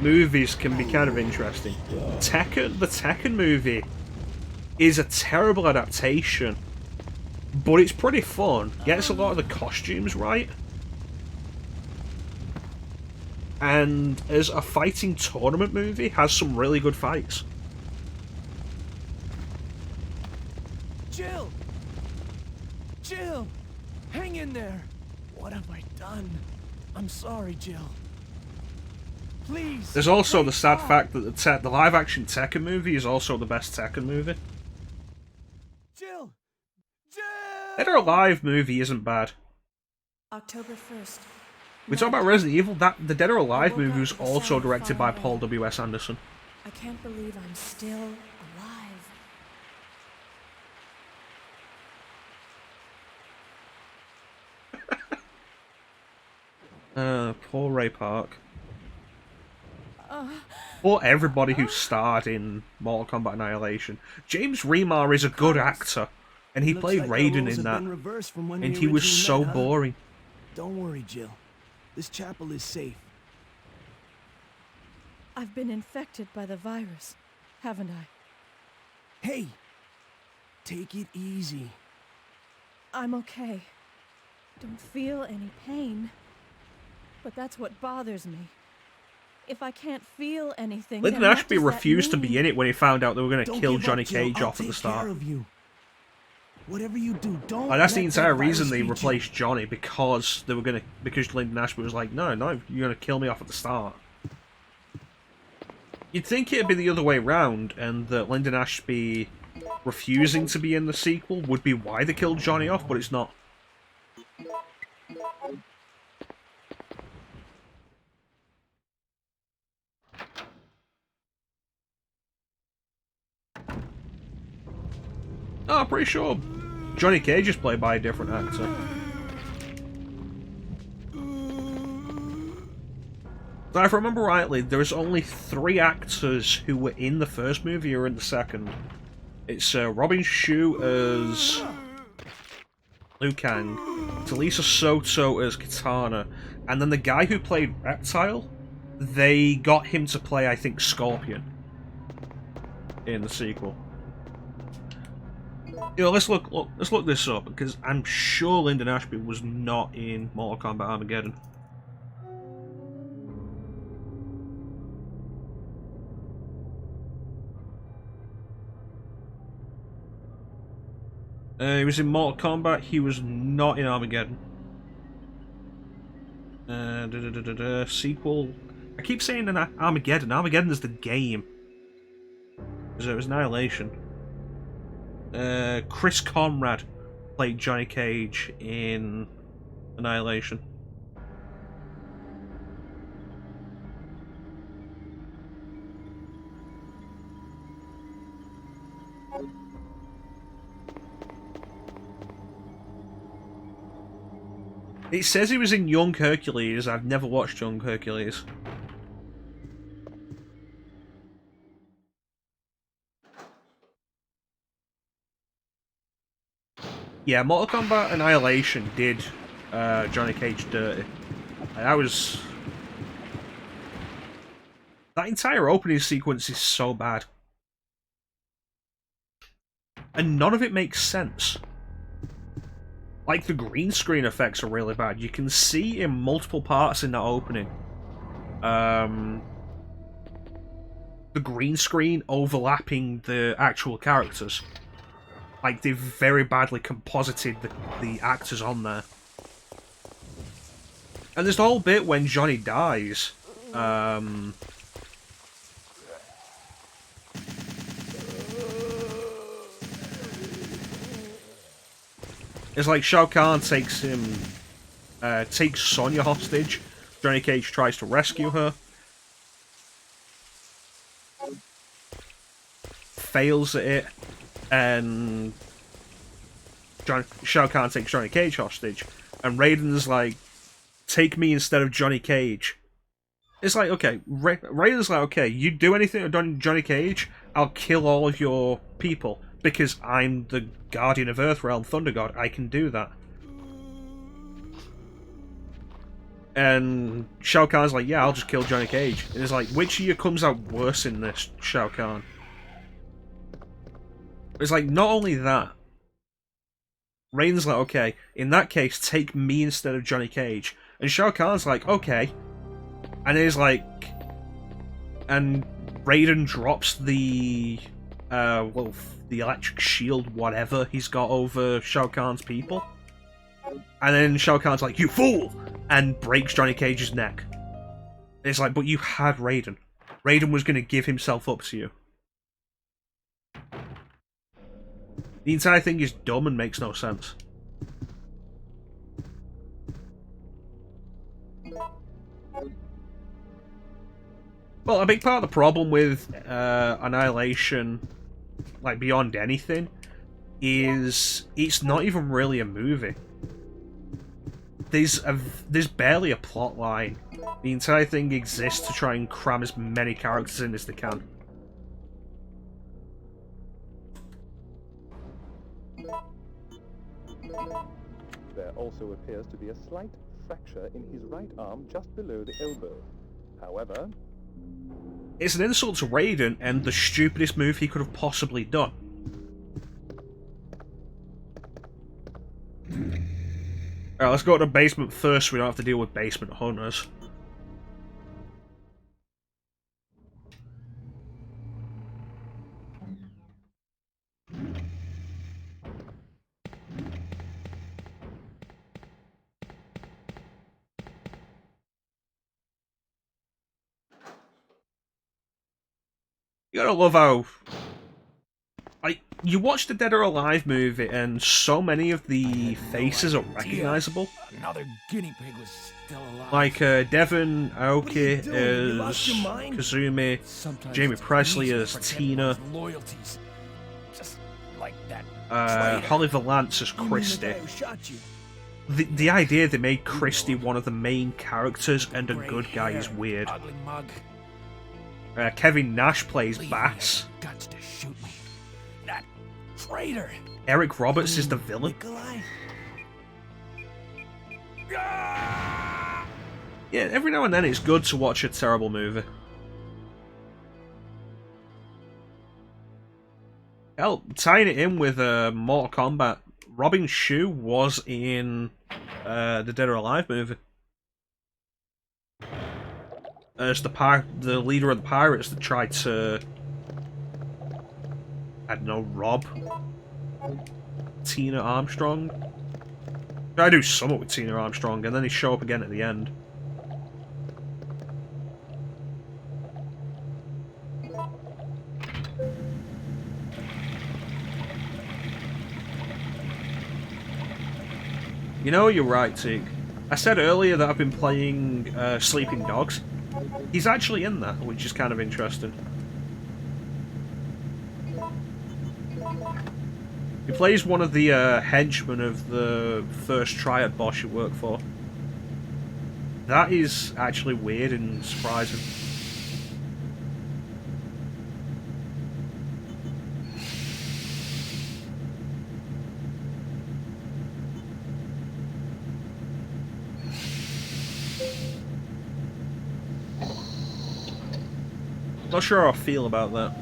movies can be kind of interesting. The Tekken movie is a terrible adaptation, but it's pretty fun. Gets a lot of the costumes right. And as a fighting tournament movie, has some really good fights. Jill! Jill! Hang in there! What have I done? I'm sorry, Jill. Please! There's also wake the sad up. fact that the live-action Tekken movie is also the best Tekken movie. Jill! Jill! Dead or Alive movie isn't bad. October 1st. We talk about Resident Evil, the Dead or Alive movie was also directed by Paul W.S. Anderson. I can't believe I'm still alive. Poor Ray Park. Poor everybody who starred in Mortal Kombat Annihilation. James Remar is a good actor, and he Looks played like our Raiden roles in have that, been reversed from when and we he was originally so met, huh? boring. Don't worry, Jill. This chapel is safe. I've been infected by the virus, haven't I? Hey! Take it easy. I'm okay. Don't feel any pain. But that's what bothers me. If I can't feel anything, Lyndon then what Ashby does that refused to be mean? in it when he found out they were going to Don't kill give Johnny up, Jill. Cage I'll off at the take care start. of you. Whatever you do, don't Like, that's the let entire that virus reason they feed you. replaced Johnny, because they were gonna, because Lyndon Ashby was like, no, you're gonna kill me off at the start. You'd think it'd be the other way round, and that Lyndon Ashby refusing to be in the sequel would be why they killed Johnny off, but it's not. Oh, I'm pretty sure Johnny Cage is played by a different actor. So if I remember rightly, there's only 3 actors who were in the first movie or in the second. It's Robin Shou as Liu Kang, Talisa Soto as Katana, and then the guy who played Reptile, they got him to play, I think, Scorpion in the sequel. You know, let's look this up, because I'm sure Lyndon Ashby was not in Mortal Kombat Armageddon. He was in Mortal Kombat, he was not in Armageddon. Sequel. I keep saying Armageddon. Armageddon is the game. So it was Annihilation. Chris Conrad played Johnny Cage in Annihilation. It says he was in Young Hercules. I've never watched Young Hercules. Yeah, Mortal Kombat Annihilation did Johnny Cage dirty. That entire opening sequence is so bad. And none of it makes sense. Like, the green screen effects are really bad. You can see in multiple parts in that opening the green screen overlapping the actual characters. Like, they've very badly composited the actors on there. And there's the whole bit when Johnny dies. It's like Shao Kahn takes Sonya hostage. Johnny Cage tries to rescue her. Fails at it. And Shao Kahn takes Johnny Cage hostage. And Raiden's like, take me instead of Johnny Cage. It's like, okay, Raiden's like, okay, you do anything to Johnny Cage, I'll kill all of your people. Because I'm the Guardian of Earthrealm, Thunder God, I can do that. And Shao Kahn's like, yeah, I'll just kill Johnny Cage. And it's like, which of you comes out worse in this, Shao Kahn? It's like, not only that, Raiden's like, okay, in that case, take me instead of Johnny Cage. And Shao Kahn's like, okay. And he's like, and Raiden drops the electric shield, whatever he's got over Shao Kahn's people. And then Shao Kahn's like, you fool! And breaks Johnny Cage's neck. It's like, but you had Raiden. Raiden was going to give himself up to you. The entire thing is dumb and makes no sense. Well, a big part of the problem with Annihilation, like beyond anything, is it's not even really a movie. There's barely a plot line. The entire thing exists to try and cram as many characters in as they can. There also appears to be a slight fracture in his right arm just below the elbow. However, it's an insult to Raiden and the stupidest move he could have possibly done. Alright, let's go to the basement first so we don't have to deal with basement hunters. You gotta love how, like, you watch the Dead or Alive movie, and so many of the faces are recognizable. Another guinea pig was still alive. Like Devon What are you Aoki doing? You lost as your mind? Kazumi, Sometimes Jamie it's Presley easy to as forget Tina, one's loyalties. Just like that. Holly Valance as You mean the Christy. guy who shot you? The idea they made Christy one of the main characters and a good guy is weird. Ugly mug. Kevin Nash plays Leave Bass. me the guts to shoot me. That traitor. Eric Roberts is the villain. Nikolai? Ah! Yeah, every now and then it's good to watch a terrible movie. Hell, tying it in with Mortal Kombat, Robin Shou was in the Dead or Alive movie as the leader of the pirates that tried to, I don't know, rob Tina Armstrong. Try to do something with Tina Armstrong, and then he show up again at the end. You know, you're right, Teak. I said earlier that I've been playing Sleeping Dogs. He's actually in that, which is kind of interesting. He plays one of the henchmen of the first Triad boss you work for. That is actually weird and surprising. Not sure how I feel about that.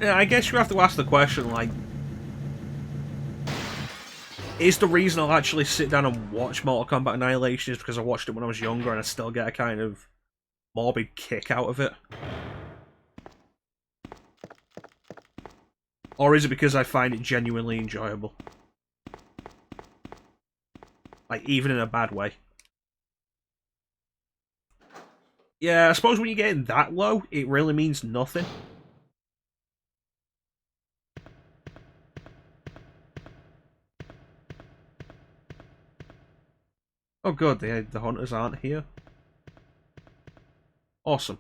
Yeah, I guess you have to ask the question, like, is the reason I'll actually sit down and watch Mortal Kombat Annihilation is because I watched it when I was younger and I still get a kind of morbid kick out of it? Or is it because I find it genuinely enjoyable? Like, even in a bad way. Yeah, I suppose when you're getting that low, it really means nothing. Oh good, the hunters aren't here. Awesome.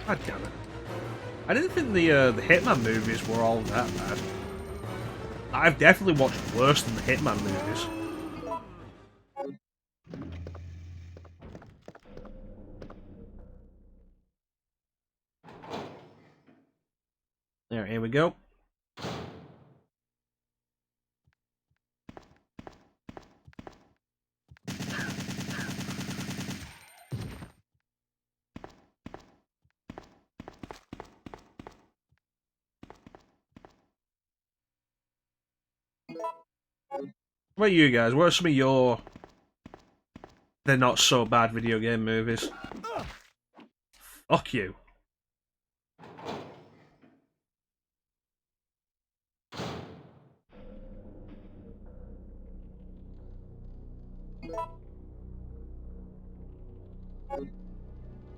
God damn it. I didn't think the Hitman movies were all that bad. I've definitely watched worse than the Hitman movies. There, here we go. What about you guys? What are some of your they're not so bad video game movies? Fuck you.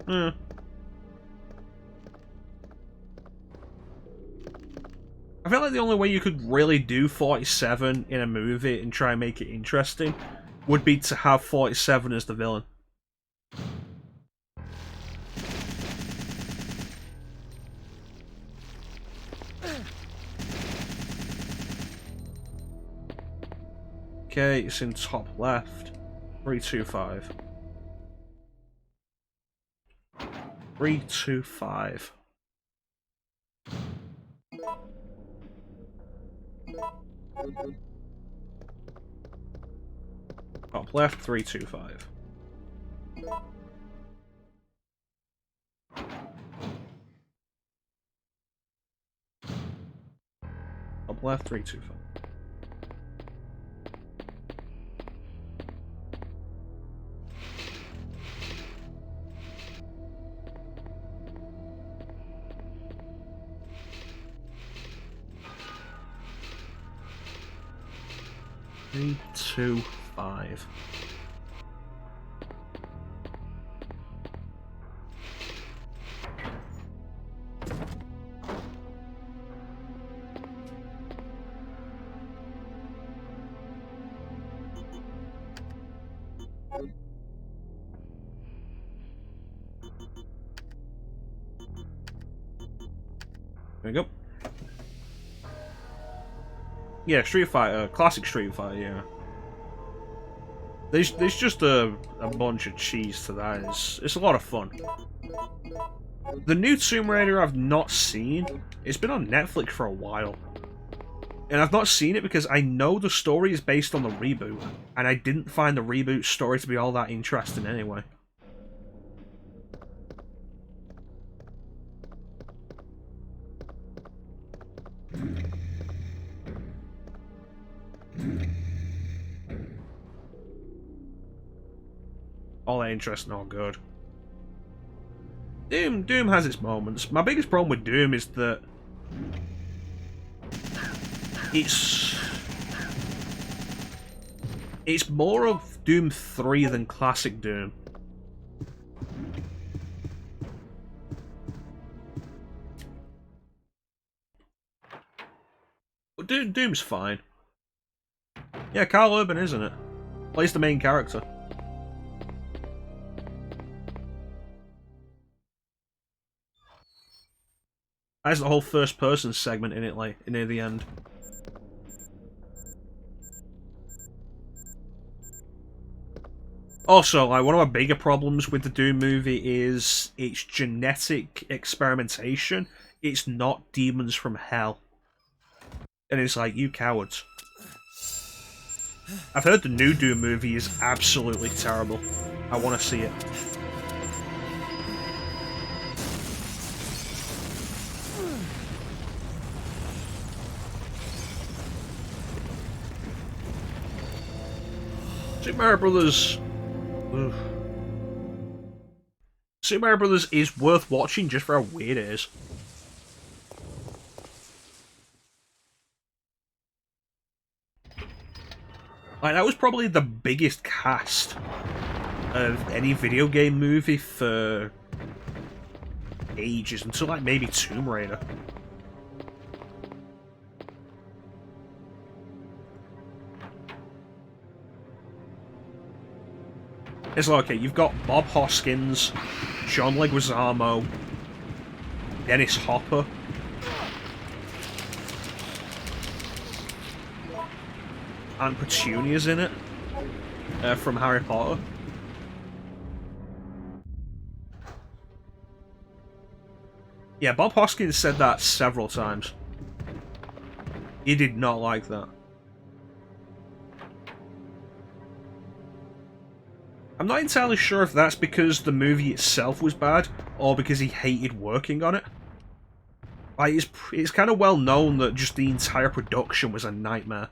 Hmm. I feel like the only way you could really do 47 in a movie and try and make it interesting would be to have 47 as the villain. Okay, it's in top left. 325. 325. Top left, 325. left, 3, 2, 5. Three, 2, 5. There we go. Yeah, Street Fighter, classic Street Fighter, yeah. There's just a bunch of cheese to that. It's a lot of fun. The new Tomb Raider I've not seen. It's been on Netflix for a while. And I've not seen it because I know the story is based on the reboot. And I didn't find the reboot story to be all that interesting anyway. All that interesting, all good. Doom has its moments. My biggest problem with Doom is that it's more of Doom 3 than classic Doom. But Doom's fine. Yeah, Carl Urban, isn't it? Plays the main character. Has the whole first-person segment in it, like near the end. Also, like one of my bigger problems with the Doom movie is its genetic experimentation. It's not demons from hell, and it's like, you cowards. I've heard the new Doom movie is absolutely terrible. I want to see it. Super Mario Brothers. Ugh. Super Mario Brothers is worth watching just for how weird it is. Like, that was probably the biggest cast of any video game movie for ages, until like maybe Tomb Raider. It's like, okay, you've got Bob Hoskins, John Leguizamo, Dennis Hopper, and Petunia's in it, from Harry Potter. Yeah, Bob Hoskins said that several times. He did not like that. I'm not entirely sure if that's because the movie itself was bad, or because he hated working on it. Like, it's kind of well known that just the entire production was a nightmare.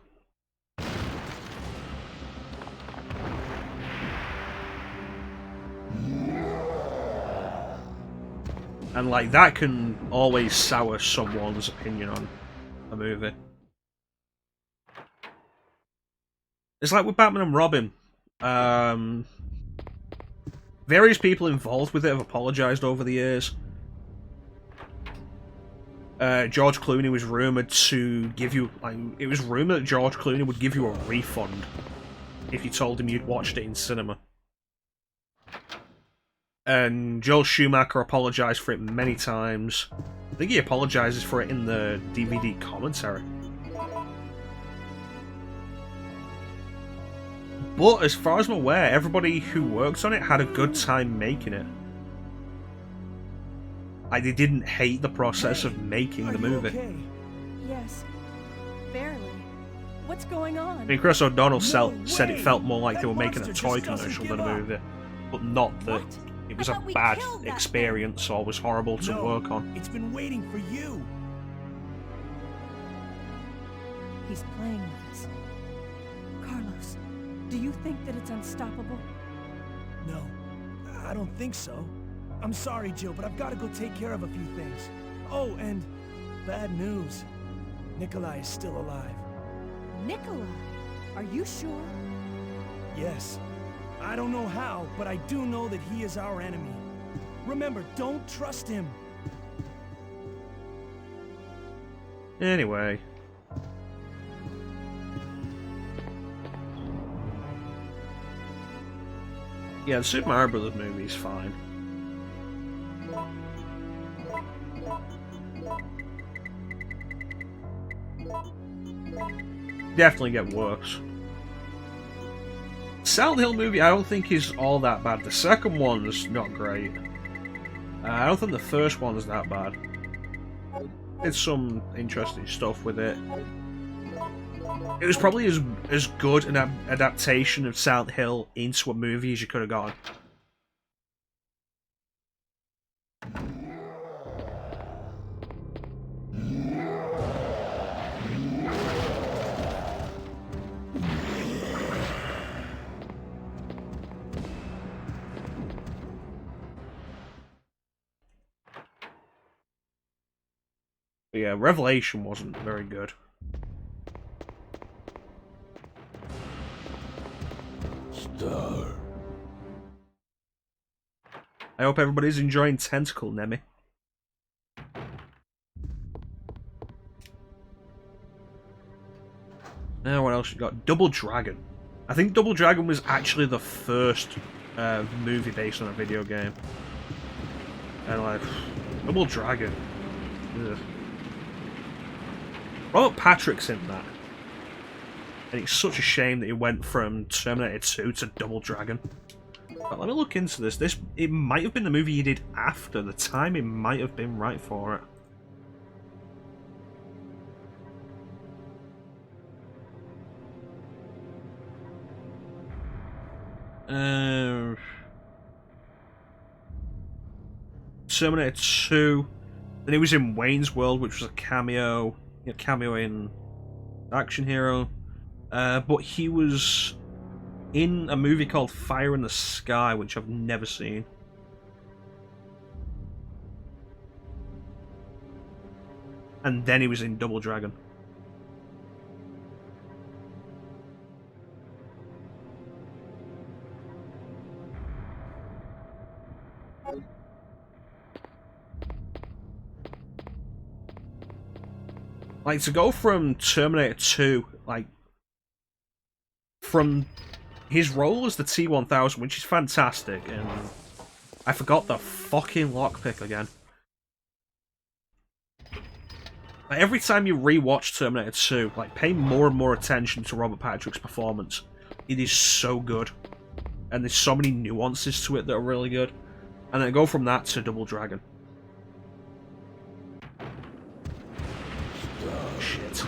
And, like, that can always sour someone's opinion on a movie. It's like with Batman and Robin. Various people involved with it have apologized over the years. George Clooney was rumored to give you, like, it was rumored that George Clooney would give you a refund if you told him you'd watched it in cinema. And Joel Schumacher apologized for it many times. I think he apologizes for it in the DVD commentary. But as far as I'm aware, everybody who worked on it had a good time making it. Like, they didn't hate the process of making the movie. Okay? Yes. Barely. What's going on? I mean, Chris O'Donnell said it way! felt more like they That were making a monster toy just doesn't commercial give than a up. movie. But not that What? it was I a thought we bad killed that experience or was horrible to No, work on. It's been waiting for you. He's playing with us. Carlos, do you think that it's unstoppable? No, I don't think so. I'm sorry, Jill, but I've got to go take care of a few things. Oh, and bad news. Nikolai is still alive. Nikolai? Are you sure? Yes. I don't know how, but I do know that he is our enemy. Remember, don't trust him. Anyway. Yeah, the Super Mario Brothers movie is fine. Definitely get worse. Silent Hill movie I don't think is all that bad. The second one's not great. I don't think the first one's that bad. It's some interesting stuff with it. It was probably as good an adaptation of Silent Hill into a movie as you could have gotten. But yeah, Revelation wasn't very good. S.t.a.r.s. I hope everybody's enjoying Tentacle, Nemi. Now what else you got? Double Dragon. I think Double Dragon was actually the first movie based on a video game. And like, Double Dragon. Ugh. Robert Patrick's in that. And it's such a shame that he went from Terminator 2 to Double Dragon. But let me look into this. It might have been the movie he did after. The timing might have been right for it. Terminator 2. Then he was in Wayne's World, which was a cameo. Cameo in Action Hero. But he was in a movie called Fire in the Sky, which I've never seen. And then he was in Double Dragon. Like, to go from Terminator 2, like, from his role as the T-1000, which is fantastic, and I forgot the fucking lockpick again. Like, every time you rewatch Terminator 2, like, pay more and more attention to Robert Patrick's performance. It is so good. And there's so many nuances to it that are really good. And then go from that to Double Dragon. Shit.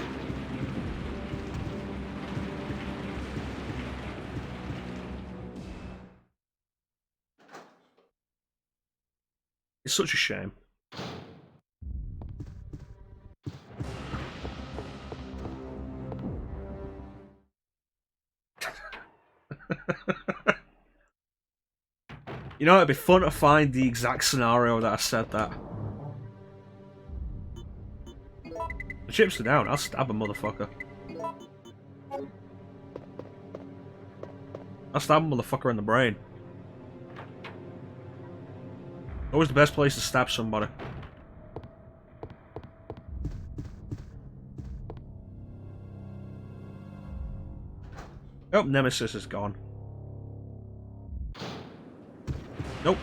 It's such a shame. You know, it'd be fun to find the exact scenario that I said that. The chips are down, I'll stab a motherfucker. I'll stab a motherfucker in the brain. Always the best place to stab somebody. Oh, Nemesis is gone. Nope.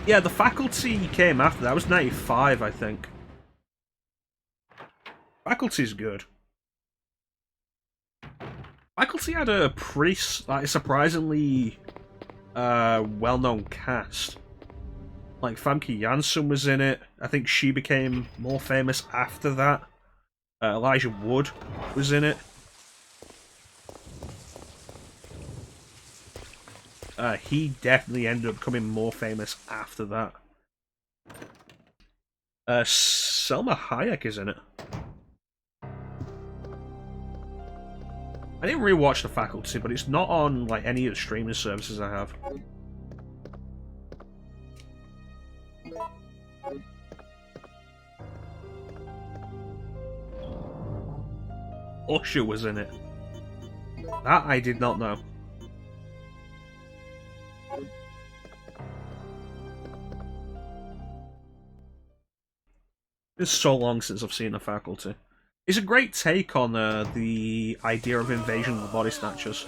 Yeah, the Faculty came after that. That was 95, I think. Faculty's good. Faculty had a pretty, surprisingly well-known cast. Like, Famke Janssen was in it. I think she became more famous after that. Elijah Wood was in it. He definitely ended up becoming more famous after that. Selma Hayek is in it. I didn't rewatch The Faculty, but it's not on like any of the streaming services I have. Usher was in it. That I did not know. It's so long since I've seen The Faculty. It's a great take on the idea of invasion of the body snatchers.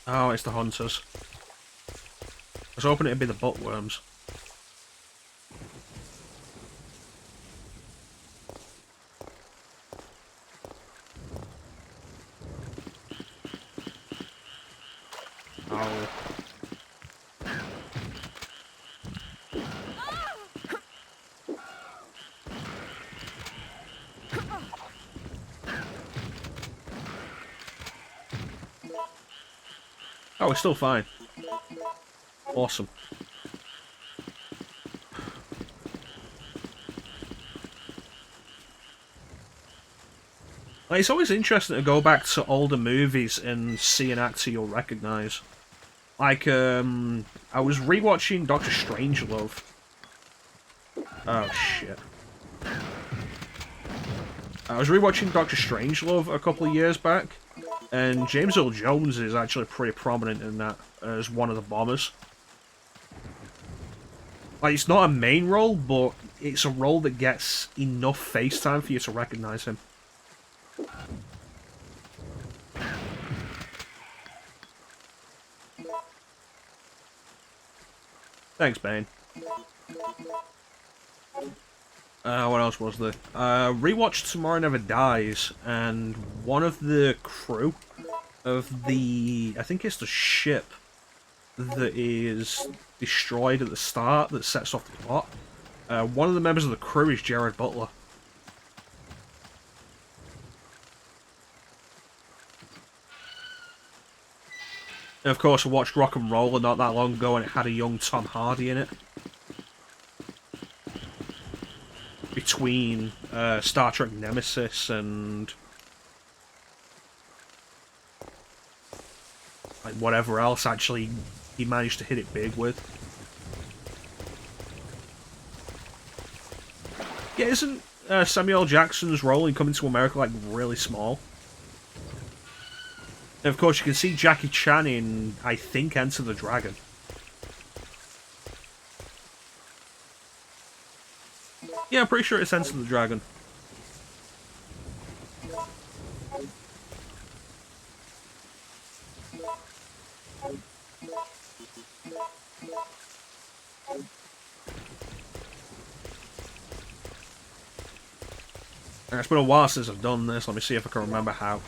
Oh, it's the hunters. I was hoping it'd be the buttworms. Oh. Oh, we're still fine. Awesome. Like, it's always interesting to go back to older movies and see an actor you'll recognise. Like, I was rewatching Doctor Strangelove. Oh, shit. I was rewatching Doctor Strangelove a couple of years back, and James Earl Jones is actually pretty prominent in that as one of the bombers. Like, it's not a main role, but it's a role that gets enough face time for you to recognise him. Thanks, Bane. What else was there? Rewatched Tomorrow Never Dies, and one of the crew of the... I think it's the ship that is destroyed at the start that sets off the plot. One of the members of the crew is Jared Butler. And of course, I watched Rock and Roller not that long ago, and it had a young Tom Hardy in it. Between Star Trek Nemesis and like whatever else actually he managed to hit it big with. Yeah, isn't Samuel L. Jackson's role in Coming to America like really small? And of course you can see Jackie Chan in, I think, Enter the Dragon. Yeah, I'm pretty sure it's Enter the Dragon. It's been a while since I've done this. Let me see if I can remember how.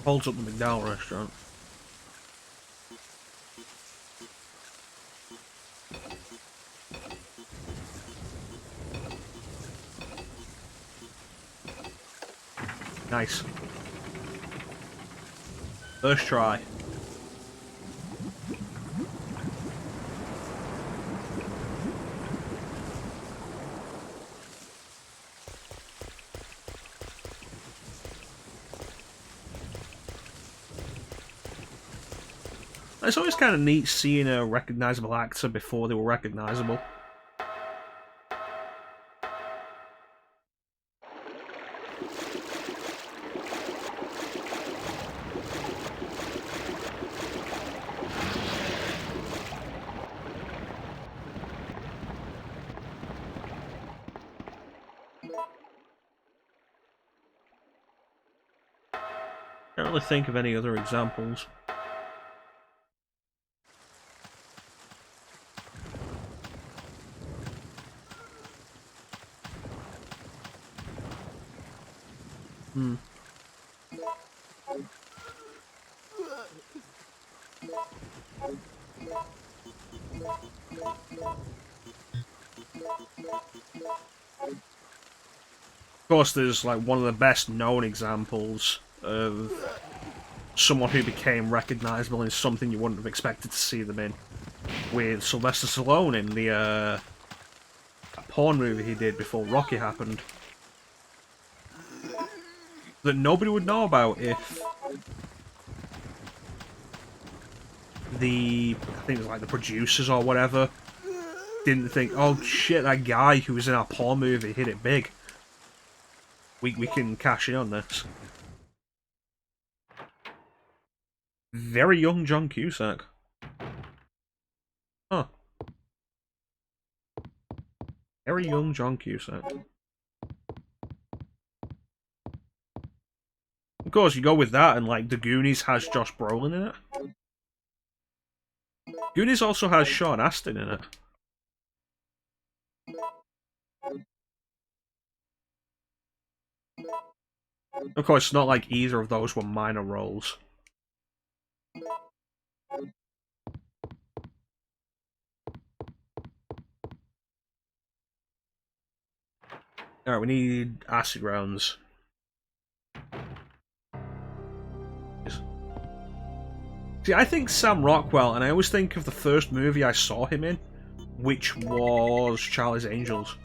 Holds up the McDowell restaurant. Nice. First try. It's always kind of neat seeing a recognisable actor before they were recognisable. Can't really think of any other examples. Of course, there's like one of the best known examples of someone who became recognizable in something you wouldn't have expected to see them in, with Sylvester Stallone in the porn movie he did before Rocky happened, that nobody would know about if I think it was like the producers or whatever didn't think, oh shit, that guy who was in our porn movie hit it big. We can cash in on this. Very young John Cusack. Huh. Very young John Cusack. Of course, you go with that, and like The Goonies has Josh Brolin in it. Goonies also has Sean Astin in it. Of course, it's not like either of those were minor roles. Alright, we need acid rounds. See, I think Sam Rockwell, and I always think of the first movie I saw him in, which was Charlie's Angels.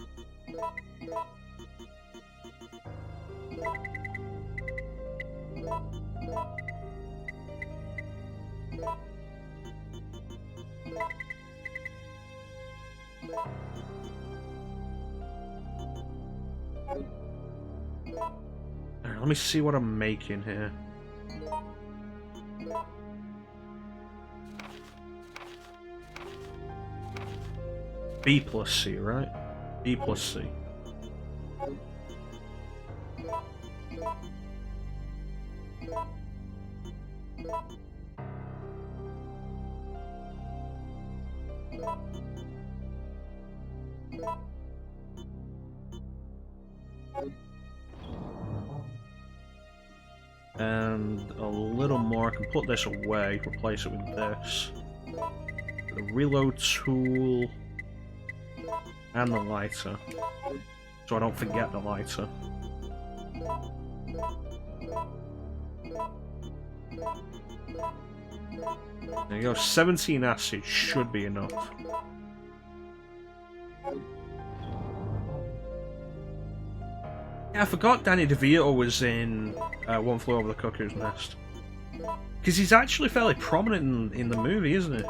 Alright, let me see what I'm making here. B plus C, right? B plus C. And a little more, I can put this away, replace it with this. The reload tool and the lighter, so I don't forget the lighter. There you go, 17 acid should be enough. Yeah, I forgot Danny DeVito was in One Flew Over the Cuckoo's Nest. Because he's actually fairly prominent in the movie, isn't he?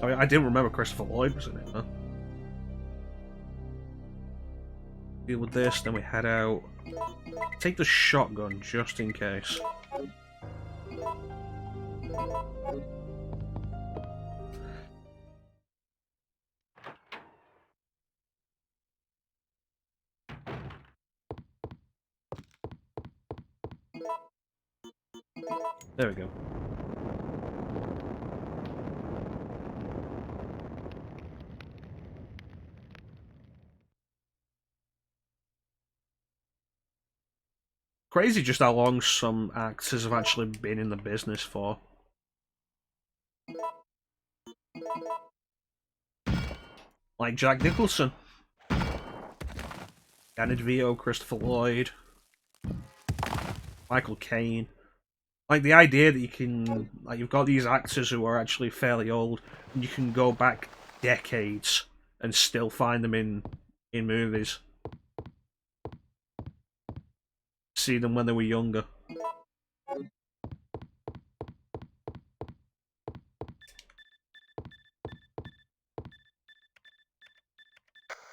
I mean, I didn't remember Christopher Lloyd was in it, huh? Deal with this, then we head out. Take the shotgun, just in case. There we go. Crazy just how long some actors have actually been in the business for. Like Jack Nicholson. Danny DeVito, Christopher Lloyd. Michael Caine. Like the idea that you can, like you've got these actors who are actually fairly old, and you can go back decades and still find them in movies. See them when they were younger.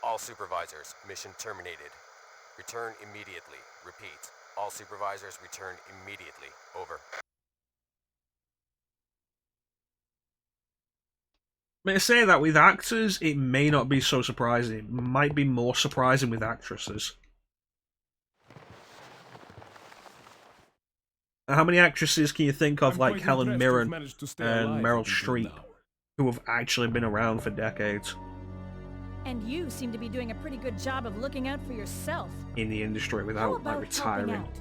All supervisors, mission terminated. Return immediately. Repeat. All supervisors return immediately. Over. May I say that with actors, it may not be so surprising. It might be more surprising with actresses. How many actresses can you think of, like Helen Mirren and Meryl Streep, who have actually been around for decades? And you seem to be doing a pretty good job of looking out for yourself. In the industry How without like about helping retiring. out?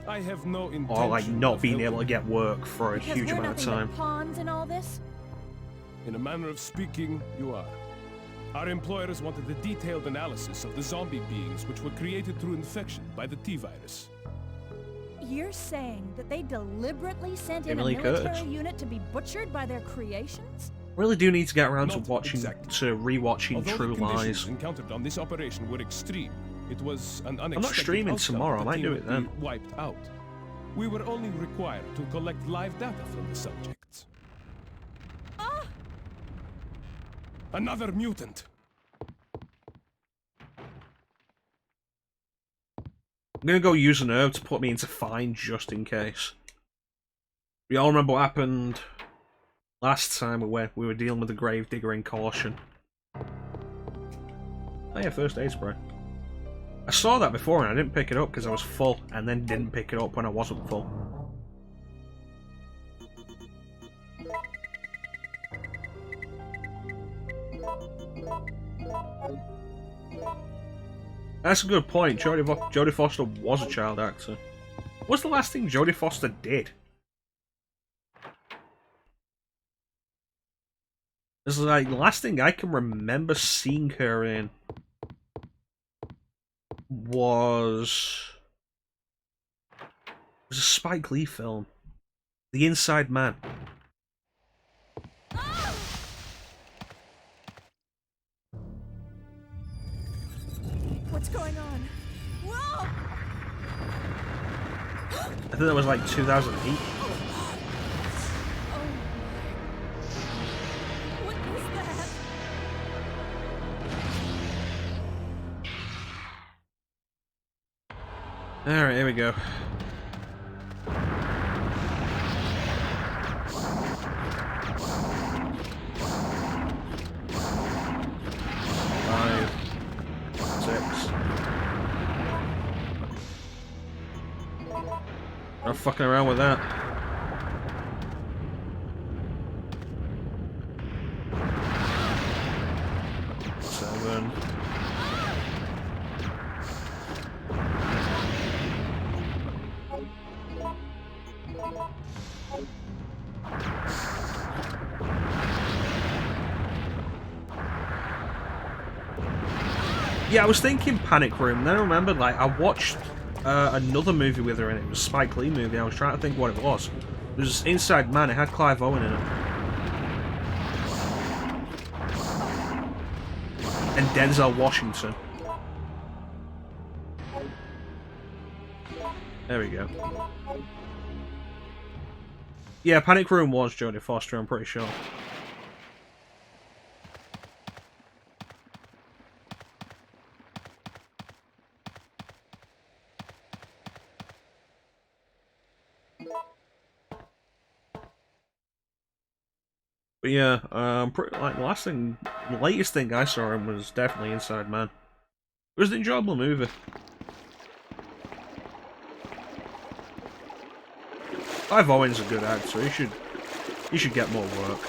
I have no intention Or like not of being able to helping. get work for a Because huge we're amount of nothing time. but pawns in all this? In a manner of speaking, you are. Our employers wanted a detailed analysis of the zombie beings which were created through infection by the T-virus. You're saying that they deliberately sent in a Emily military Curtis. unit to be butchered by their creations? Really do need to get around to Not watching, exactly. to rewatching Although True the conditions Lies. encountered on this operation were extreme, it was an unexpected not streaming outcome tomorrow, that I the might team do would it then. be wiped out. We were only required to collect live data from the subjects. Ah! Another mutant! I'm gonna go use an herb to put me into fine just in case. We all remember what happened last time we were dealing with the gravedigger in Caution. Oh yeah, first aid spray. I saw that before and I didn't pick it up because I was full, and then didn't pick it up when I wasn't full. That's a good point. Jodie Foster was a child actor. What's the last thing Jodie Foster did? It's like the last thing I can remember seeing her in was a Spike Lee film, The Inside Man. What's going on? Whoa! I think that was like 2008. Oh. What is that? Alright, here we go. Five, 6. Not fucking around with that. Seven. Yeah, I was thinking Panic Room, then I remembered, like, I watched another movie with her in it. It was a Spike Lee movie. I was trying to think what it was. It was Inside Man. It had Clive Owen in it. And Denzel Washington. There we go. Yeah, Panic Room was Jodie Foster, I'm pretty sure. But yeah, like the latest thing I saw him was definitely Inside Man. It was an enjoyable movie. Clive Owen's a good actor. He should get more work.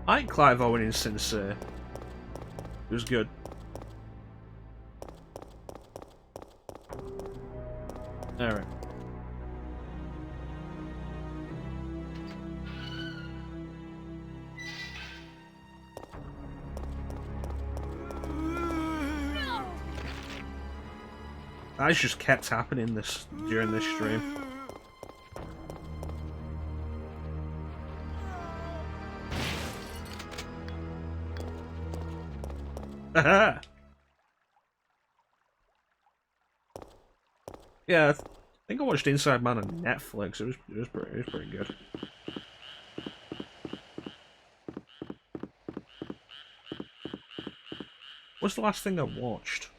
I like Clive Owen in s.t.a.r.s. It was good. Alright. That just kept happening during this stream. Haha. Yeah, I think I watched Inside Man on Netflix. It was pretty good. What's the last thing I watched?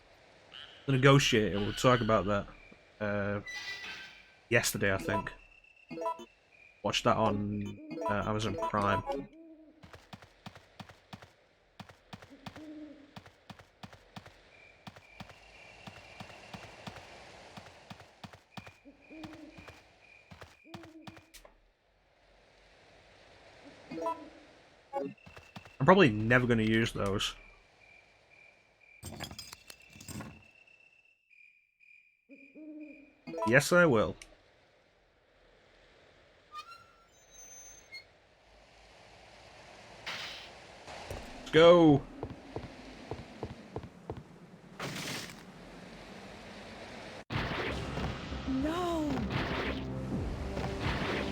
The Negotiator. We'll talk about that yesterday, I think. Watched that on Amazon Prime. I'm probably never going to use those. Yes, I will. Let's go. No!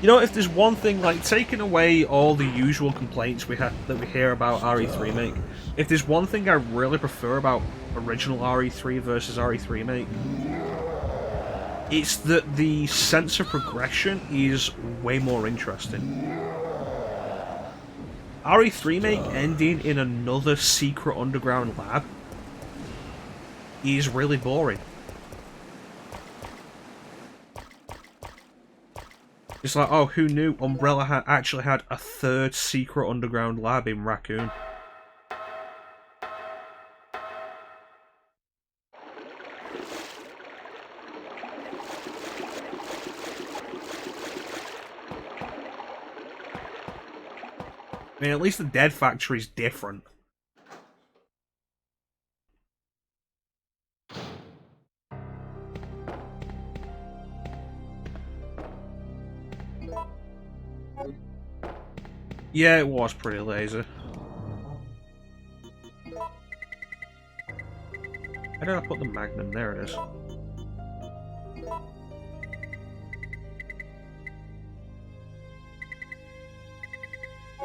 You know, if there's one thing, like, taking away all the usual complaints that we hear about RE3 Remake, if there's one thing I really prefer about original RE3 versus RE3 Remake, it's that the sense of progression is way more interesting. RE3 Remake ending in another secret underground lab is really boring. It's like, oh, who knew Umbrella actually had a third secret underground lab in Raccoon? I mean, at least the Dead Factory's different. Yeah, it was pretty lazy. Where did I put the Magnum? There it is.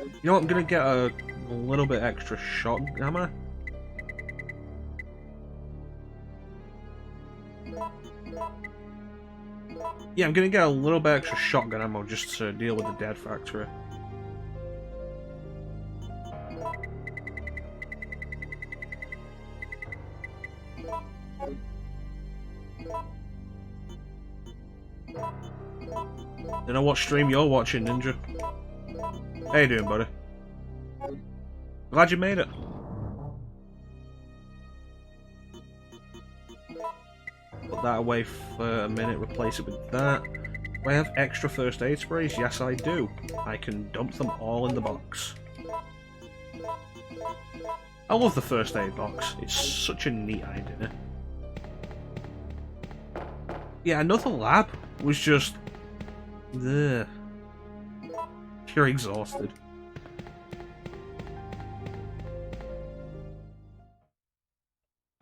You know what, I'm gonna get a little bit extra shotgun ammo. Yeah, I'm gonna get a little bit extra shotgun ammo just to deal with the Dead Factory. You know what stream you're watching, Ninja? How you doing, buddy? Glad you made it. Put that away for a minute, replace it with that. Do I have extra first aid sprays? Yes, I do. I can dump them all in the box. I love the first aid box. It's such a neat idea. Yeah, another lab was just... Ugh. Pure exhausted.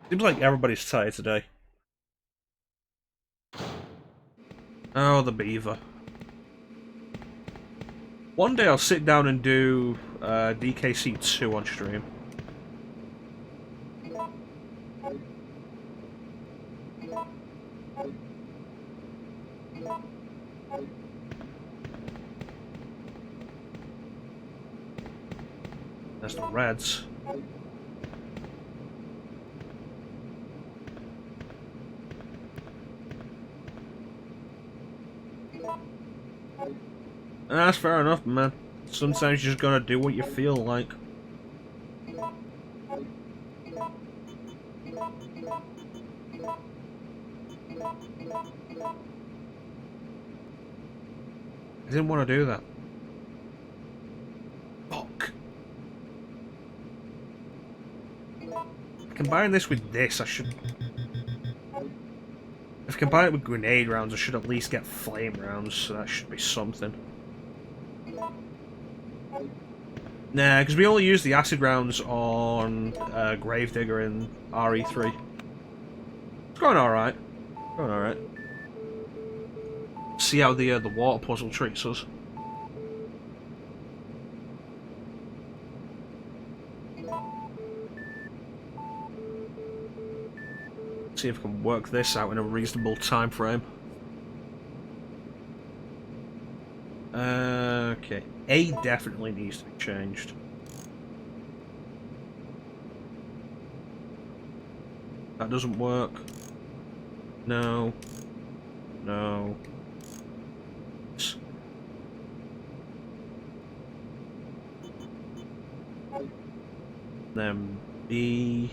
Seems like everybody's tired today. Oh, the beaver. One day I'll sit down and do DKC 2 on stream. That's the Reds. That's fair enough, man. Sometimes you just gotta do what you feel like. I didn't want to do that. Fuck. Combine this with this, I should... If I combine it with grenade rounds, I should at least get flame rounds, so that should be something. Nah, because we only use the acid rounds on Gravedigger in RE3. It's going alright. Going alright. See how the water puzzle treats us. See if I can work this out in a reasonable time frame. Okay. A definitely needs to be changed. That doesn't work. No. No. Then B.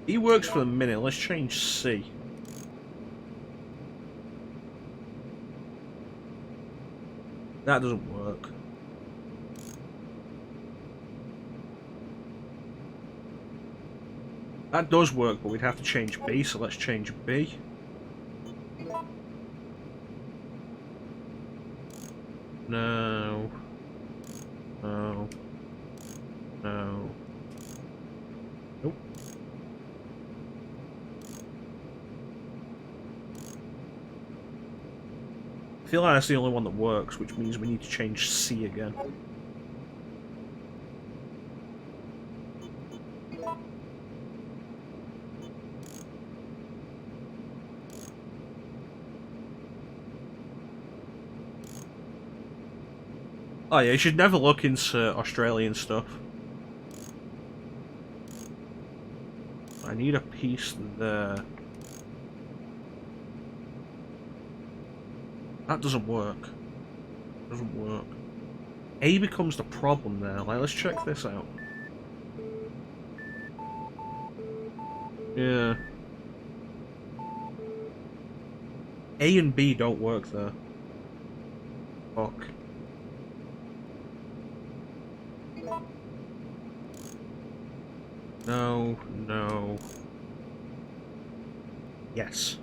B works for the minute. Let's change C. That doesn't work. That does work, but we'd have to change B, so let's change B. No. No. No. Nope. I feel like that's the only one that works, which means we need to change C again. Oh yeah, you should never look into Australian stuff. I need a piece there. That doesn't work. Doesn't work. A becomes the problem there. Like, let's check this out. Yeah. A and B don't work there. Fuck. No, no. Yes.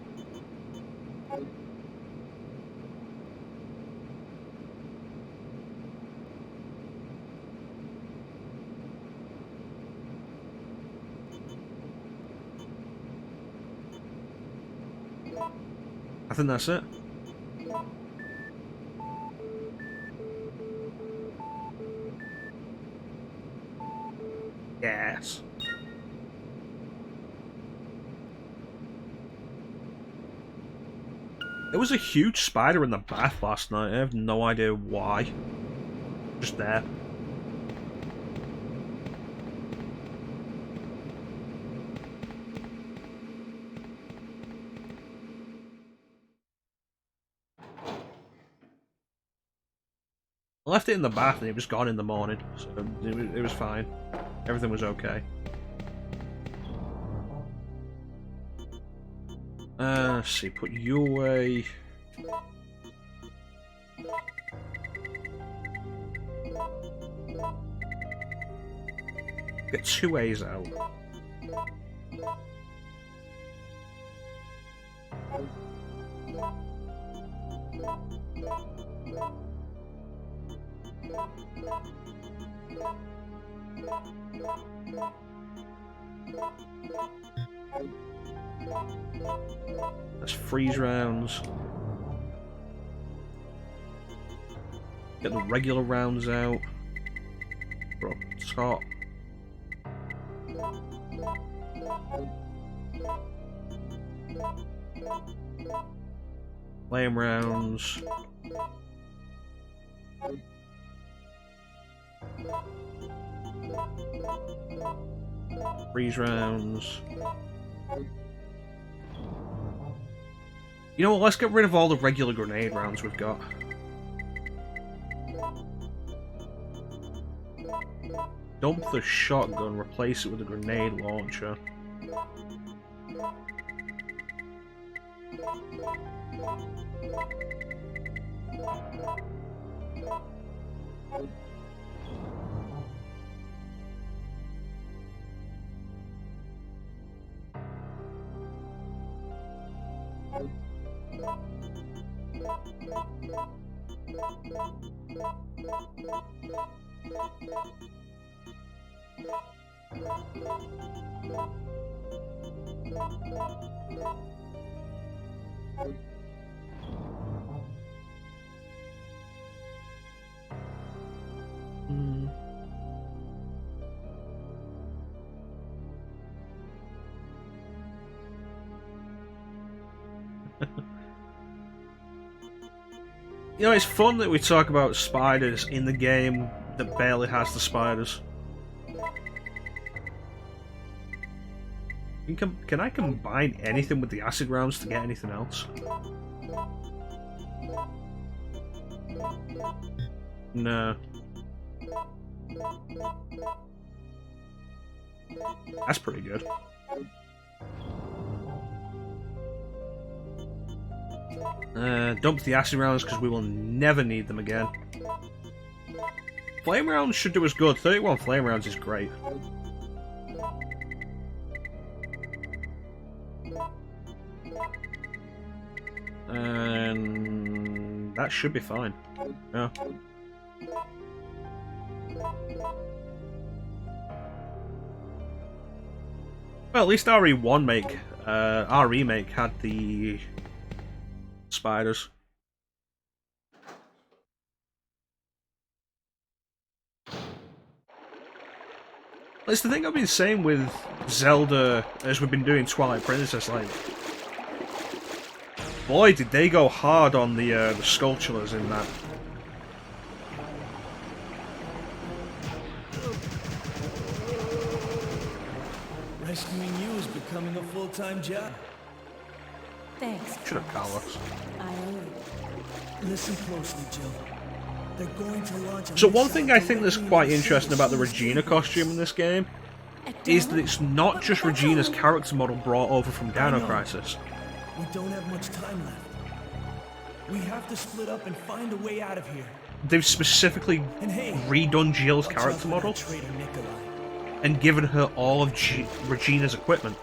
I think that's it. Yes. There was a huge spider in the bath last night. I have no idea why. Just there. I left it in the bath and it was gone in the morning, so it was fine. Everything was okay. Let's see, put you away. Get 2 A's out. That's freeze rounds. Get the regular rounds out. We're up top. Flame rounds. Freeze rounds. You know what, let's get rid of all the regular grenade rounds we've got. Dump the shotgun, replace it with a grenade launcher. You know, it's fun that we talk about spiders in the game that barely has the spiders. Can I combine anything with the acid rounds to get anything else? No. That's pretty good. Dump the acid rounds because we will never need them again. Flame rounds should do us good. 31 flame rounds is great. And that should be fine. Yeah. Well, at least our remake had the spiders. It's the thing I've been saying with Zelda as we've been doing Twilight Princess, like, boy, did they go hard on the sculptures in that. Rescuing you is becoming a full-time job. Thanks. Should have Carlos. I owe you. Listen closely, Jill. They're going to launch a So one thing I think that's quite interesting about the Regina costume in this game is that it's not just Regina's character model brought over from Dino Crisis. We don't have much time left. We have to split up and find a way out of here. They've specifically And hey, redone Jill's watch character out for model that traitor Nikolai. and given her all of Regina's equipment.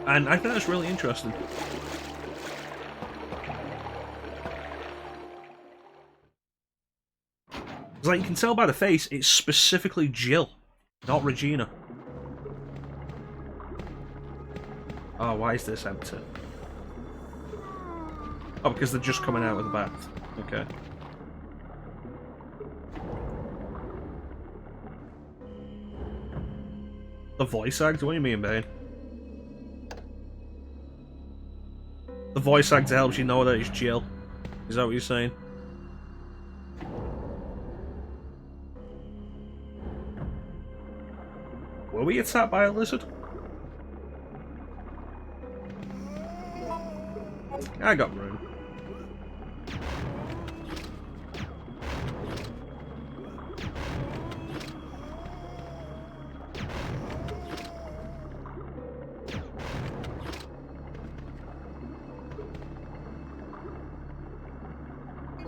And I think that's really interesting. It's like you can tell by the face, it's specifically Jill, not Regina. Oh, why is this empty? Oh, because they're just coming out of the bath. Okay. The voice act? What do you mean, Bane? The voice act helps you know that it's Jill. Is that what you're saying? Were we attacked by a lizard? I got room.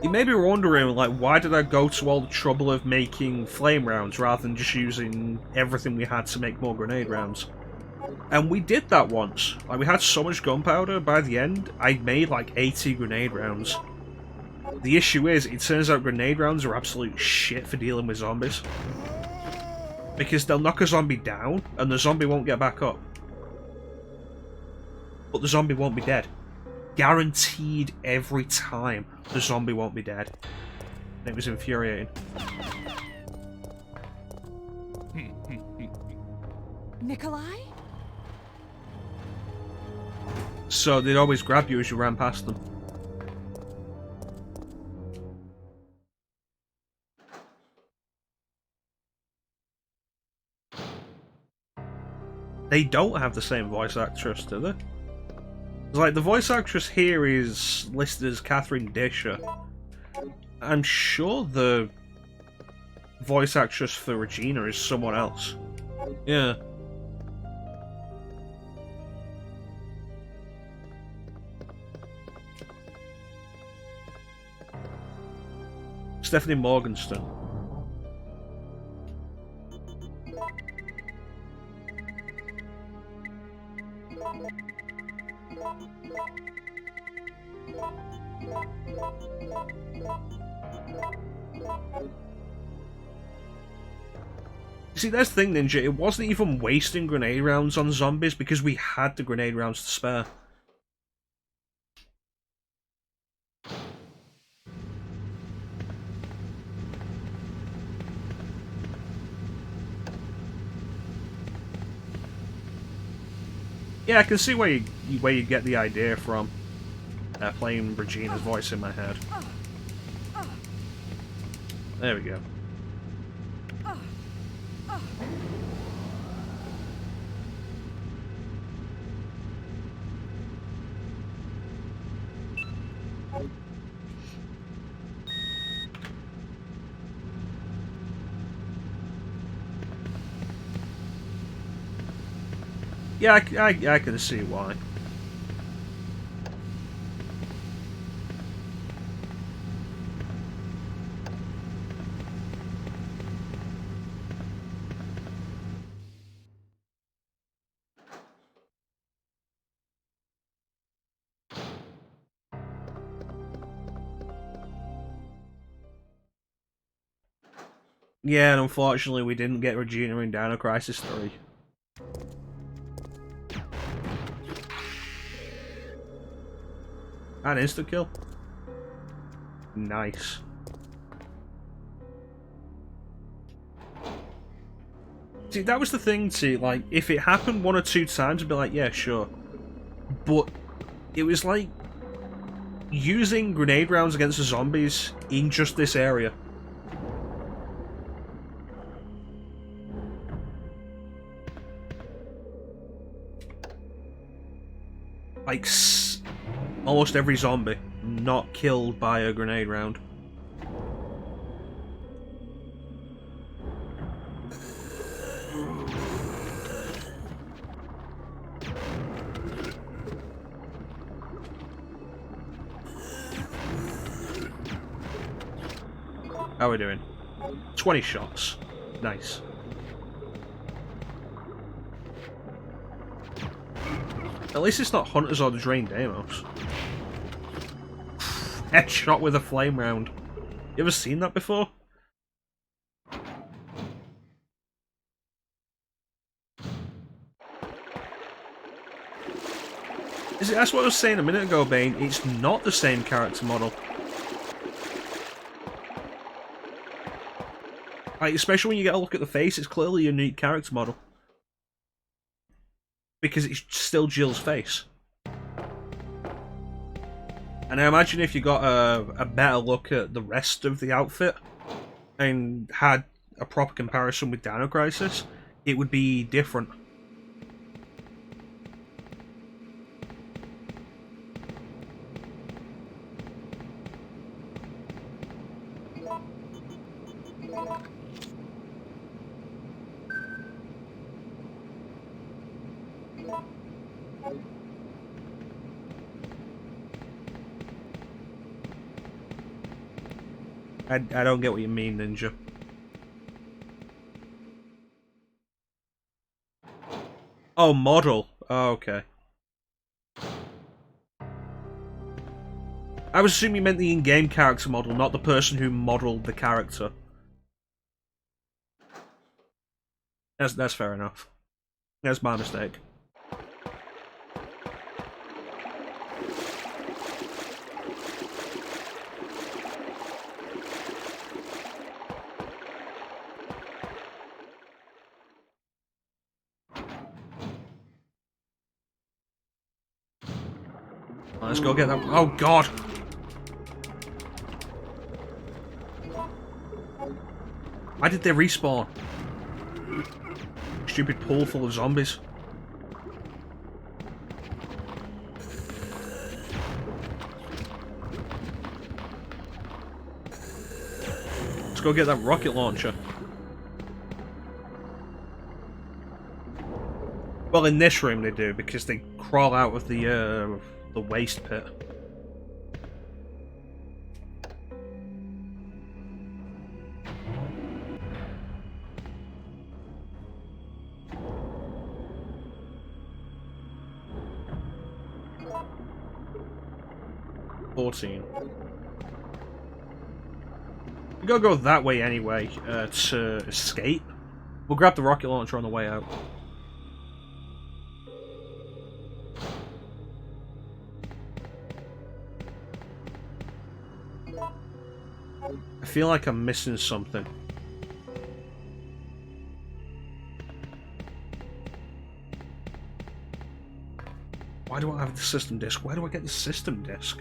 You may be wondering, like, why did I go to all the trouble of making flame rounds rather than just using everything we had to make more grenade rounds? And we did that once. Like, we had so much gunpowder, by the end, I made like 80 grenade rounds. The issue is, it turns out grenade rounds are absolute shit for dealing with zombies. Because they'll knock a zombie down, and the zombie won't get back up. But the zombie won't be dead. Guaranteed every time the zombie won't be dead. And it was infuriating. Nikolai? So they'd always grab you as you ran past them. They don't have the same voice actress, do they? Like, the voice actress here is listed as Catherine Disher. I'm sure the voice actress for Regina is someone else. Yeah. Stephanie Morgenstern. See, that's the thing, Ninja. It wasn't even wasting grenade rounds on zombies because we had the grenade rounds to spare. Yeah, I can see where you get the idea from. Playing Regina's voice in my head. There we go. Yeah, I can see why. Yeah, and unfortunately we didn't get Regina in Dino Crisis 3. And insta-kill. Nice. See, that was the thing too, like, if it happened 1 or 2 times, I'd be like, yeah, sure. But it was like using grenade rounds against the zombies in just this area. Like, almost every zombie not killed by a grenade round. How are we doing? 20 shots. Nice. At least it's not Hunters or the Drained Deimos. Headshot with a flame round. You ever seen that before? That's what I was saying a minute ago, Bane. It's not the same character model. Like, especially when you get a look at the face, it's clearly a unique character model. Because it's still Jill's face. And I imagine if you got a better look at the rest of the outfit and had a proper comparison with Dino Crisis, it would be different. I don't get what you mean, Ninja. Oh, model. Oh, okay. I was assuming you meant the in-game character model, not the person who modelled the character. That's fair enough. That's my mistake. Let's go get that. Oh, God! Why did they respawn? Stupid pool full of zombies. Let's go get that rocket launcher. Well, in this room they do, because they crawl out of the waste pit. We gotta go that way anyway to escape. We'll grab the rocket launcher on the way out. I feel like I'm missing something. Why do I have the system disc? Where do I get the system disc?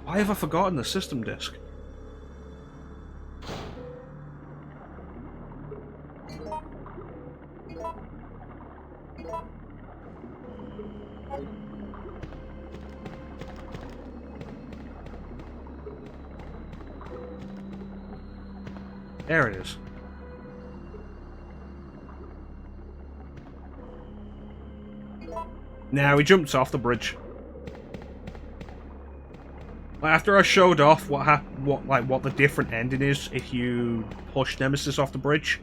Why have I forgotten the system disc? There it is. Now we jumped off the bridge. After I showed off what the different ending is if you push Nemesis off the bridge.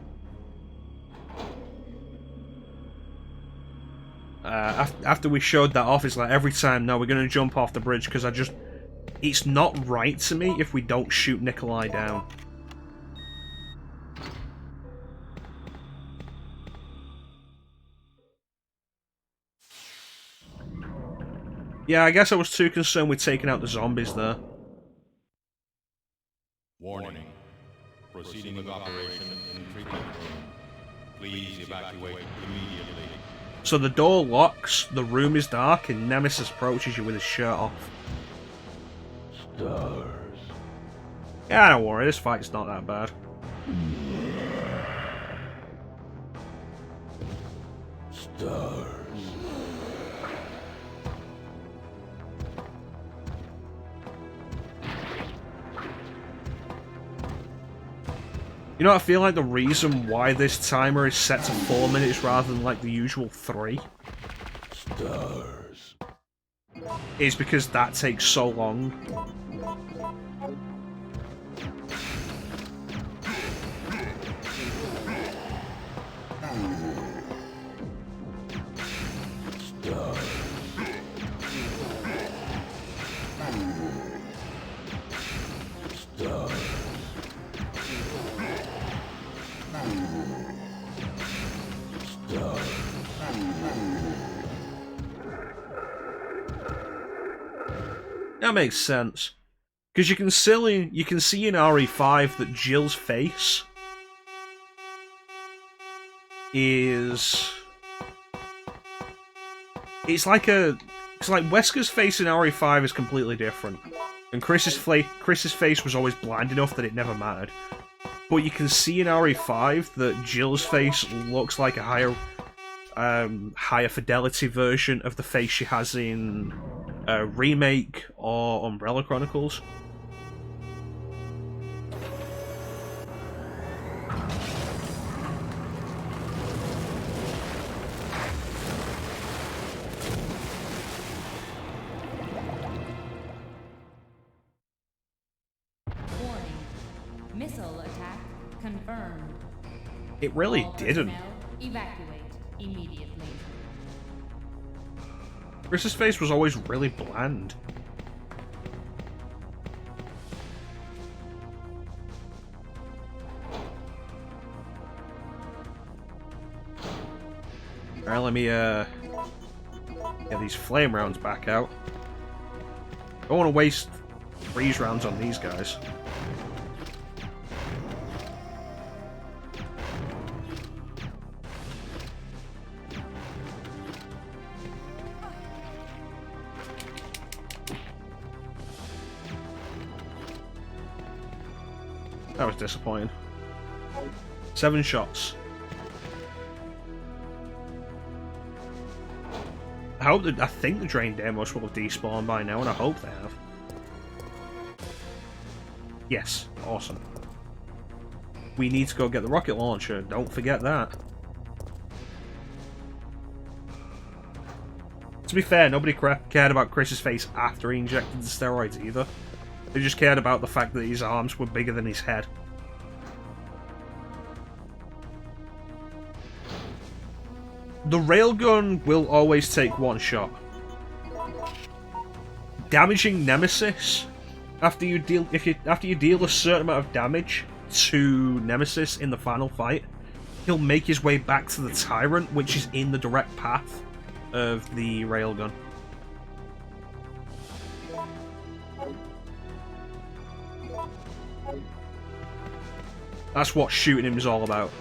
After we showed that off, it's like every time, no, we're gonna jump off the bridge because it's not right to me if we don't shoot Nikolai down. Yeah, I guess I was too concerned with taking out the zombies there. Warning. Proceeding with operation in treatment room. Please evacuate immediately. So the door locks, the room is dark, and Nemesis approaches you with his shirt off. S.t.a.r.s. Yeah, don't worry, this fight's not that bad. S.t.a.r.s. You know, I feel like the reason why this timer is set to 4 minutes rather than like the usual 3 S.t.a.r.s. is because that takes so long. That makes sense. Because you can see in RE5 that Jill's face is... It's like Wesker's face in RE5 is completely different. And Chris's face was always bland enough that it never mattered. But you can see in RE5 that Jill's face looks like a higher fidelity version of the face she has in Remake or Umbrella Chronicles. Warning. Missile attack confirmed. It really All didn't. personnel evacuate immediately. Chris's face was always really bland. Alright, let me get these flame rounds back out. I don't want to waste freeze rounds on these guys. That was disappointing. 7 shots. I think the Drain Demos will have despawned by now, and I hope they have. Yes, awesome. We need to go get the rocket launcher, don't forget that. To be fair, nobody cared about Chris's face after he injected the steroids either. They just cared about the fact that his arms were bigger than his head. The railgun will always take 1 shot. Damaging Nemesis after you deal a certain amount of damage to Nemesis in the final fight, he'll make his way back to the Tyrant, which is in the direct path of the railgun. That's what shooting him is all about.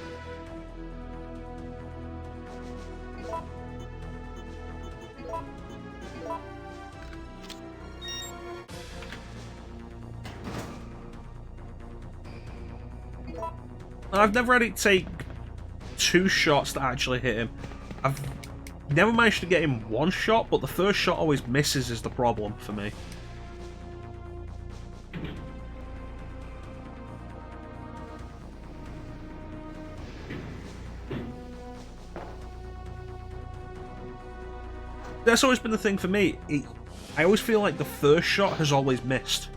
I've never had it take 2 shots to actually hit him. I've never managed to get him 1 shot, but the first shot always misses is the problem for me. That's always been the thing for me. I always feel like the first shot has always missed.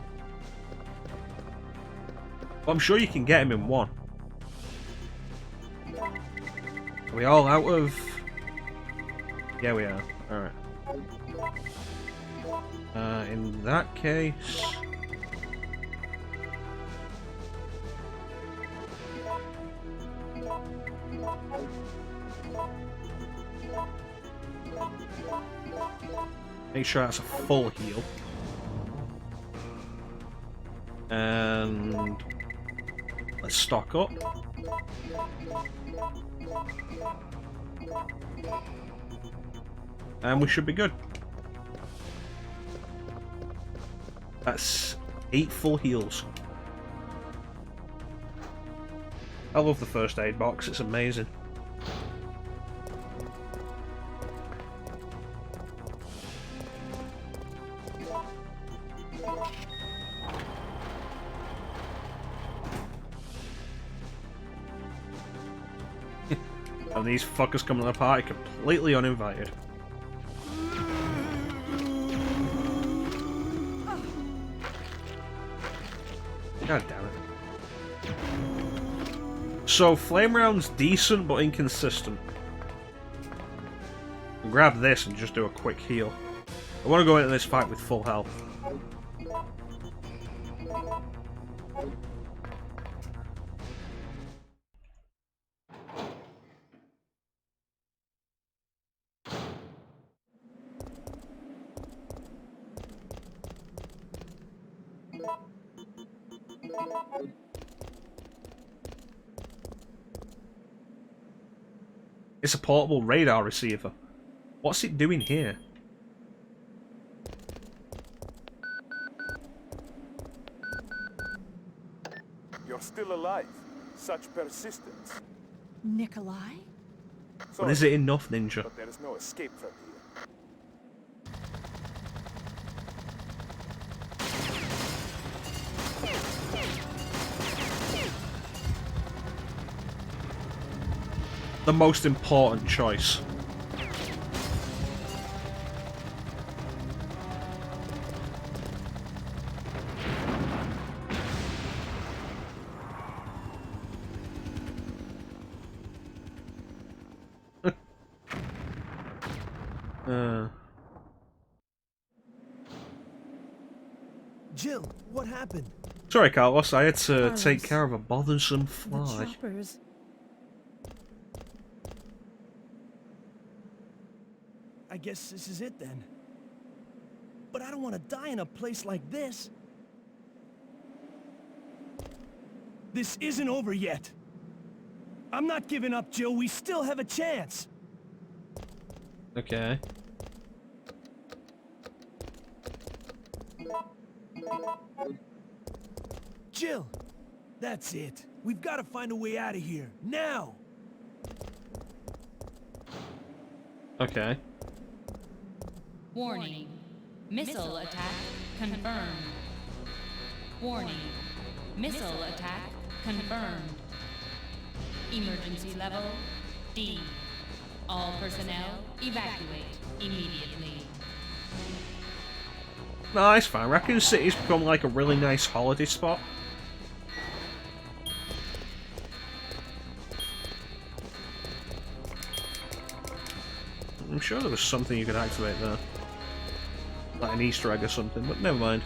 But I'm sure you can get him in 1. Are we all out of... Yeah, we are. Alright. In that case... Make sure that's a full heal. And let's stock up. And we should be good. That's 8 full heals. I love the first aid box, it's amazing. And these fuckers come to the party completely uninvited. God damn it. So, flame round's decent but inconsistent. I'll grab this and just do a quick heal. I want to go into this fight with full health. It's a portable radar receiver. What's it doing here? You're still alive. Such persistence. Nikolai? But is it enough, Ninja? But there is no escape from here. The most important choice. Jill, what happened? Sorry, Carlos. I had to Carlos, take care of a bothersome The fly. choppers. I guess this is it then. But I don't want to die in a place like this. This isn't over yet. I'm not giving up, Jill. We still have a chance. Okay. Jill, that's it. We've got to find a way out of here. Now! Okay. Warning. Missile attack confirmed. Warning. Missile attack confirmed. Emergency level D. All personnel evacuate immediately. Nice, fine. Raccoon City's become like a really nice holiday spot. I'm sure there was something you could activate there. Like an Easter egg or something, but never mind.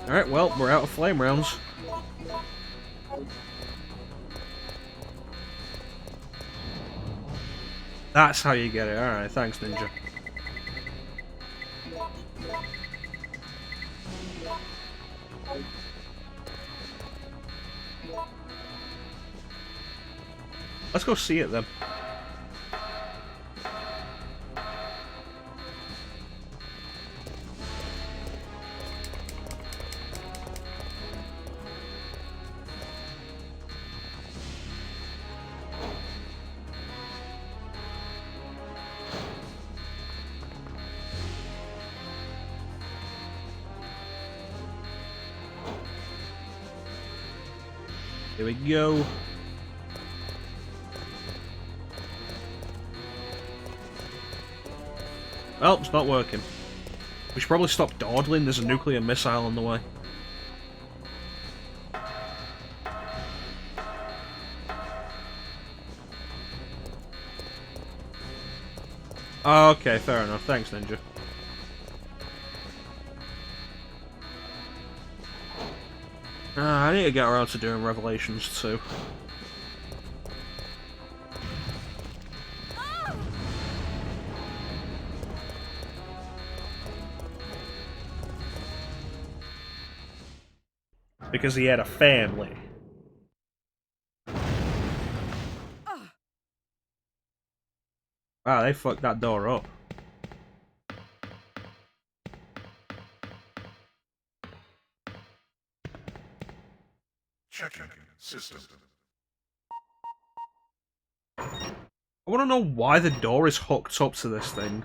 Alright, well, we're out of flame rounds. That's how you get it. Alright, thanks, Ninja. Let's go see it then. Here we go. Oh, it's not working. We should probably stop dawdling. There's a nuclear missile on the way. Oh, okay, fair enough. Thanks, Ninja. I need to get around to doing Revelations too. Because he had a family. Wow, they fucked that door up. Checking system. I want to know why the door is hooked up to this thing.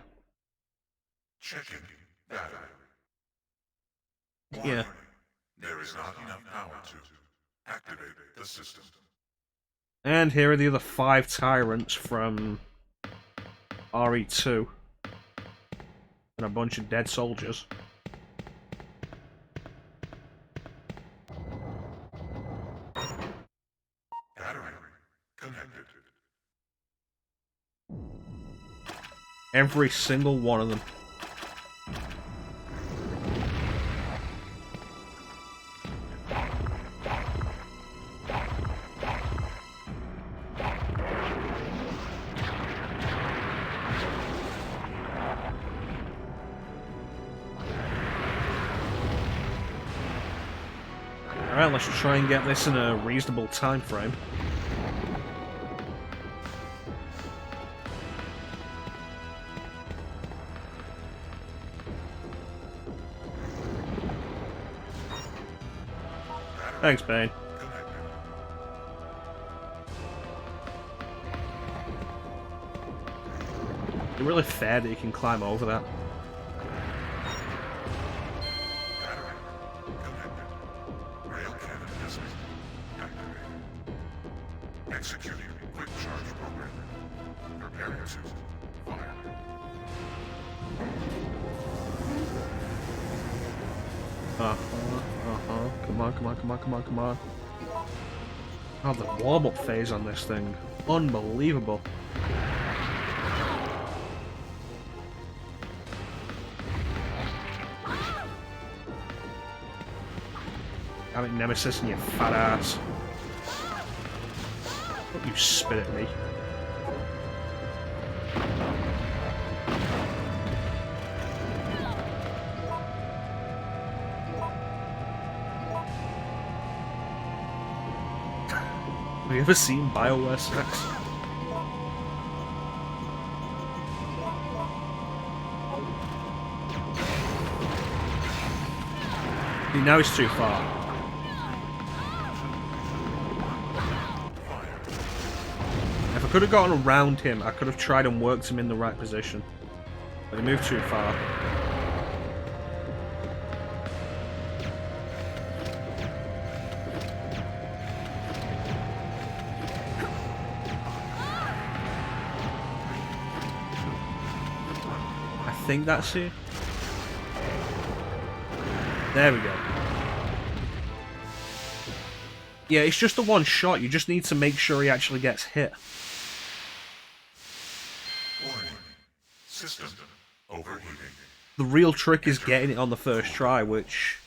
Checking data. Yeah. There is not enough power to activate the system. And here are the other 5 tyrants from RE2. And a bunch of dead soldiers. Battery connected. Every single one of them. Alright, let's try and get this in a reasonable time frame. Thanks, Bane. It's really fair that you can climb over that. Executing quick charge program. Preparing to fire. Come on, come on, come on, come on, come on. Oh, the warm-up phase on this thing. Unbelievable. Damn it, Nemesis and your fat ass. Don't you spit at me. Have you ever seen BioWare sex? See, now it's too far. If I could have gotten around him, I could have tried and worked him in the right position. But he moved too far. I think that's it. There we go. Yeah, it's just a one shot. You just need to make sure he actually gets hit. Warning. System overheating. The real trick is getting it on the first try, which...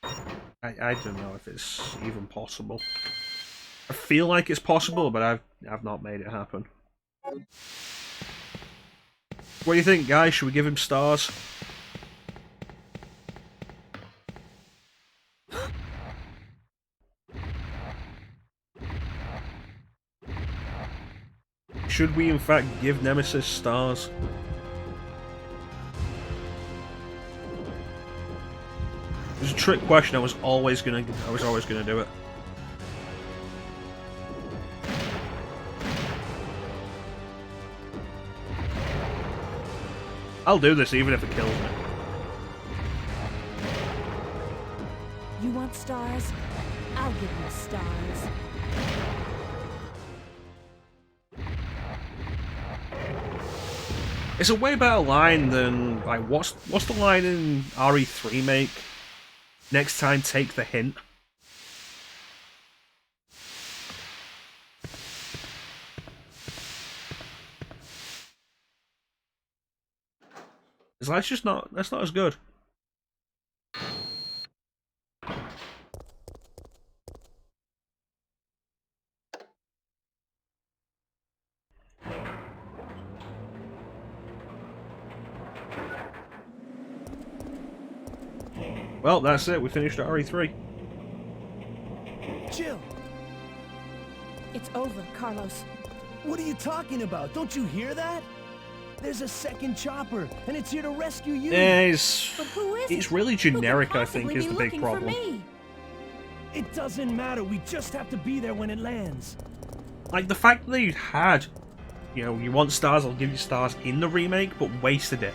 I don't know if it's even possible. I feel like it's possible, but I've not made it happen. What do you think, guys? Should we give him stars? Should we, in fact, give Nemesis stars? It was a trick question. I was always gonna do it. I'll do this even if it kills me. You want stars? I'll give you stars. It's a way better line than, like, what's the line in RE3 make? Next time, take the hint. Because that's just not, that's not as good. Well, that's it. We finished RE3. Jill! It's over, Carlos. What are you talking about? Don't you hear that? There's a second chopper, and it's here to rescue you. But who is it's it? really Who could generic, I think, possibly is be the big looking for problem. me? It doesn't matter. We just have to be there when it lands. Like, the fact that you had, you know, you want stars, I'll give you stars in the remake, but wasted it,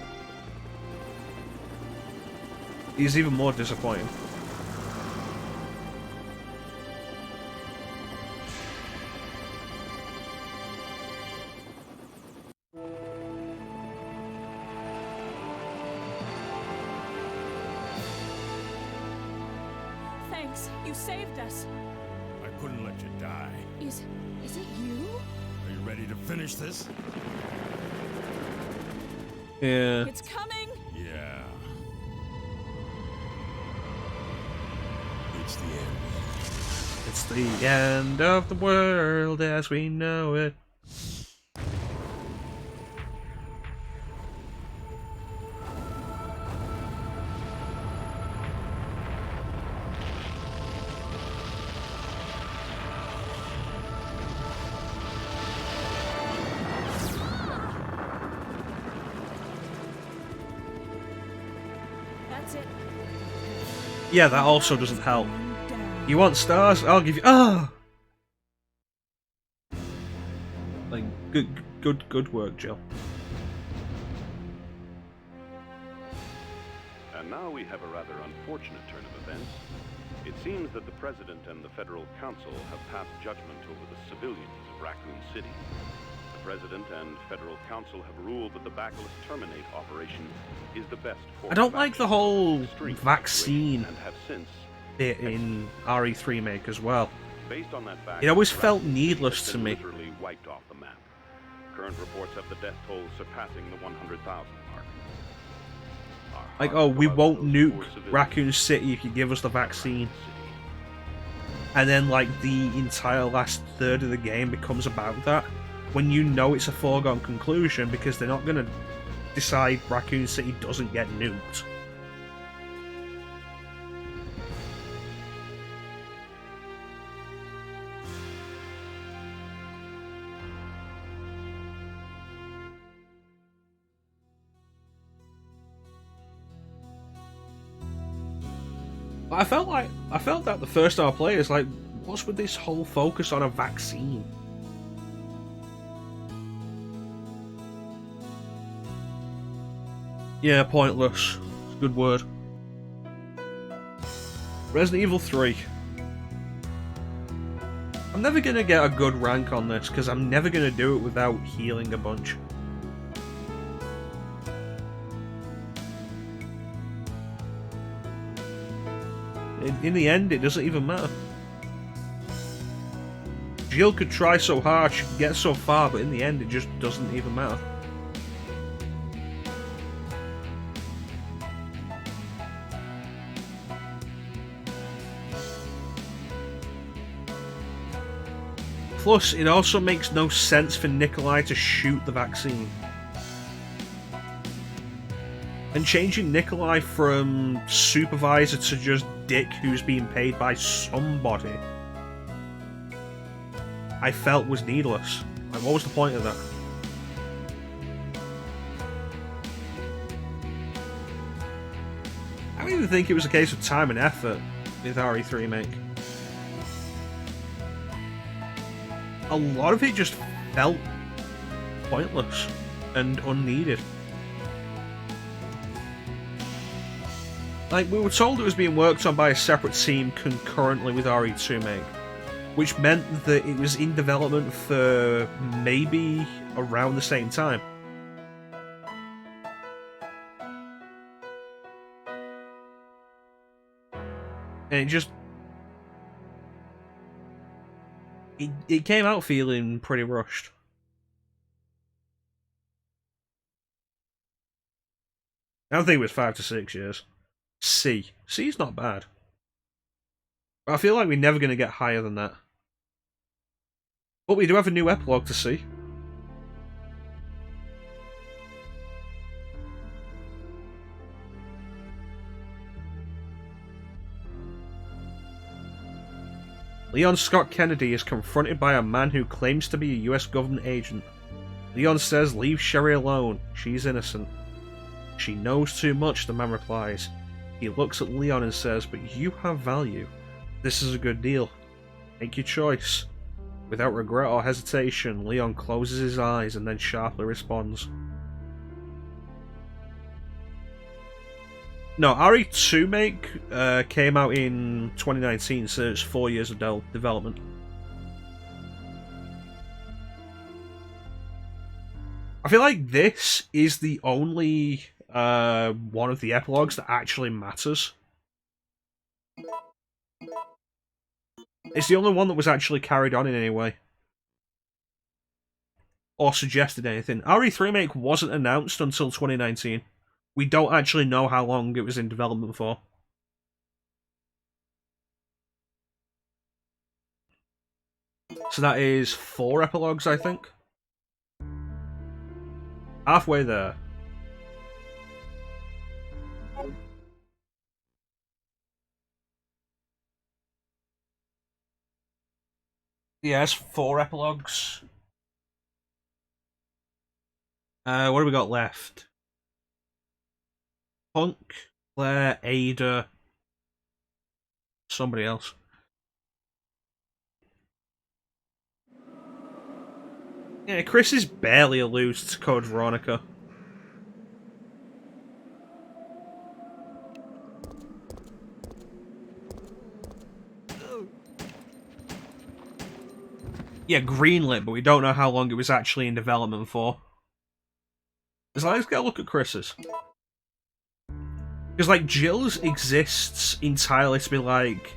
is even more disappointing. Thanks, you saved us. I couldn't let you die. Is it you? Are you ready to finish this? Yeah. It's coming. Yeah. It's the end. It's the end of the world as we know it. That's it. Yeah, that also doesn't help. You want stars? I'll give you. Ah! Like, good work, Jill. And now we have a rather unfortunate turn of events. It seems that the President and the Federal Council have passed judgment over the civilians of Raccoon City. The President and Federal Council have ruled that the Bacillus Terminate operation is the best course I don't of like the action whole to restrain the vaccine situation and have since, bit in RE3 Remake as well. based on that fact, It always felt Raccoon needless has to been me. literally wiped off the map. Current reports have the death toll surpassing the 100,000 mark. Our Like, hearts oh, go we out to won't those nuke poor civilians Raccoon City if you give us the vaccine. And then, like, the entire last third of the game becomes about that, when you know it's a foregone conclusion because they're not going to decide Raccoon City doesn't get nuked. I felt that the first time I played is like, what's with this whole focus on a vaccine? Yeah, pointless. It's a good word. Resident Evil 3. I'm never gonna get a good rank on this because I'm never gonna do it without healing a bunch. In the end, it doesn't even matter. Jill could try so hard, she could get so far, but in the end, it just doesn't even matter. Plus, it also makes no sense for Nikolai to shoot the vaccine. And changing Nikolai from supervisor to just dick who's being paid by somebody, I felt was needless. Like, what was the point of that? I don't even think it was a case of time and effort with RE3 Remake. A lot of it just felt pointless and unneeded. Like, we were told it was being worked on by a separate team concurrently with RE2 Remake, which meant that it was in development for maybe around the same time. And it just... It came out feeling pretty rushed. I don't think it was 5 to 6 years. C. C's not bad. But I feel like we're never going to get higher than that. But we do have a new epilogue to see. Leon Scott Kennedy is confronted by a man who claims to be a US government agent. Leon says, "Leave Sherry alone. She's innocent." "She knows too much," the man replies. He looks at Leon and says, "But you have value. This is a good deal. Make your choice." Without regret or hesitation, Leon closes his eyes and then sharply responds. No, RE2 came out in 2019, so it's 4 years of development. I feel like this is the only one of the epilogues that actually matters. It's the only one that was actually carried on in any way. Or suggested anything. RE3 Remake wasn't announced until 2019. We don't actually know how long it was in development for. So that is 4 epilogues, I think. Halfway there. Yes, 4 epilogues. What do we got left? Punk, Claire, Ada, somebody else. Yeah, Chris is barely alludes to Code Veronica. Yeah, greenlit, but we don't know how long it was actually in development for. So let's get a look at Chris's. Because, like, Jill's exists entirely to be like,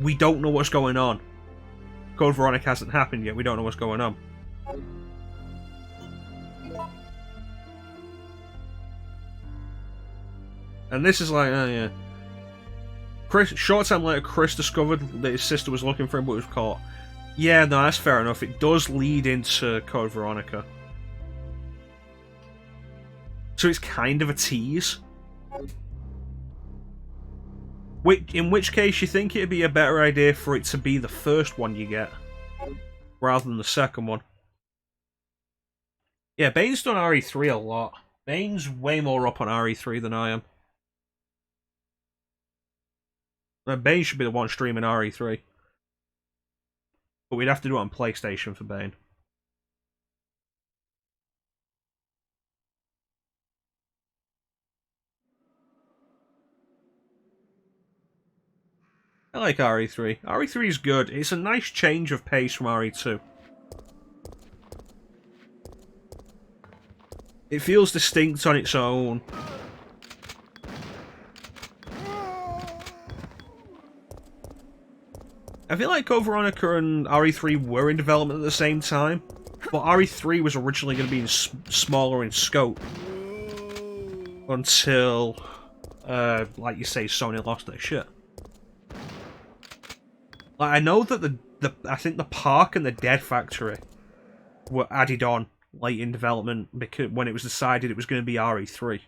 we don't know what's going on. Code Veronica hasn't happened yet, we don't know what's going on. And this is like, oh yeah. Short time later, Chris discovered that his sister was looking for him but was caught. Yeah, no, that's fair enough. It does lead into Code Veronica. So it's kind of a tease. In which case, you think it'd be a better idea for it to be the first one you get, rather than the second one. Yeah, Bane's done RE3 a lot. Bane's way more up on RE3 than I am. Bane should be the one streaming RE3. But we'd have to do it on PlayStation for Bane. I like RE3. RE3 is good. It's a nice change of pace from RE2. It feels distinct on its own. I feel like Code Veronica and RE3 were in development at the same time, but RE3 was originally going to be smaller in scope until, like you say, Sony lost their shit. Like, I know that I think the park and the Dead Factory were added on late in development because when it was decided it was going to be RE3.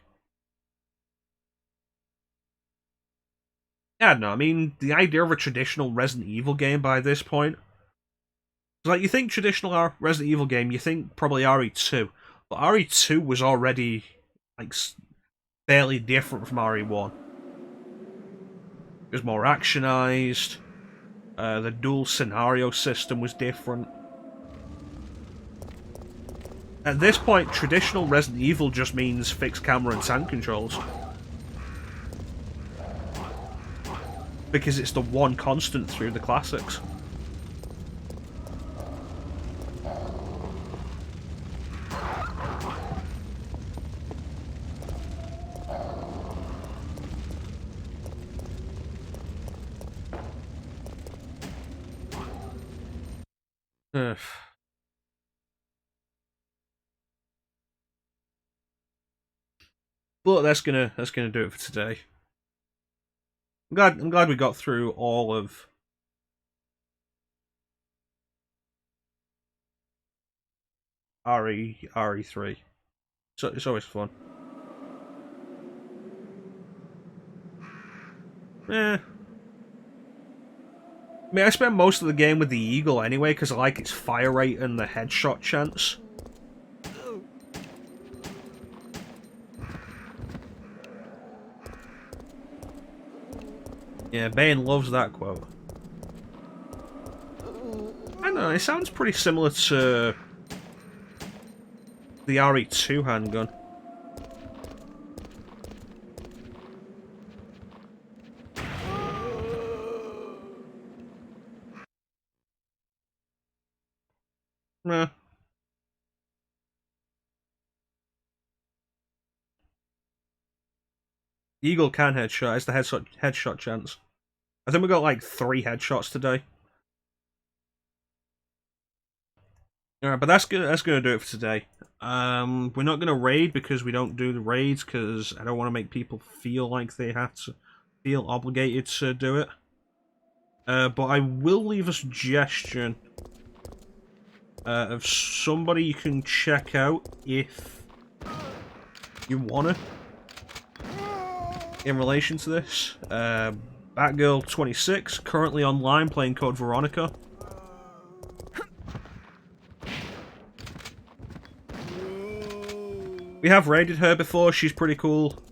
Yeah, no, I mean, the idea of a traditional Resident Evil game by this point... Like, you think traditional Resident Evil game, you think probably RE2. But RE2 was already, like, fairly different from RE1. It was more actionized. The dual scenario system was different. At this point, traditional Resident Evil just means fixed camera and tank controls. Because it's the one constant through the classics. But that's gonna do it for today. I'm glad we got through all of RE3. So it's always fun. I mean, I spent most of the game with the Eagle anyway, because I like its fire rate and the headshot chance. Yeah, Bane loves that quote. I don't know, it sounds pretty similar to the RE2 handgun. Nah. Eagle can headshot, it's the headshot chance. I think we got like 3 headshots today. Alright, but that's gonna do it for today. We're not gonna raid because we don't do the raids because I don't want to make people feel like they have to feel obligated to do it. But I will leave a suggestion of somebody you can check out if you wanna in relation to this. Batgirl26, currently online playing Code Veronica. We have raided her before, she's pretty cool.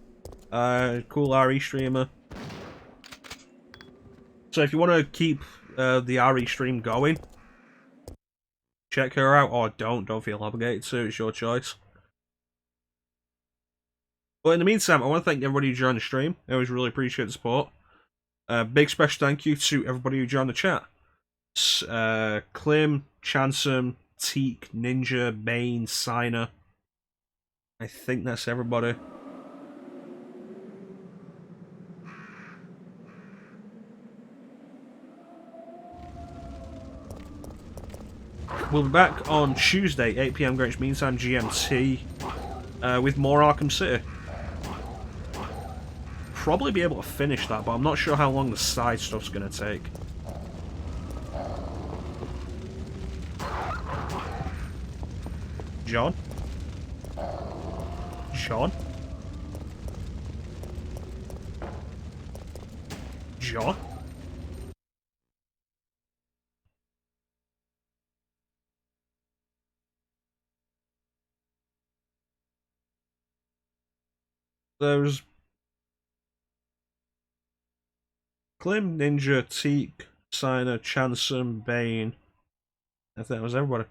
Cool RE streamer. So if you want to keep the RE stream going, check her out, or don't feel obligated to, it's your choice. But in the meantime, I want to thank everybody who joined the stream. I always really appreciate the support. Big special thank you to everybody who joined the chat. Klim, Chansum, Teak, Ninja, Bane, Signer. I think that's everybody. We'll be back on Tuesday, 8 PM Greenwich Mean Time GMT, with more Arkham City. Probably be able to finish that, but I'm not sure how long the side stuff's gonna take. John? Shaun? John? There's Klim, Ninja, Teak, Signer, Chansum, Bane. I think that was everybody.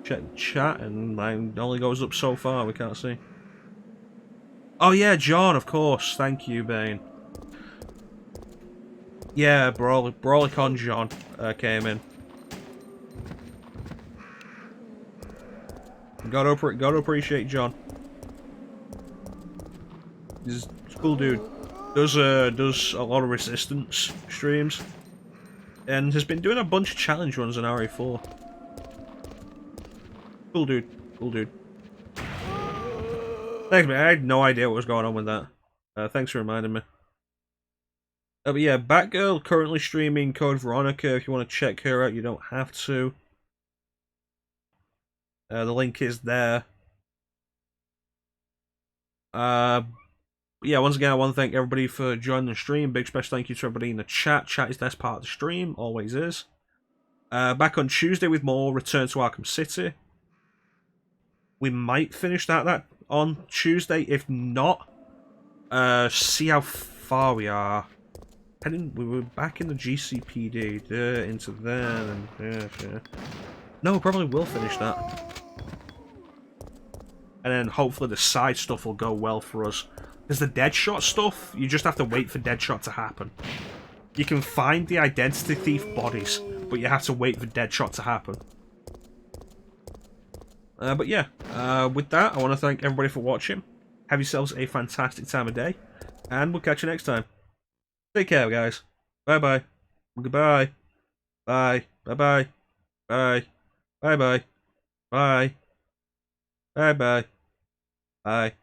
Check chat and mine only goes up so far, we can't see. Oh yeah, John, of course. Thank you, Bane. Yeah, Brawlicon John came in. Gotta appreciate John. He's a cool dude. Does a lot of resistance streams, and has been doing a bunch of challenge runs on RE4. Cool dude. Cool dude. Thanks, man. I had no idea what was going on with that. Thanks for reminding me. But yeah, Batgirl currently streaming Code Veronica. If you want to check her out, you don't have to. The link is there. Yeah, once again, I want to thank everybody for joining the stream. Big special thank you to everybody in the chat. Chat is the best part of the stream, always is. Back on Tuesday with more Return to Arkham City. We might finish that on Tuesday. If not, see how far we are. We were back in the GCPD, into there, and yeah. No, we probably will finish that. And then hopefully the side stuff will go well for us. Because the Deadshot stuff, you just have to wait for Deadshot to happen. You can find the Identity Thief bodies, but you have to wait for Deadshot to happen. But yeah, with that, I want to thank everybody for watching. Have yourselves a fantastic time of day, and we'll catch you next time. Take care, guys. Bye-bye. Goodbye. Bye. Bye-bye. Bye. Bye-bye. Bye. Bye-bye. Bye.